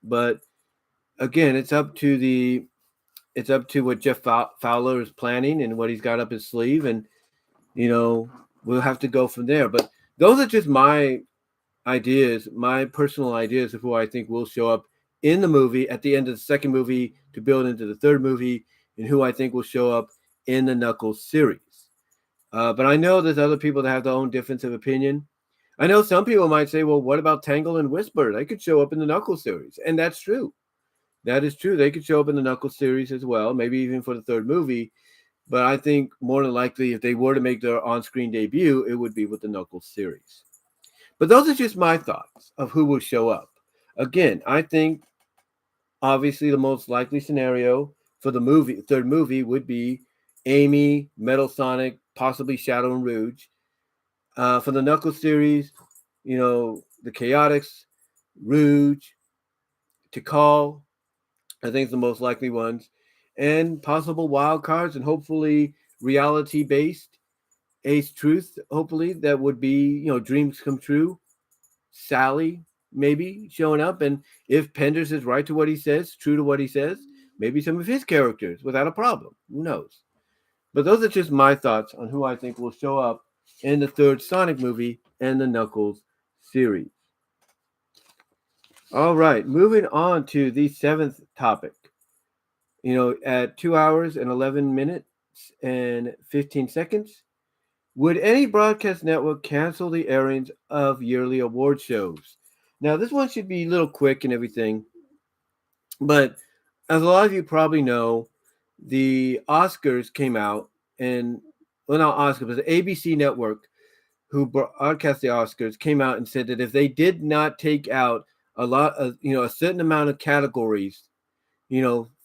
[SPEAKER 1] But again, it's up to what Jeff Fowler is planning and what he's got up his sleeve, and we'll have to go from there. But those are just my ideas, my personal ideas of who I think will show up in the movie at the end of the second movie to build into the third movie, and who I think will show up in the Knuckles series. But I know there's other people that have their own difference of opinion. I know some people might say, well, what about Tangle and Whisper? They could show up in the Knuckles series. And that's true. That is true. They could show up in the Knuckles series as well, maybe even for the third movie. But I think more than likely, if they were to make their on screen debut, it would be with the Knuckles series. But those are just my thoughts of who will show up. Again, I think obviously the most likely scenario for the third movie, would be Amy, Metal Sonic, possibly Shadow and Rouge. For the Knuckles series, the Chaotix, Rouge, Tikal, I think it's the most likely ones, and possible wild cards, and hopefully reality based Ace Truth. Hopefully that would be Dreams Come True, Sally maybe showing up, and if Penders is right to what he says, true to what he says, maybe some of his characters without a problem. Who knows? But those are just my thoughts on who I think will show up in the third Sonic movie and the Knuckles series. All right, moving on to the seventh topic. At 2 hours and 11 minutes and 15 seconds, would any broadcast network cancel the airings of yearly award shows? Now, this one should be a little quick and everything, but as a lot of you probably know, the Oscars came out, and well, not Oscars, but the ABC network who broadcast the Oscars came out and said that if they did not take out a certain amount of categories,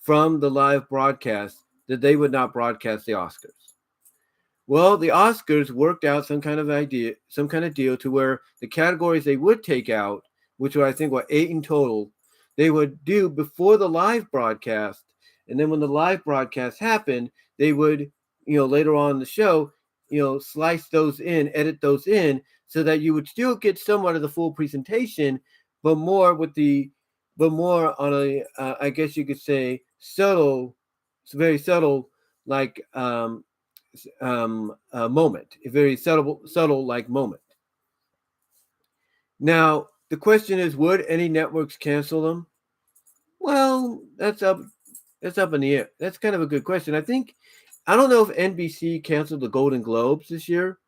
[SPEAKER 1] from the live broadcast, that they would not broadcast the Oscars. Well, the Oscars worked out some kind of deal to where the categories they would take out, which were I think 8 in total, they would do before the live broadcast, and then when the live broadcast happened, they would, later on in the show, slice those in, edit those in, so that you would still get somewhat of the full presentation, but more on a, I guess you could say, subtle, it's very subtle, like moment, a very subtle like moment. Now, the question is, would any networks cancel them? Well, that's up in the air. That's kind of a good question. I don't know if NBC canceled the Golden Globes this year,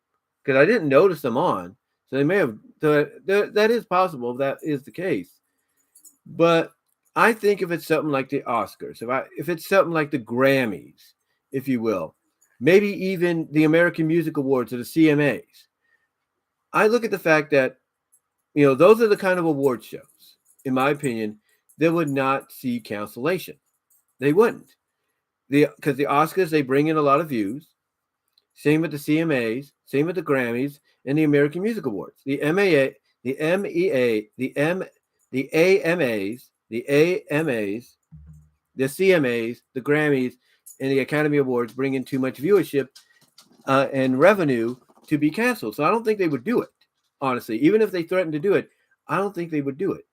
[SPEAKER 1] because I didn't notice them on. So they may have. That is possible. If that is the case. But I think if it's something like the Oscars, if it's something like the Grammys, if you will, maybe even the American Music Awards or the CMAs, I look at the fact that those are the kind of award shows, in my opinion, that would not see cancellation. They wouldn't. Because the Oscars, they bring in a lot of views. Same with the CMAs, same with the Grammys and the American Music Awards. The AMAs, the CMAs, the Grammys, and the Academy Awards bring in too much viewership and revenue to be canceled. So I don't think they would do it, honestly. Even if they threatened to do it, I don't think they would do it.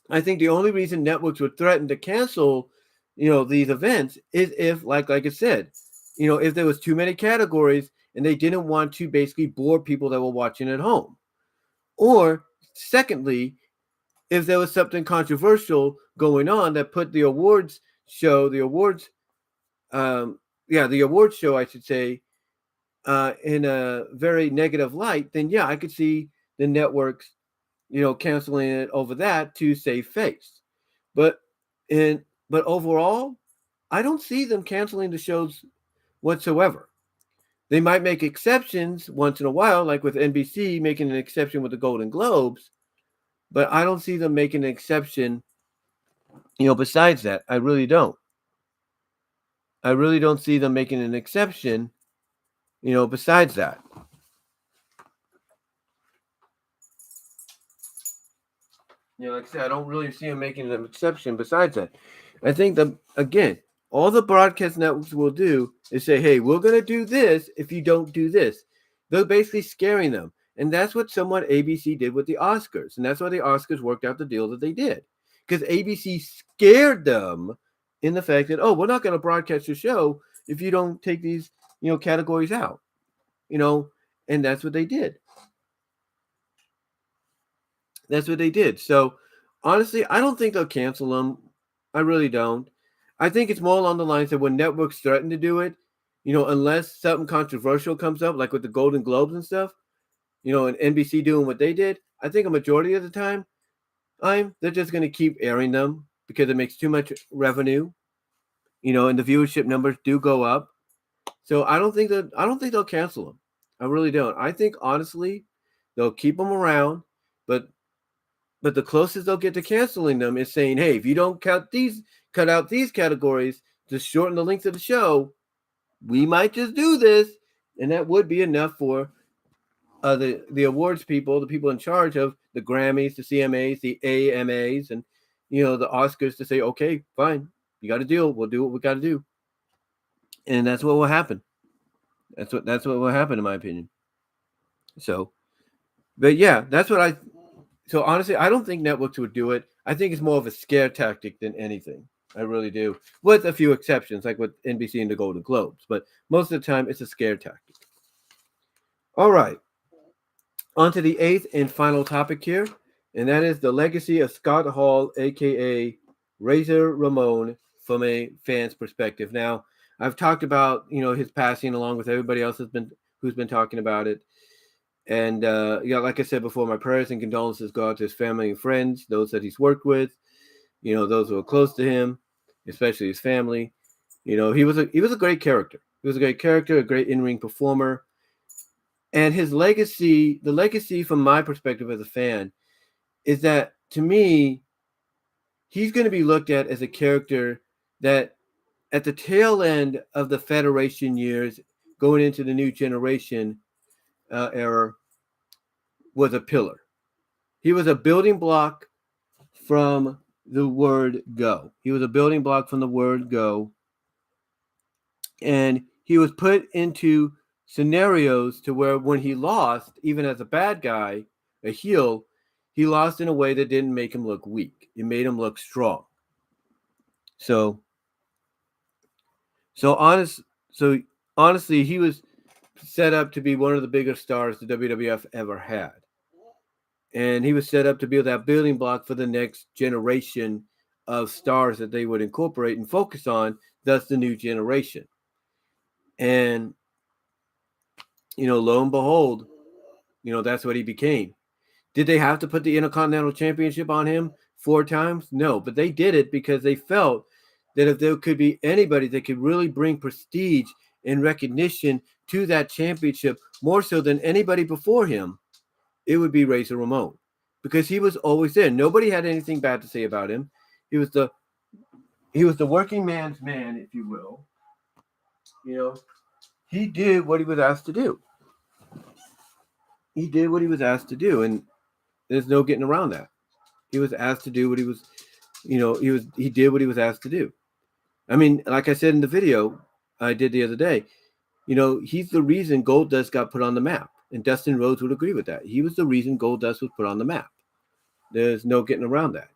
[SPEAKER 1] I think the only reason networks would threaten to cancel, these events is if, like I said, if there was too many categories and they didn't want to basically bore people that were watching at home. Or secondly, if there was something controversial going on that put the awards show, the awards show, I should say, in a very negative light, then yeah, I could see the networks, canceling it over that to save face. But overall, I don't see them canceling the shows whatsoever. They might make exceptions once in a while, like with NBC making an exception with the Golden Globes, but I don't see them making an exception, besides that. I really don't. I really don't see them making an exception, besides that. Like I said, I don't really see them making an exception besides that. I think that, again, all the broadcast networks will do is say, hey, we're going to do this if you don't do this. They're basically scaring them. And that's what somewhat ABC did with the Oscars. And that's why the Oscars worked out the deal that they did. Because ABC scared them in the fact that, oh, we're not going to broadcast your show if you don't take these, categories out. and that's what they did. That's what they did. So honestly, I don't think they'll cancel them. I really don't. I think it's more along the lines that when networks threaten to do it, unless something controversial comes up, like with the Golden Globes and stuff, and NBC doing what they did, I think a majority of the time, they're just going to keep airing them because it makes too much revenue, and the viewership numbers do go up. So I don't think they'll cancel them. I really don't. I think honestly, they'll keep them around, but the closest they'll get to canceling them is saying, "Hey, if you don't cut out these categories to shorten the length of the show, we might just do this," and that would be enough for the awards people, the people in charge of the Grammys, the CMAs, the AMAs, and the Oscars to say, "Okay, fine, you got to deal. We'll do what we got to do," and that's what will happen. That's what will happen, in my opinion. So, but yeah, that's what I. So honestly, I don't think networks would do it. I think it's more of a scare tactic than anything. I really do, with a few exceptions, like with NBC and the Golden Globes. But most of the time, it's a scare tactic. All right, on to the eighth and final topic here, and that is the legacy of Scott Hall, aka Razor Ramon, from a fan's perspective. Now, I've talked about his passing along with everybody else who's been talking about it. And like I said before, my prayers and condolences go out to his family and friends, those that he's worked with, those who are close to him, especially his family. He was a great character. He was a great character, a great in-ring performer. And his legacy, the legacy from my perspective as a fan, is that to me, he's going to be looked at as a character that at the tail end of the Federation years, going into the new generation era, was a pillar. He was a building block from the word go. He was a building block from the word go. And he was put into scenarios to where when he lost, even as a bad guy, a heel, he lost in a way that didn't make him look weak. It made him look strong. So so honest so honestly, he was set up to be one of the biggest stars the WWF ever had. And he was set up to be that building block for the next generation of stars that they would incorporate and focus on, thus the new generation. And lo and behold, that's what he became. Did they have to put the Intercontinental Championship on him 4 times? No, but they did it because they felt that if there could be anybody that could really bring prestige and recognition to that championship more so than anybody before him, it would be Razor Ramon, because he was always there. Nobody had anything bad to say about him. He was the working man's man, if you will. He did what he was asked to do. He did what he was asked to do, and there's no getting around that. He was asked to do what he was, he did what he was asked to do. I mean, like I said in the video I did the other day, he's the reason Goldust got put on the map. And Dustin Rhodes would agree with that. He was the reason Goldust was put on the map. There's no getting around that.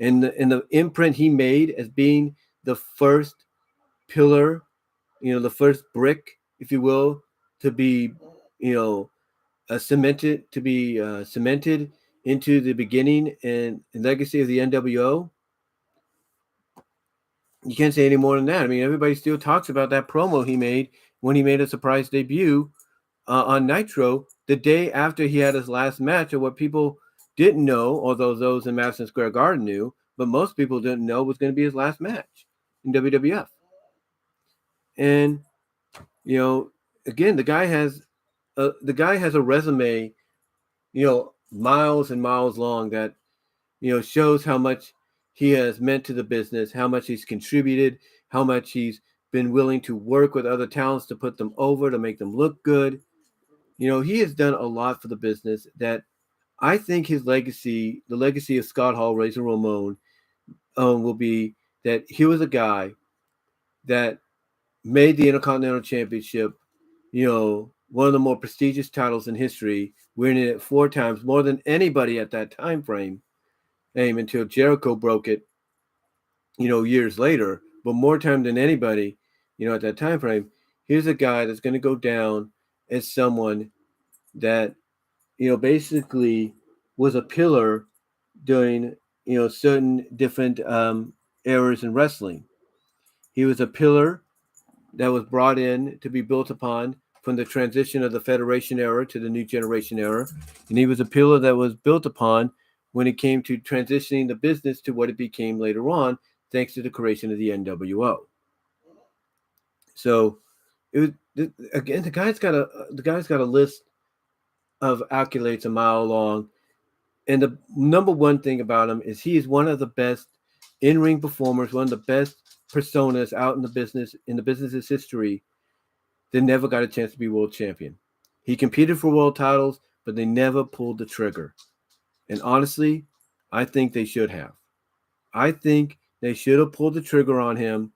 [SPEAKER 1] And the imprint he made as being the first pillar, the first brick, if you will, to be, cemented into the beginning and legacy of the NWO. You can't say any more than that. I mean, everybody still talks about that promo he made when he made a surprise debut on Nitro the day after he had his last match, or what people didn't know, although those in Madison Square Garden knew, but most people didn't know was going to be his last match in WWF. And again, the guy has a resume, miles and miles long that shows how much he has meant to the business, how much he's contributed, how much he's been willing to work with other talents to put them over, to make them look good. He has done a lot for the business that I think his legacy, the legacy of Scott Hall, Razor Ramon, will be that he was a guy that made the Intercontinental Championship, one of the more prestigious titles in history, winning it 4 times, more than anybody at that time frame, until Jericho broke it, years later, but more time than anybody, at that time frame. Here's a guy that's going to go down as someone that, basically was a pillar during, certain different eras in wrestling. He was a pillar that was brought in to be built upon from the transition of the Federation era to the New Generation era. And he was a pillar that was built upon when it came to transitioning the business to what it became later on, thanks to the creation of the NWO. So it was, again, the guy's got a list of accolades a mile long. And the number one thing about him is he is one of the best in-ring performers, one of the best personas out in the business's history that never got a chance to be world champion. He competed for world titles, but they never pulled the trigger. And honestly, I think they should have. I think they should have pulled the trigger on him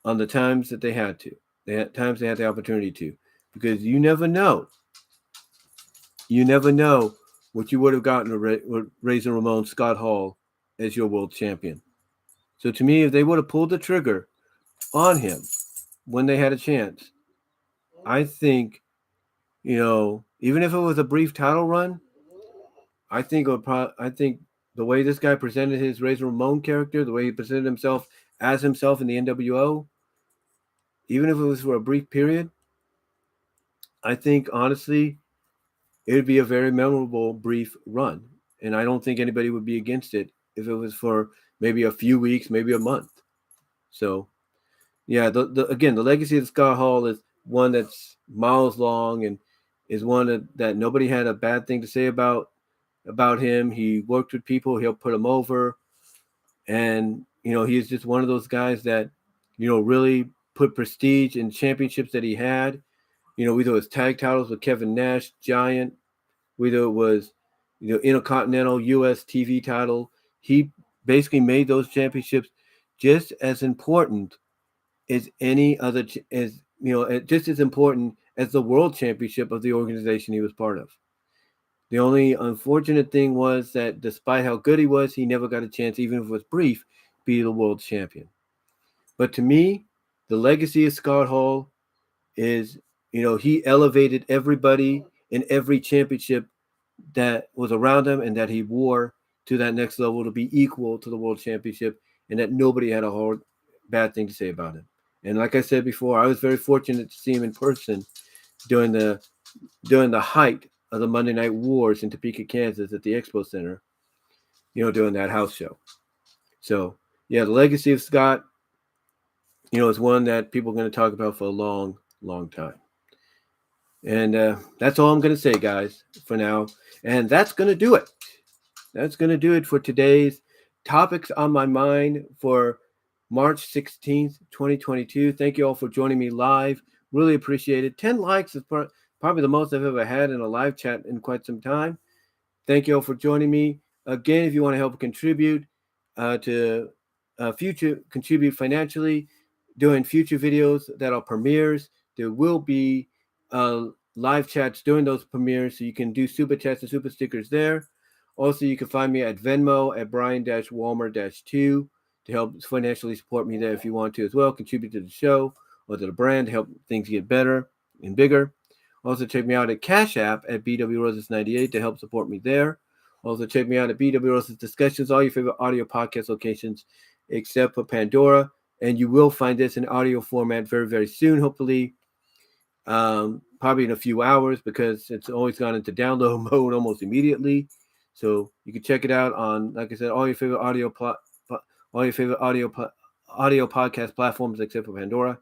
[SPEAKER 1] on the times that they had to. They had times they had the opportunity to. Because you never know. You never know what you would have gotten with Razor Ramon Scott Hall as your world champion. So to me, if they would have pulled the trigger on him when they had a chance, I think, even if it was a brief title run, I think the way this guy presented his Razor Ramon character, the way he presented himself as himself in the NWO, even if it was for a brief period, I think honestly it would be a very memorable brief run, and I don't think anybody would be against it if it was for maybe a few weeks, maybe a month. So, yeah, again, the legacy of Scott Hall is one that's miles long and is one that nobody had a bad thing to say about him. He worked with people, he'll put them over, and he's just one of those guys that really put prestige in championships that he had. Whether it was tag titles with Kevin Nash, Giant, whether it was Intercontinental US TV title, he basically made those championships just as important as any other, just as important as the world championship of the organization he was part of. The only unfortunate thing was that despite how good he was, he never got a chance, even if it was brief, to be the world champion. But to me, the legacy of Scott Hall is, he elevated everybody in every championship that was around him and that he wore to that next level to be equal to the world championship, and that nobody had a bad thing to say about him. And like I said before, I was very fortunate to see him in person during the height of the Monday Night Wars in Topeka, Kansas at the Expo Center, doing that house show. So, yeah, the legacy of Scott, is one that people are going to talk about for a long, long time. And that's all I'm going to say, guys, for now. And that's going to do it. That's going to do it for today's topics on my mind for March 16th, 2022. Thank you all for joining me live. Really appreciate it. 10 likes is probably the most I've ever had in a live chat in quite some time. Thank you all for joining me. Again, if you want to help contribute to contribute financially, doing future videos that are premieres, there will be live chats during those premieres, so you can do super chats and super stickers there. Also, you can find me at Venmo at Brian-Walmer-2 to help financially support me there if you want to as well. Contribute to the show or to the brand to help things get better and bigger. Also, check me out at Cash App at BWRoses98 to help support me there. Also, check me out at BW Roses Discussions, all your favorite audio podcast locations except for Pandora. And you will find this in audio format very, very soon, hopefully. Probably in a few hours, because it's always gone into download mode almost immediately. So you can check it out on, like I said, all your favorite audio podcast platforms except for Pandora.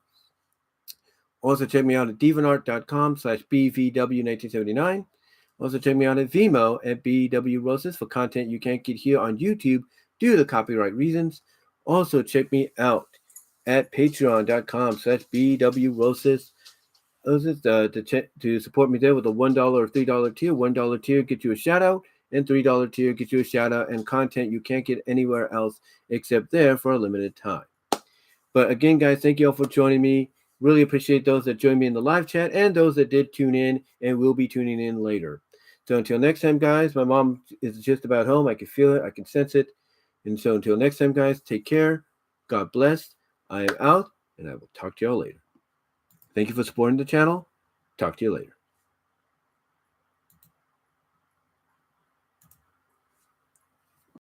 [SPEAKER 1] Also check me out at divanart.com/BVW1979. Also check me out at Vimeo at BW Roses for content you can't get here on YouTube due to copyright reasons. Also check me out at patreon.com/BW Roses. To support me there with a $1 or $3 tier. $1 tier gets you a shout out, and $3 tier gets you a shout out and content you can't get anywhere else except there for a limited time. But again, guys, thank you all for joining me. Really appreciate those that joined me in the live chat and those that did tune in and will be tuning in later. So until next time, guys, my mom is just about home. I can feel it. I can sense it. And so until next time, guys, take care. God bless. I am out, and I will talk to y'all later. Thank you for supporting the channel. Talk to you later.